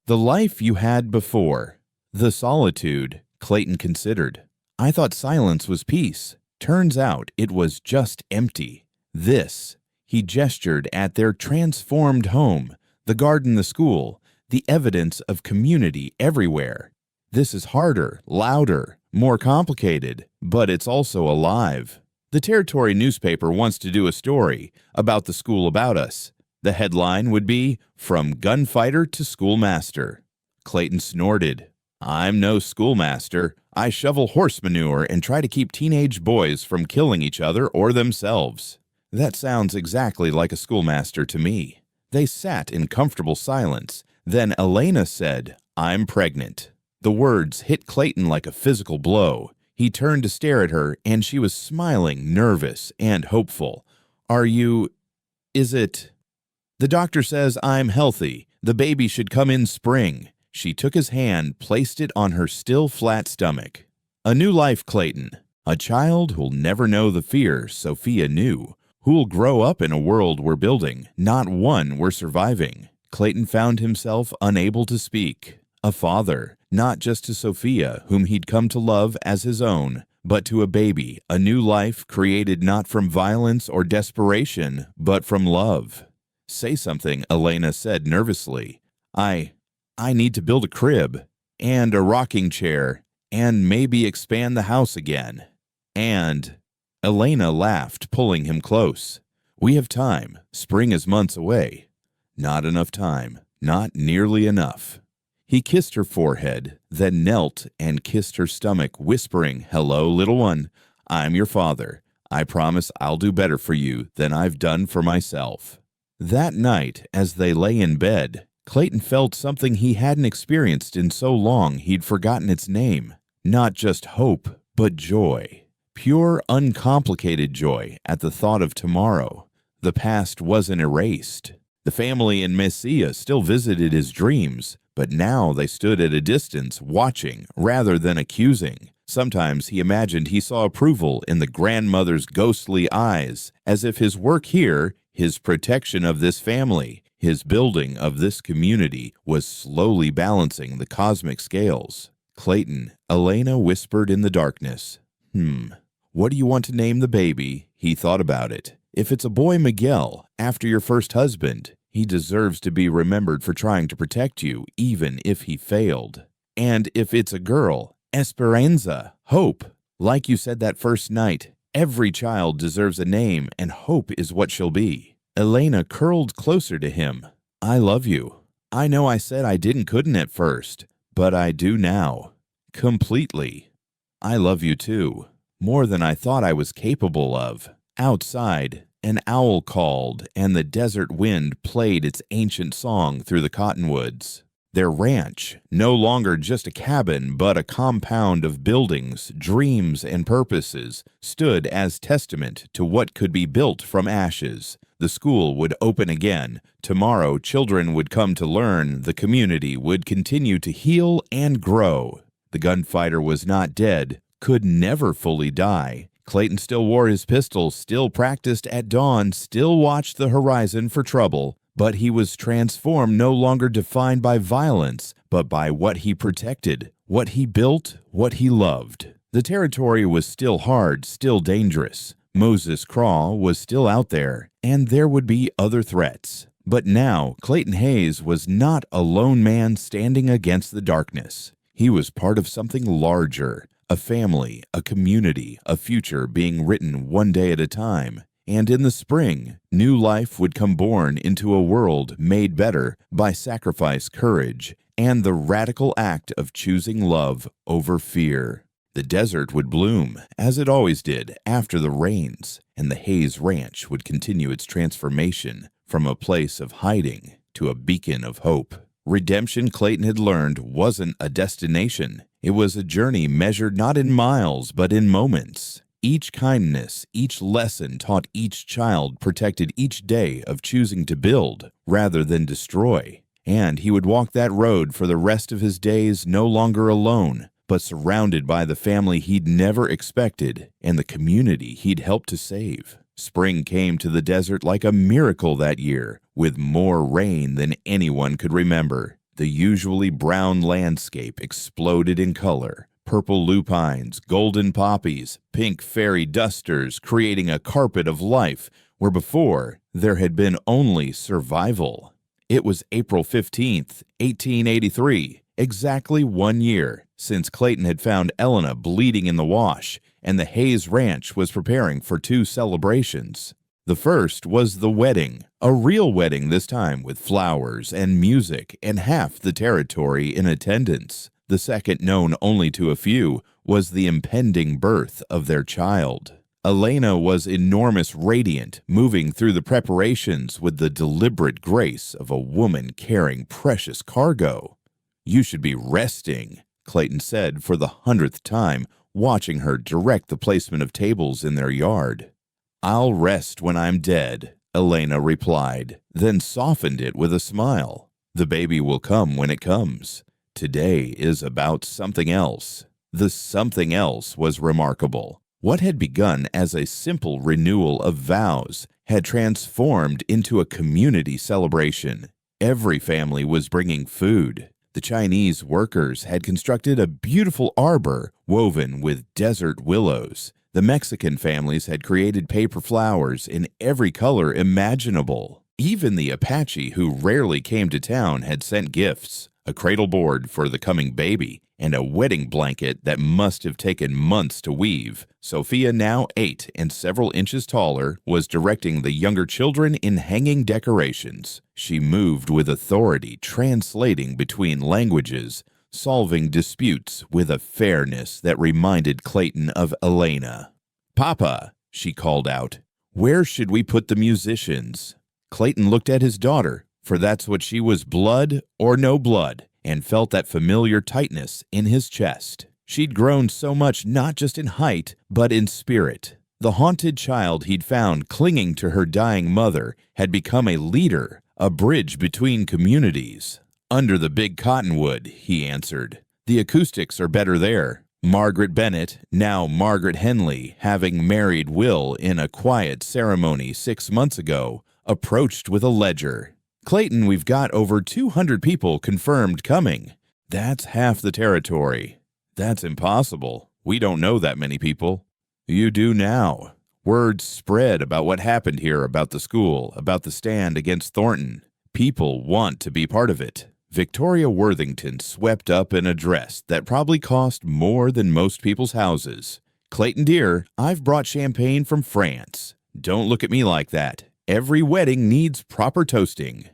"The life you had before." "The solitude," Clayton considered. "I thought silence was peace. Turns out it was just empty. This," he gestured at their transformed home, the garden, the school, the evidence of community everywhere. This is harder, louder, more complicated, but it's also alive. The territory newspaper wants to do a story about the school about us. The headline would be, From Gunfighter to Schoolmaster. Clayton snorted. I'm no schoolmaster. I shovel horse manure and try to keep teenage boys from killing each other or themselves. That sounds exactly like a schoolmaster to me. They sat in comfortable silence. Then Elena said, I'm pregnant. The words hit Clayton like a physical blow. He turned to stare at her, and she was smiling, nervous, and hopeful. Is it? The doctor says I'm healthy. The baby should come in spring. She took his hand, placed it on her still flat stomach. A new life, Clayton. A child who'll never know the fear Sophia knew. Who'll grow up in a world we're building, not one we're surviving. Clayton found himself unable to speak. A father, not just to Sophia, whom he'd come to love as his own, but to a baby, a new life created not from violence or desperation, but from love. Say something, Elena said nervously. I need to build a crib, and a rocking chair, and maybe expand the house again. And Elena laughed, pulling him close. We have time. Spring is months away. Not enough time. Not nearly enough. He kissed her forehead, then knelt and kissed her stomach, whispering, Hello, little one. I'm your father. I promise I'll do better for you than I've done for myself. That night, as they lay in bed, Clayton felt something he hadn't experienced in so long he'd forgotten its name. Not just hope, but joy. Pure, uncomplicated joy at the thought of tomorrow. The past wasn't erased. The family in Messia still visited his dreams, but now they stood at a distance, watching rather than accusing. Sometimes he imagined he saw approval in the grandmother's ghostly eyes, as if his work here, his protection of this family, his building of this community, was slowly balancing the cosmic scales. Clayton, Elena whispered in the darkness. What do you want to name the baby? He thought about it. If it's a boy, Miguel, after your first husband, he deserves to be remembered for trying to protect you, even if he failed. And if it's a girl, Esperanza, hope. Like you said that first night, every child deserves a name, and hope is what she'll be. Elena curled closer to him. I love you. I know I said I couldn't at first, but I do now. Completely. I love you too. More than I thought I was capable of. Outside, an owl called, and the desert wind played its ancient song through the cottonwoods. Their ranch, no longer just a cabin but a compound of buildings, dreams, and purposes, stood as testament to what could be built from ashes. The school would open again. Tomorrow, children would come to learn. The community would continue to heal and grow. The gunfighter was not dead, could never fully die. Clayton still wore his pistol, still practiced at dawn, still watched the horizon for trouble. But he was transformed, no longer defined by violence, but by what he protected, what he built, what he loved. The territory was still hard, still dangerous. Moses Craw was still out there, and there would be other threats. But now, Clayton Hayes was not a lone man standing against the darkness. He was part of something larger, a family, a community, a future being written one day at a time. And in the spring, new life would come born into a world made better by sacrifice, courage, and the radical act of choosing love over fear. The desert would bloom, as it always did, after the rains, and the Hayes Ranch would continue its transformation from a place of hiding to a beacon of hope. Redemption, Clayton had learned, wasn't a destination. It was a journey measured not in miles, but in moments. Each kindness, each lesson taught each child protected each day of choosing to build rather than destroy. And he would walk that road for the rest of his days no longer alone, but surrounded by the family he'd never expected and the community he'd helped to save. Spring came to the desert like a miracle that year, with more rain than anyone could remember. The usually brown landscape exploded in color. Purple lupines, golden poppies, pink fairy dusters, creating a carpet of life where before there had been only survival. It was April 15th, 1883, exactly 1 year, since Clayton had found Elena bleeding in the wash, and the Hayes Ranch was preparing for 2 celebrations. The first was the wedding, a real wedding this time with flowers and music and half the territory in attendance. The second, known only to a few, was the impending birth of their child. Elena was enormous, radiant, moving through the preparations with the deliberate grace of a woman carrying precious cargo. "You should be resting," Clayton said for the 100th time, watching her direct the placement of tables in their yard. "I'll rest when I'm dead," Elena replied, then softened it with a smile. "The baby will come when it comes. Today is about something else." The something else was remarkable. What had begun as a simple renewal of vows had transformed into a community celebration. Every family was bringing food. The Chinese workers had constructed a beautiful arbor woven with desert willows. The Mexican families had created paper flowers in every color imaginable. Even the Apache, who rarely came to town, had sent gifts: a cradle board for the coming baby, and a wedding blanket that must have taken months to weave. Sophia, now 8 and several inches taller, was directing the younger children in hanging decorations. She moved with authority, translating between languages, solving disputes with a fairness that reminded Clayton of Elena. "Papa," she called out, "where should we put the musicians?" Clayton looked at his daughter, for that's what she was, blood or no blood, and felt that familiar tightness in his chest. She'd grown so much, not just in height, but in spirit. The haunted child he'd found clinging to her dying mother had become a leader, a bridge between communities. "Under the big cottonwood," he answered. "The acoustics are better there." Margaret Bennett, now Margaret Henley, having married Will in a quiet ceremony 6 months ago, approached with a ledger. "Clayton, we've got over 200 people confirmed coming. That's half the territory." "That's impossible. We don't know that many people." "You do now. Word spread about what happened here, about the school, about the stand against Thornton. People want to be part of it." Victoria Worthington swept up an address that probably cost more than most people's houses. "Clayton dear, I've brought champagne from France. Don't look at me like that. Every wedding needs proper toasting."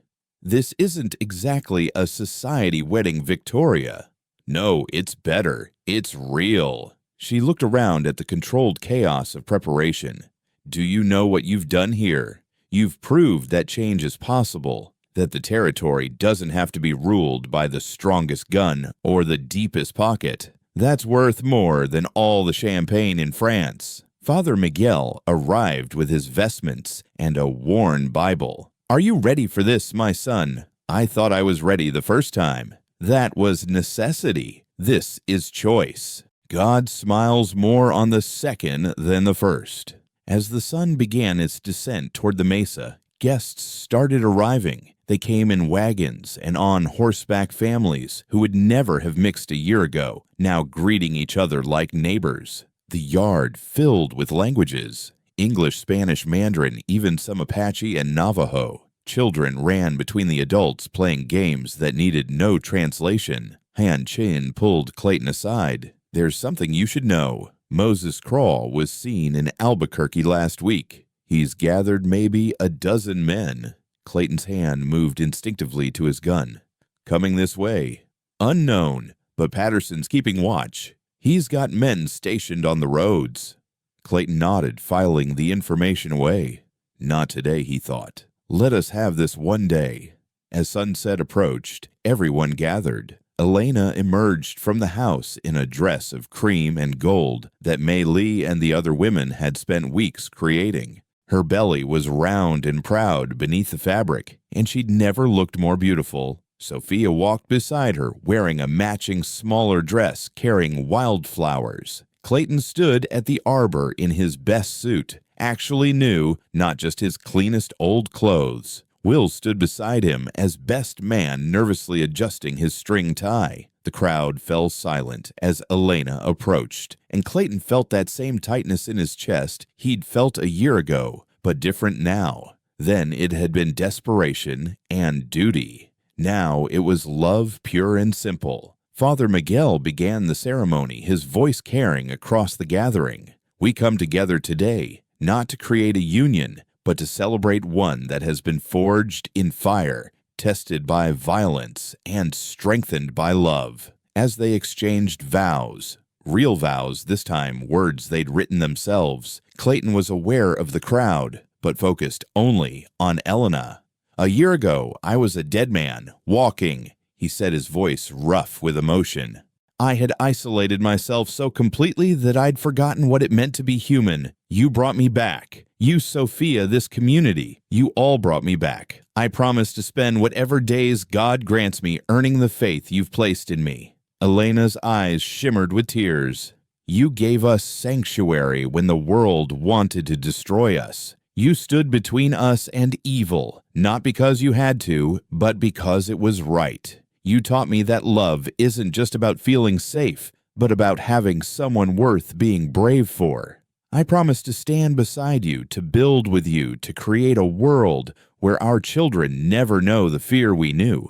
"This isn't exactly a society wedding, Victoria." "No, it's better. It's real." She looked around at the controlled chaos of preparation. "Do you know what you've done here? You've proved that change is possible, that the territory doesn't have to be ruled by the strongest gun or the deepest pocket. That's worth more than all the champagne in France." Father Miguel arrived with his vestments and a worn Bible. "Are you ready for this, my son? I thought I was ready the first time. That was necessity. This is choice. God smiles more on the second than the first." As the sun began its descent toward the mesa, guests started arriving. They came in wagons and on horseback, families who would never have mixed a year ago, now greeting each other like neighbors. The yard filled with languages: English, Spanish, Mandarin, even some Apache and Navajo. Children ran between the adults playing games that needed no translation. Han Chin pulled Clayton aside. "There's something you should know. Moses Crawl was seen in Albuquerque last week. He's gathered maybe a dozen men." Clayton's hand moved instinctively to his gun. "Coming this way. Unknown, but Patterson's keeping watch. He's got men stationed on the roads." Clayton nodded, filing the information away. Not today, he thought. Let us have this one day. As sunset approached, everyone gathered. Elena emerged from the house in a dress of cream and gold that Mei Lee and the other women had spent weeks creating. Her belly was round and proud beneath the fabric, and she'd never looked more beautiful. Sophia walked beside her, wearing a matching smaller dress carrying wildflowers. Clayton stood at the arbor in his best suit, actually new, not just his cleanest old clothes. Will stood beside him as best man, nervously adjusting his string tie. The crowd fell silent as Elena approached, and Clayton felt that same tightness in his chest he'd felt a year ago, but different now. Then it had been desperation and duty. Now it was love pure and simple. Father Miguel began the ceremony, his voice carrying across the gathering. We come together today, not to create a union, but to celebrate one that has been forged in fire, tested by violence, and strengthened by love. As they exchanged vows, real vows this time, words they'd written themselves, Clayton was aware of the crowd, but focused only on Elena. "A year ago, I was a dead man, walking," he said, his voice rough with emotion. "I had isolated myself so completely that I'd forgotten what it meant to be human. You brought me back. You, Sophia, this community, you all brought me back. I promise to spend whatever days God grants me earning the faith you've placed in me." Elena's eyes shimmered with tears. "You gave us sanctuary when the world wanted to destroy us. You stood between us and evil, not because you had to, but because it was right. You taught me that love isn't just about feeling safe, but about having someone worth being brave for. I promise to stand beside you, to build with you, to create a world where our children never know the fear we knew."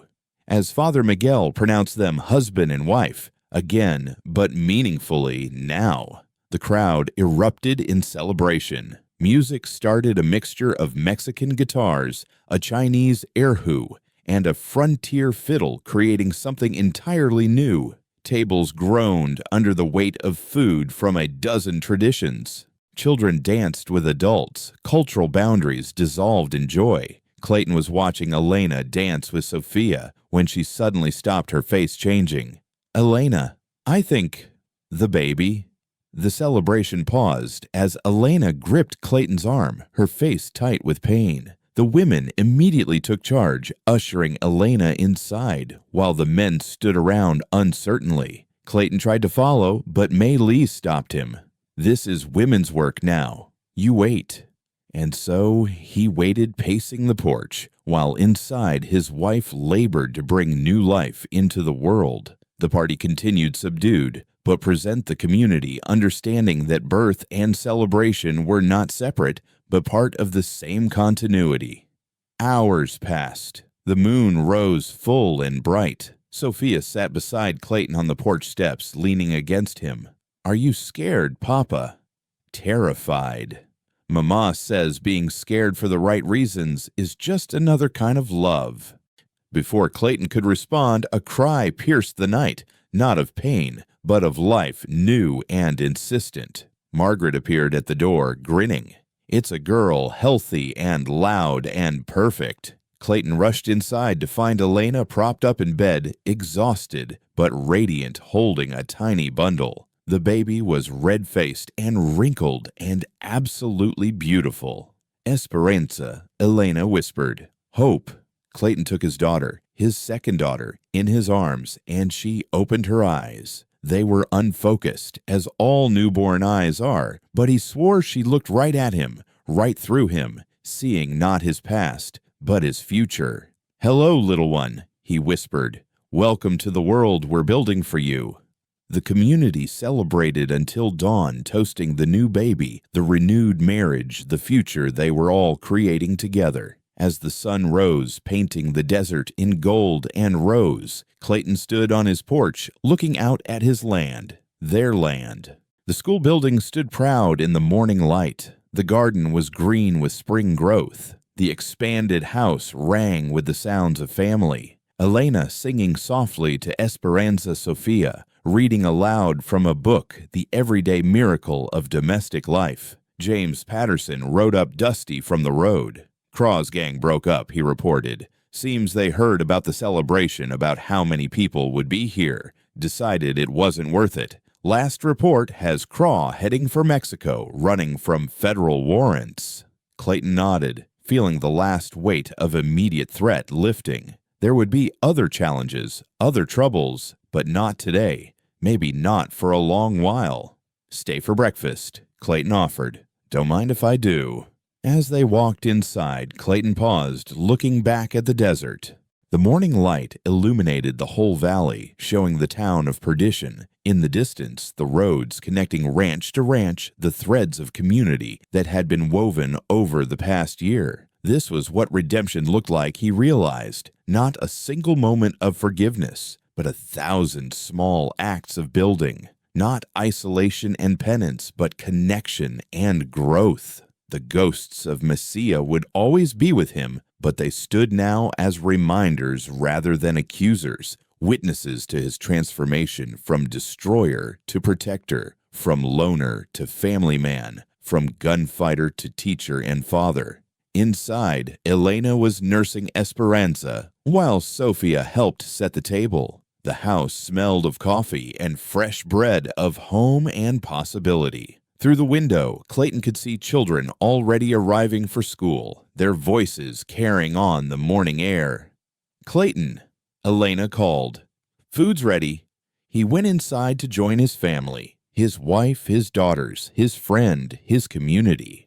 As Father Miguel pronounced them husband and wife, again, but meaningfully now, the crowd erupted in celebration. Music started, a mixture of Mexican guitars, a Chinese erhu, and a frontier fiddle, creating something entirely new. Tables groaned under the weight of food from a dozen traditions. Children danced with adults, cultural boundaries dissolved in joy. Clayton was watching Elena dance with Sophia when she suddenly stopped, her face changing. "Elena, I think the baby." The celebration paused as Elena gripped Clayton's arm, her face tight with pain. The women immediately took charge, ushering Elena inside, while the men stood around uncertainly. Clayton tried to follow, but Mei Lee stopped him. "This is women's work now. You wait." And so he waited, pacing the porch, while inside his wife labored to bring new life into the world. The party continued subdued, but present the community, understanding that birth and celebration were not separate, but part of the same continuity. Hours passed. The moon rose full and bright. Sophia sat beside Clayton on the porch steps, leaning against him. "Are you scared, Papa?" "Terrified. Mama says being scared for the right reasons is just another kind of love." Before Clayton could respond, a cry pierced the night, not of pain, but of life, new and insistent. Margaret appeared at the door, grinning. "It's a girl, healthy and loud and perfect." Clayton rushed inside to find Elena propped up in bed, exhausted, but radiant, holding a tiny bundle. The baby was red-faced and wrinkled and absolutely beautiful. "Esperanza," Elena whispered. "Hope." Clayton took his daughter, his second daughter, in his arms, and she opened her eyes. They were unfocused, as all newborn eyes are, but he swore she looked right at him, right through him, seeing not his past, but his future. "Hello, little one," he whispered. "Welcome to the world we're building for you." The community celebrated until dawn, toasting the new baby, the renewed marriage, the future they were all creating together. As the sun rose, painting the desert in gold and rose, Clayton stood on his porch, looking out at his land, their land. The school building stood proud in the morning light. The garden was green with spring growth. The expanded house rang with the sounds of family. Elena singing softly to Esperanza Sophia, reading aloud from a book, The Everyday Miracle of Domestic Life. James Patterson rode up dusty from the road. "Craw's gang broke up," he reported. "Seems they heard about the celebration, about how many people would be here. Decided it wasn't worth it. Last report has Craw heading for Mexico, running from federal warrants." Clayton nodded, feeling the last weight of immediate threat lifting. There would be other challenges, other troubles, but not today. Maybe not for a long while. "Stay for breakfast," Clayton offered. "Don't mind if I do." As they walked inside, Clayton paused, looking back at the desert. The morning light illuminated the whole valley, showing the town of Perdition. In the distance, the roads connecting ranch to ranch, the threads of community that had been woven over the past year. This was what redemption looked like, he realized. Not a single moment of forgiveness, but 1,000 small acts of building. Not isolation and penance, but connection and growth. The ghosts of Messiah would always be with him, but they stood now as reminders rather than accusers, witnesses to his transformation from destroyer to protector, from loner to family man, from gunfighter to teacher and father. Inside, Elena was nursing Esperanza, while Sophia helped set the table. The house smelled of coffee and fresh bread, of home and possibility. Through the window, Clayton could see children already arriving for school, their voices carrying on the morning air. "Clayton," Elena called. "Food's ready." He went inside to join his family, his wife, his daughters, his friend, his community.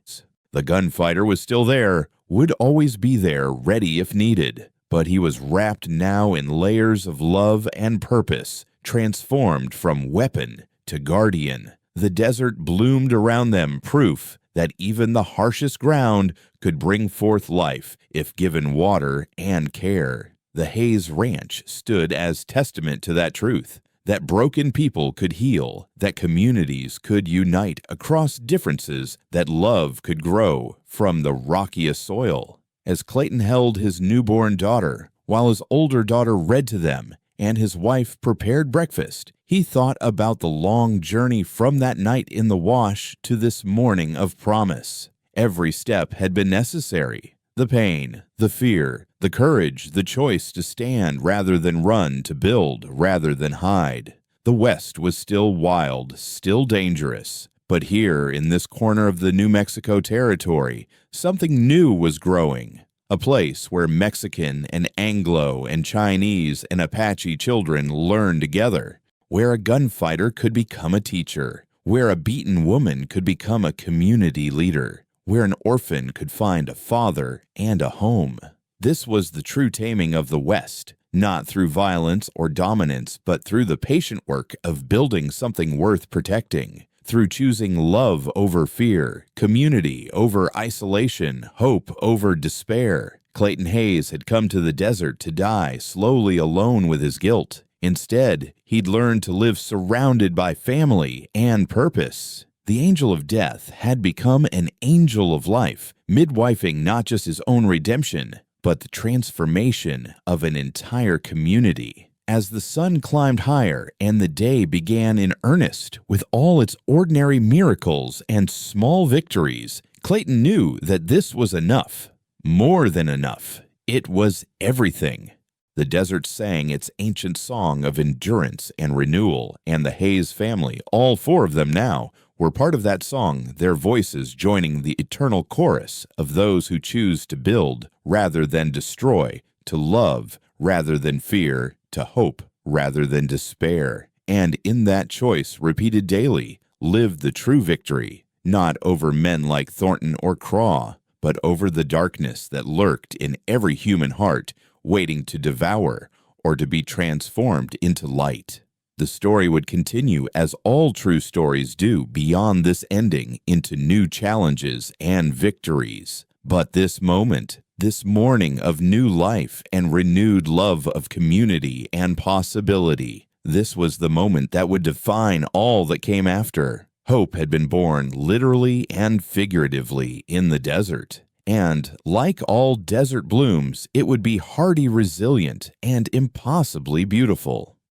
The gunfighter was still there, would always be there, ready if needed, but he was wrapped now in layers of love and purpose, transformed from weapon to guardian. The desert bloomed around them, proof that even the harshest ground could bring forth life if given water and care. The Hayes Ranch stood as testament to that truth, that broken people could heal, that communities could unite across differences, that love could grow from the rockiest soil. As Clayton held his newborn daughter, while his older daughter read to them, and his wife prepared breakfast, he thought about the long journey from that night in the wash to this morning of promise. Every step had been necessary. The pain, the fear, the courage, the choice to stand rather than run, to build rather than hide. The West was still wild, still dangerous. But here, in this corner of the New Mexico territory, something new was growing. A place where Mexican and Anglo and Chinese and Apache children learned together, where a gunfighter could become a teacher, where a beaten woman could become a community leader, where an orphan could find a father and a home. This was the true taming of the West, not through violence or dominance, but through the patient work of building something worth protecting. Through choosing love over fear, community over isolation, hope over despair. Clayton Hayes had come to the desert to die slowly alone with his guilt. Instead, he'd learned to live surrounded by family and purpose. The angel of death had become an angel of life, midwifing not just his own redemption, but the transformation of an entire community. As the sun climbed higher and the day began in earnest, with all its ordinary miracles and small victories, Clayton knew that this was enough. More than enough. It was everything. The desert sang its ancient song of endurance and renewal, and the Hayes family, all four of them now, were part of that song, their voices joining the eternal chorus of those who choose to build rather than destroy, to love rather than fear, to hope rather than despair, and in that choice, repeated daily, lived the true victory, not over men like Thornton or Craw, but over the darkness that lurked in every human heart, waiting to devour or to be transformed into light. The story would continue, as all true stories do, beyond this ending, into new challenges and victories. But this moment, this morning of new life and renewed love of community and possibility, this was the moment that would define all that came after. Hope had been born literally and figuratively in the desert. And, like all desert blooms, it would be hardy, resilient, and impossibly beautiful.